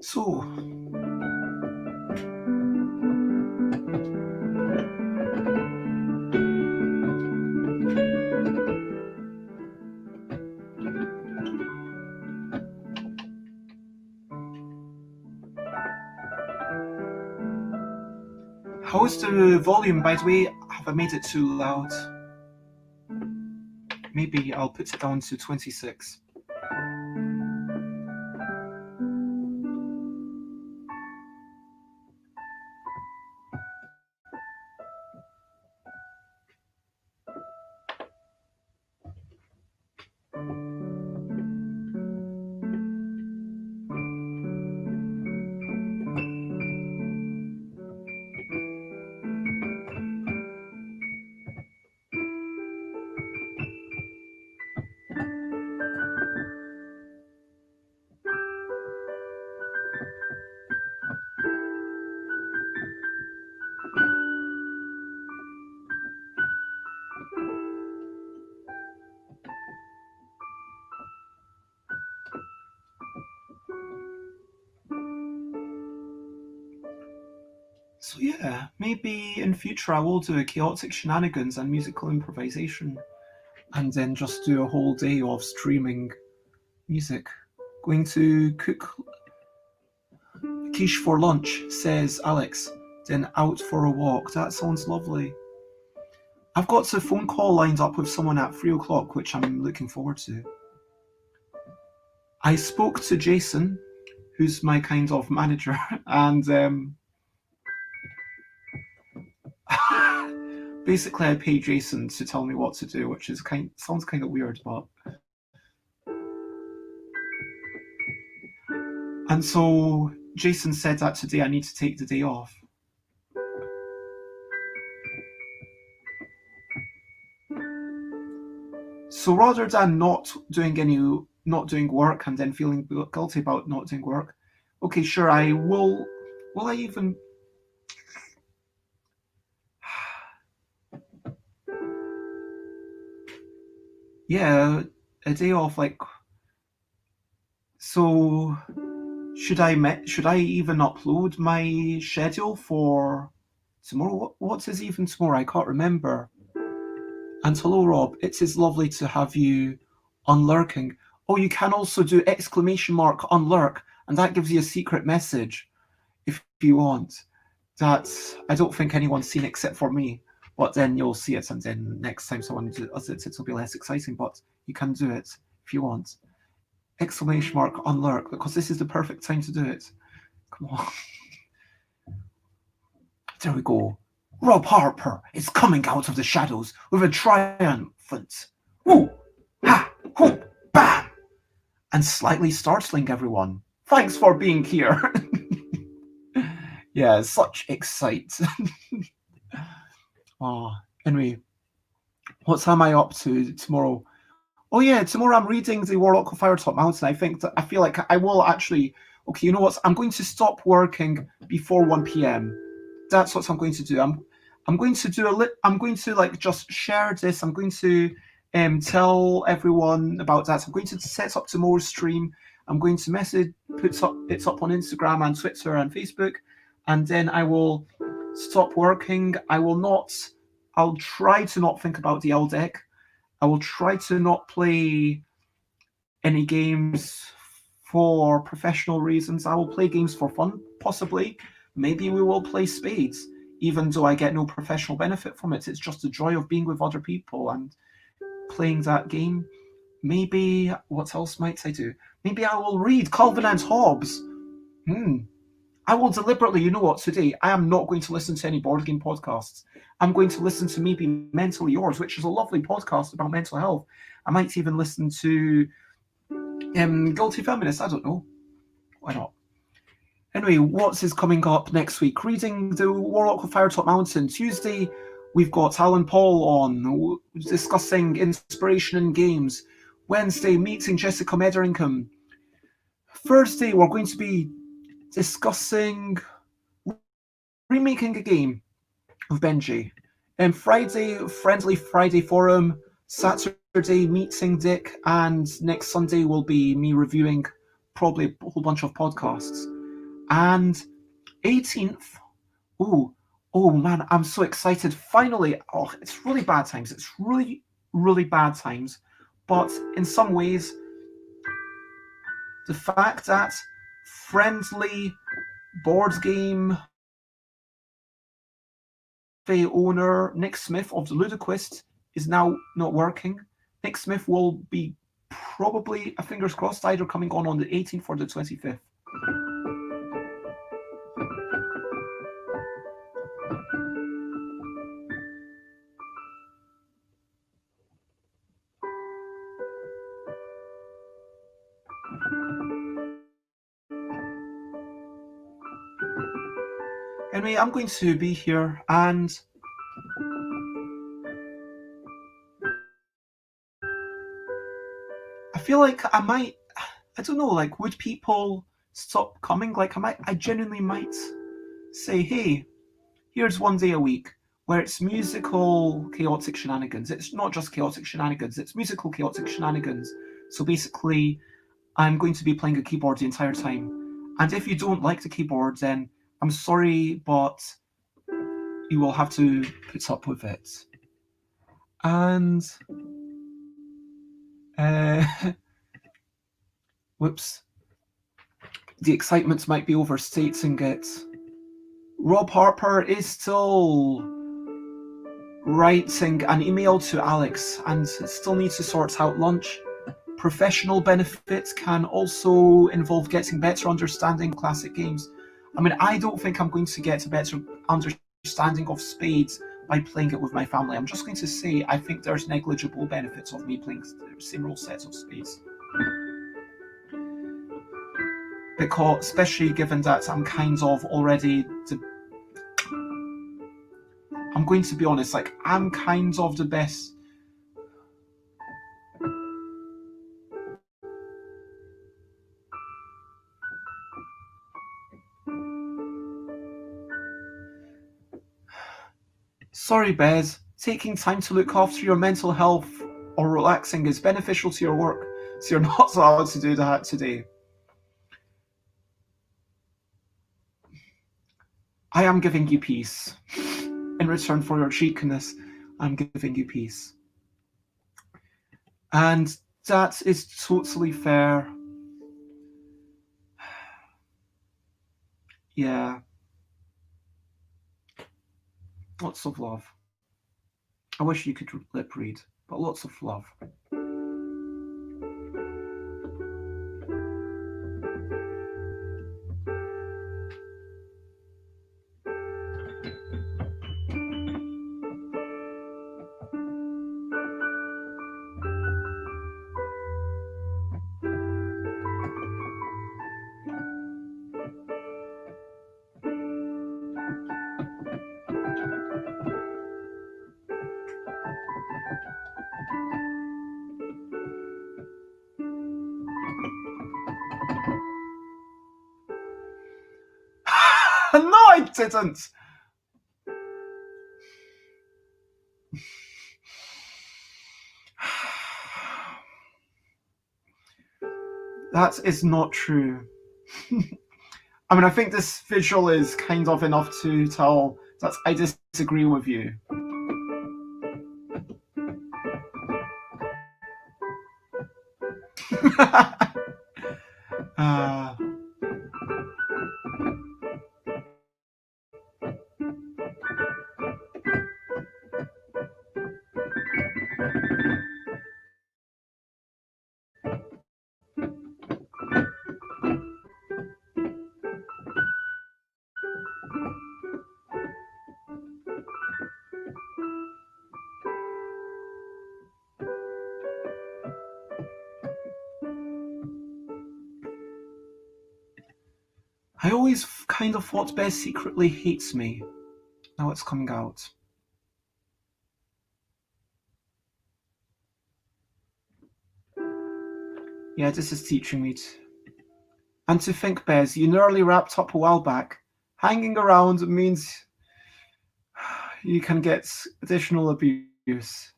So, how's the volume, by the way? Have I made it too loud? Maybe I'll put it down to 26. So yeah, maybe in future I will do a chaotic shenanigans and musical improvisation, and then just do a whole day of streaming music. Going to cook quiche for lunch, says Alex. Then out for a walk. That sounds lovely. I've got a phone call lined up with someone at 3 o'clock, which I'm looking forward to. I spoke to Jason, who's my kind of manager, and basically I pay Jason to tell me what to do, which is sounds kind of weird, but. And so Jason said that today I need to take the day off. So rather than not doing work and then feeling guilty about not doing work, okay, sure, I will. Will I even? Yeah, a day off. Like, so should I even upload my schedule for tomorrow? What is even tomorrow? I can't remember. And hello, Rob. It is lovely to have you on lurking. Oh, you can also do exclamation mark on lurk, and that gives you a secret message if you want. That I don't think anyone's seen except for me. But then you'll see it, and then next time someone does it, it'll be less exciting. But you can do it if you want. Exclamation mark on lurk, because this is the perfect time to do it. Come on. There we go. Rob Harper is coming out of the shadows with a triumphant woo, ha, whoop, bam, and slightly startling everyone. Thanks for being here. Yeah, such excite. Anyway, what am I up to tomorrow? Oh yeah, tomorrow I'm reading the Warlock of Firetop Mountain. I feel like I will actually. Okay, you know what? I'm going to stop working before 1 p.m. That's what I'm going to do. I'm going to do I'm going to like just share this. I'm going to tell everyone about that. I'm going to set up tomorrow's stream. I'm going to put it up on Instagram and Twitter and Facebook, and then I will stop working. I'll try to not think about the L deck. I will try to not play any games for professional reasons. I will play games for fun, possibly. Maybe we will play Spades, even though I get no professional benefit from it. It's just the joy of being with other people and playing that game. Maybe, what else might I do? Maybe I will read Calvin and Hobbes. I will deliberately, you know what, today I am not going to listen to any board game podcasts. I'm going to listen to maybe Mentally Yours, which is a lovely podcast about mental health. I might even listen to Guilty Feminist. I don't know. Why not? Anyway, what is coming up next week? Reading the Warlock of Firetop Mountain. Tuesday, we've got Alan Paul on, discussing inspiration in games. Wednesday, meeting Jessica Metheringham. Thursday, we're going to be discussing remaking a game of Benji. And Friday, Friendly Friday Forum. Saturday, meeting Dick. And next Sunday will be me reviewing probably a whole bunch of podcasts. And 18th, oh man, I'm so excited. Finally, it's really bad times. It's really, really bad times. But in some ways, the fact that friendly board game owner Nick Smith of the Ludicrous is now not working. Nick Smith will be probably, fingers crossed, either coming on the 18th or the 25th. Anyway, I'm going to be here, and I feel like I don't know, like, would people stop coming? Like, I genuinely might say, hey, here's one day a week where it's musical chaotic shenanigans. It's not just chaotic shenanigans, it's musical chaotic shenanigans. So basically, I'm going to be playing a keyboard the entire time. And if you don't like the keyboard, then I'm sorry, but you will have to put up with it. And whoops, the excitement might be overstating it. Rob Harper is still writing an email to Alex and still needs to sort out lunch. Professional benefits can also involve getting better understanding of classic games. I mean, I don't think I'm going to get a better understanding of Spades by playing it with my family. I'm just going to say I think there's negligible benefits of me playing the same rule sets of Spades. Because, especially given that I'm kind of already... I'm going to be honest, like, I'm kind of the best... Sorry, Bez. Taking time to look after your mental health or relaxing is beneficial to your work, so you're not allowed to do that today. I am giving you peace. In return for your cheekiness, I'm giving you peace. And that is totally fair. Yeah. Lots of love. I wish you could lip read, but lots of love. No, I didn't! That is not true. I mean, I think this visual is kind of enough to tell that I disagree with you. uh, I always kind of thought Bez secretly hates me. Now it's coming out. Yeah, this is teaching me to... And to think, Bez, you nearly wrapped up a while back. Hanging around means you can get additional abuse.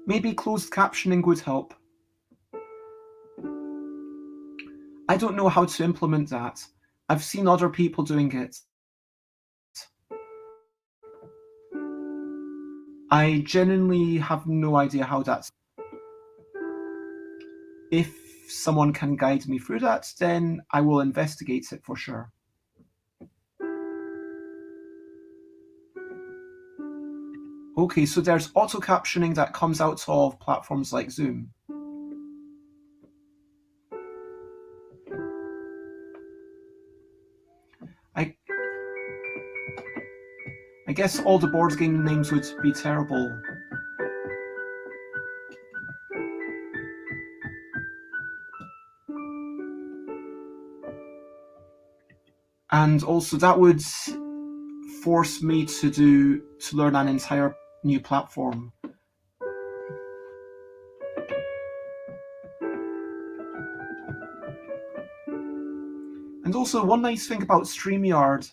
Maybe closed captioning would help. I don't know how to implement that. I've seen other people doing it. I genuinely have no idea how that's... If someone can guide me through that, then I will investigate it for sure. Okay, so there's auto captioning that comes out of platforms like Zoom. I guess all the board game names would be terrible. And also that would force me to learn an entire new platform. And also one nice thing about StreamYard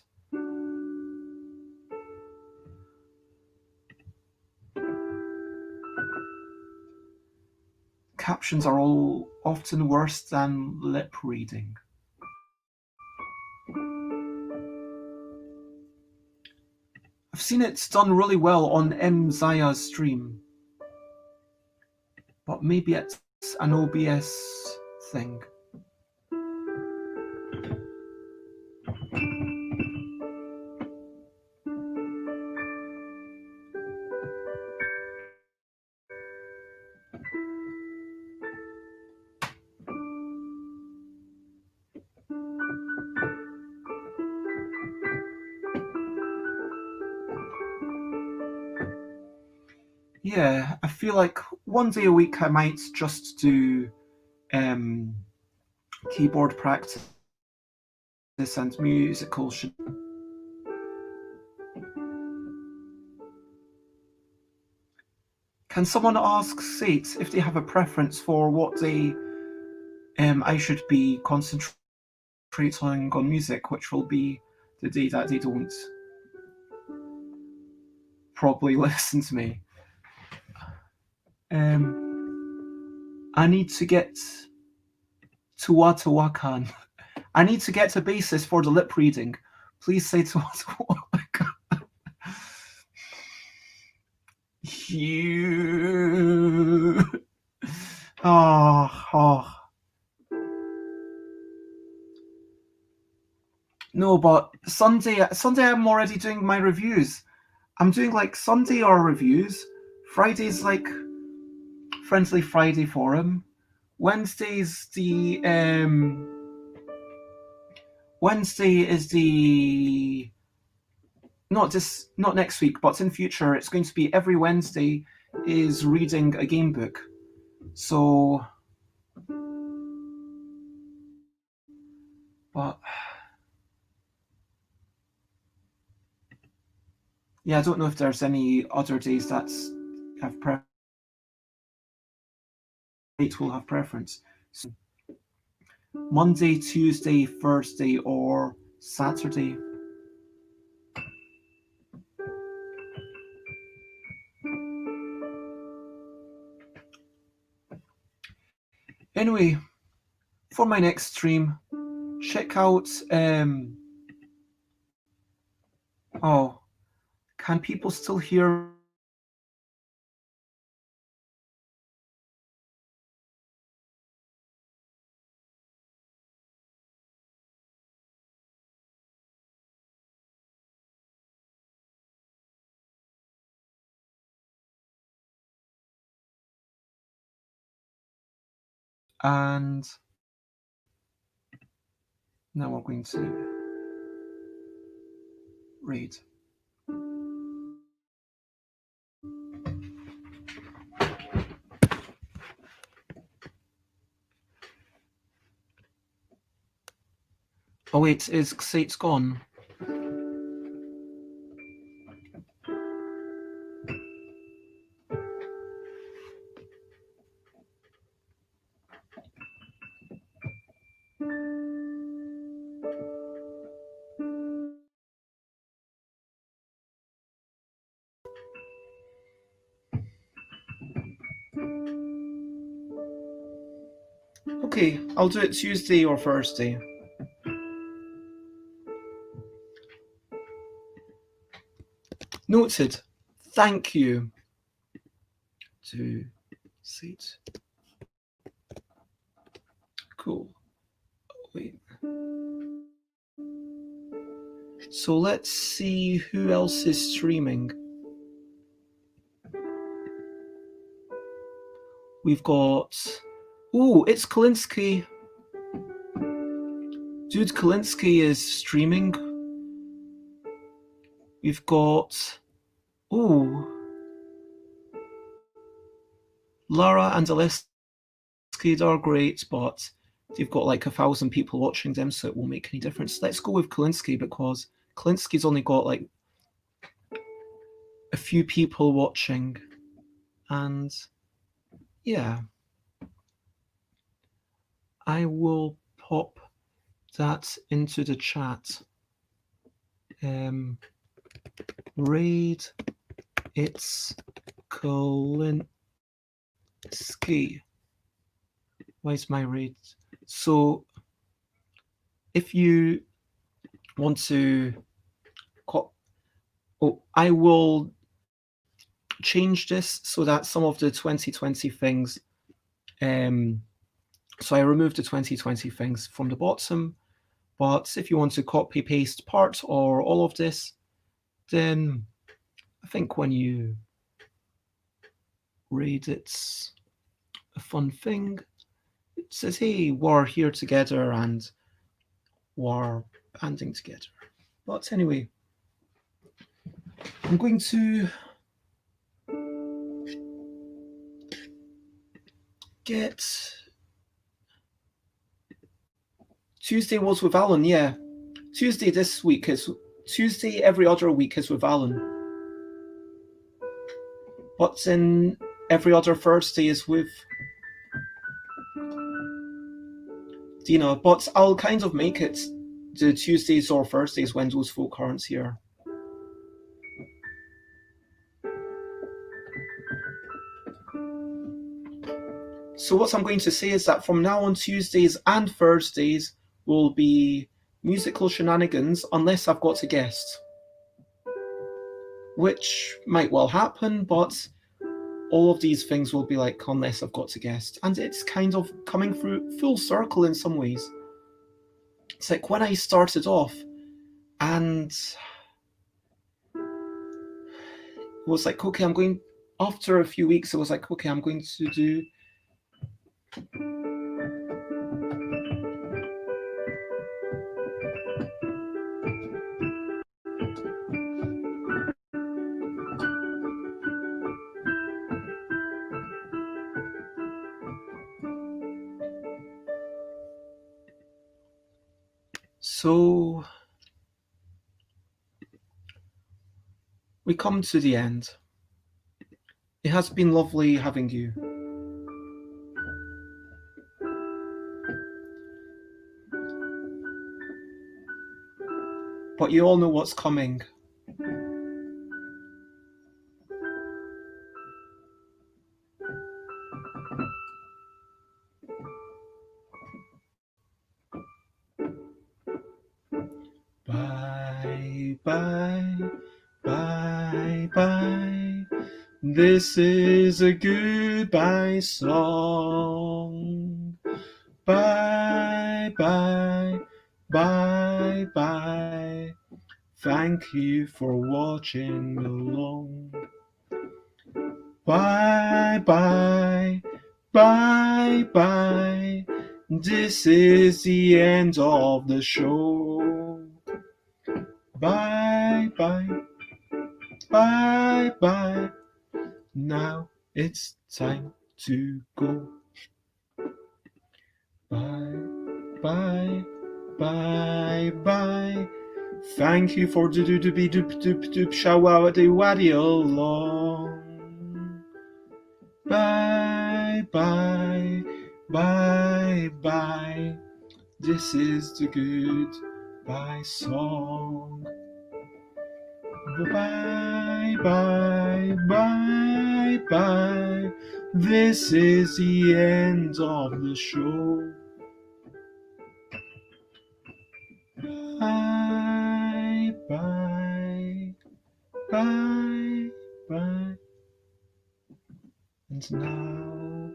captions are all often worse than lip reading. I've seen it's done really well on Mzaya's stream. But maybe it's an OBS thing. Yeah, I feel like one day a week I might just do keyboard practice and musical. Can someone ask Sate if they have a preference for what day I should be concentrating on music, which will be the day that they don't probably listen to me. I need to get to Watawakan. I need to get a basis for the lip reading. Please say to Watawakan. You. Oh. No, but Sunday I'm already doing my reviews. I'm doing like Sunday are reviews. Friday's like Friendly Friday Forum. Wednesday is the not next week, but in future it's going to be every Wednesday is reading a game book. So but yeah, I don't know if there's any other days that have will have preference. So Monday, Tuesday, Thursday, or Saturday. Anyway, for my next stream, check out oh, can people still hear? And now we're going to read. Oh wait, is Xate's gone? Okay, I'll do it Tuesday or Thursday. Noted. Thank you to Sate. Cool. Wait. So let's see who else is streaming. We've got... Ooh, it's Kalinsky. Dude, Kalinsky is streaming. We've got... Ooh. Lara and Aleski are great, but they've got like 1,000 people watching them, so it won't make any difference. Let's go with Kalinsky because Kalinsky's only got like a few people watching. And yeah. I will pop that into the chat. Raid, it's Kalinsky. Why is my raid? So if you want to Oh, I will change this so that some of the 2020 things, so I removed the 2020 things from the bottom, but if you want to copy paste part or all of this, then I think when you read it's a fun thing. It says, hey, we're here together and we're banding together. But anyway, I'm going to get Tuesday was with Alan, yeah. Tuesday this week is Tuesday every other week is with Alan. But then every other Thursday is with Dina. But I'll kind of make it the Tuesdays or Thursdays when those folk aren't here. So what I'm going to say is that from now on, Tuesdays and Thursdays will be musical shenanigans unless I've got a guest. Which might well happen, but all of these things will be like unless I've got a guest. And it's kind of coming through full circle in some ways. It's like when I started off and it was like, okay, I'm going, after a few weeks, it was like, okay, I'm going to do so we come to the end. It has been lovely having you. But you all know what's coming. Bye, bye, bye, bye. This is a goodbye song. Bye, bye, bye, bye. Thank you for watching along. Bye, bye, bye, bye. This is the end of the show. Bye, bye, bye, bye. Now it's time to go. Bye, bye, bye, bye. Thank you for doop shawawadi wadi along. Bye, bye, bye, bye. This is the goodbye song. Bye, bye, bye, bye. This is the end of the show. Bye, bye, bye, bye. And now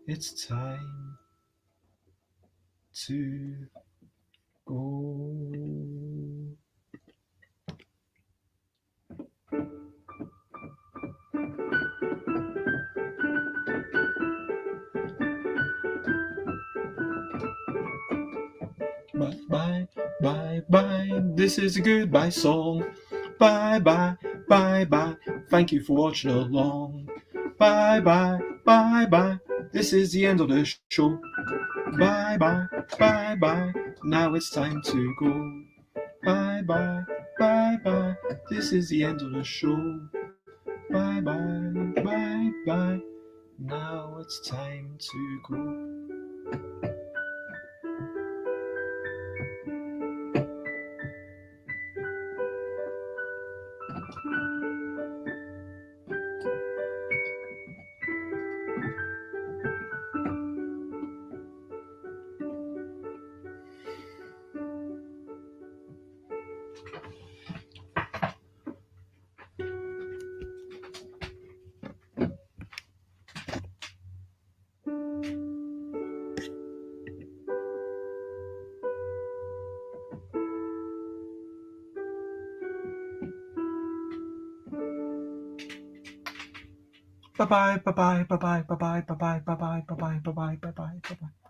it's time to go. Bye, bye, bye, bye. This is a goodbye song. Bye, bye, bye, bye. Thank you for watching along. Bye, bye, bye, bye. This is the end of the show. Bye, bye, bye, bye. Now it's time to go. Bye, bye, bye, bye. This is the end of the show. Bye, bye, bye, bye. Now it's time to go. Bye bye. Bye bye. Bye bye. Bye bye. Bye bye. Bye bye. Bye bye. Bye bye. Bye bye. Bye bye.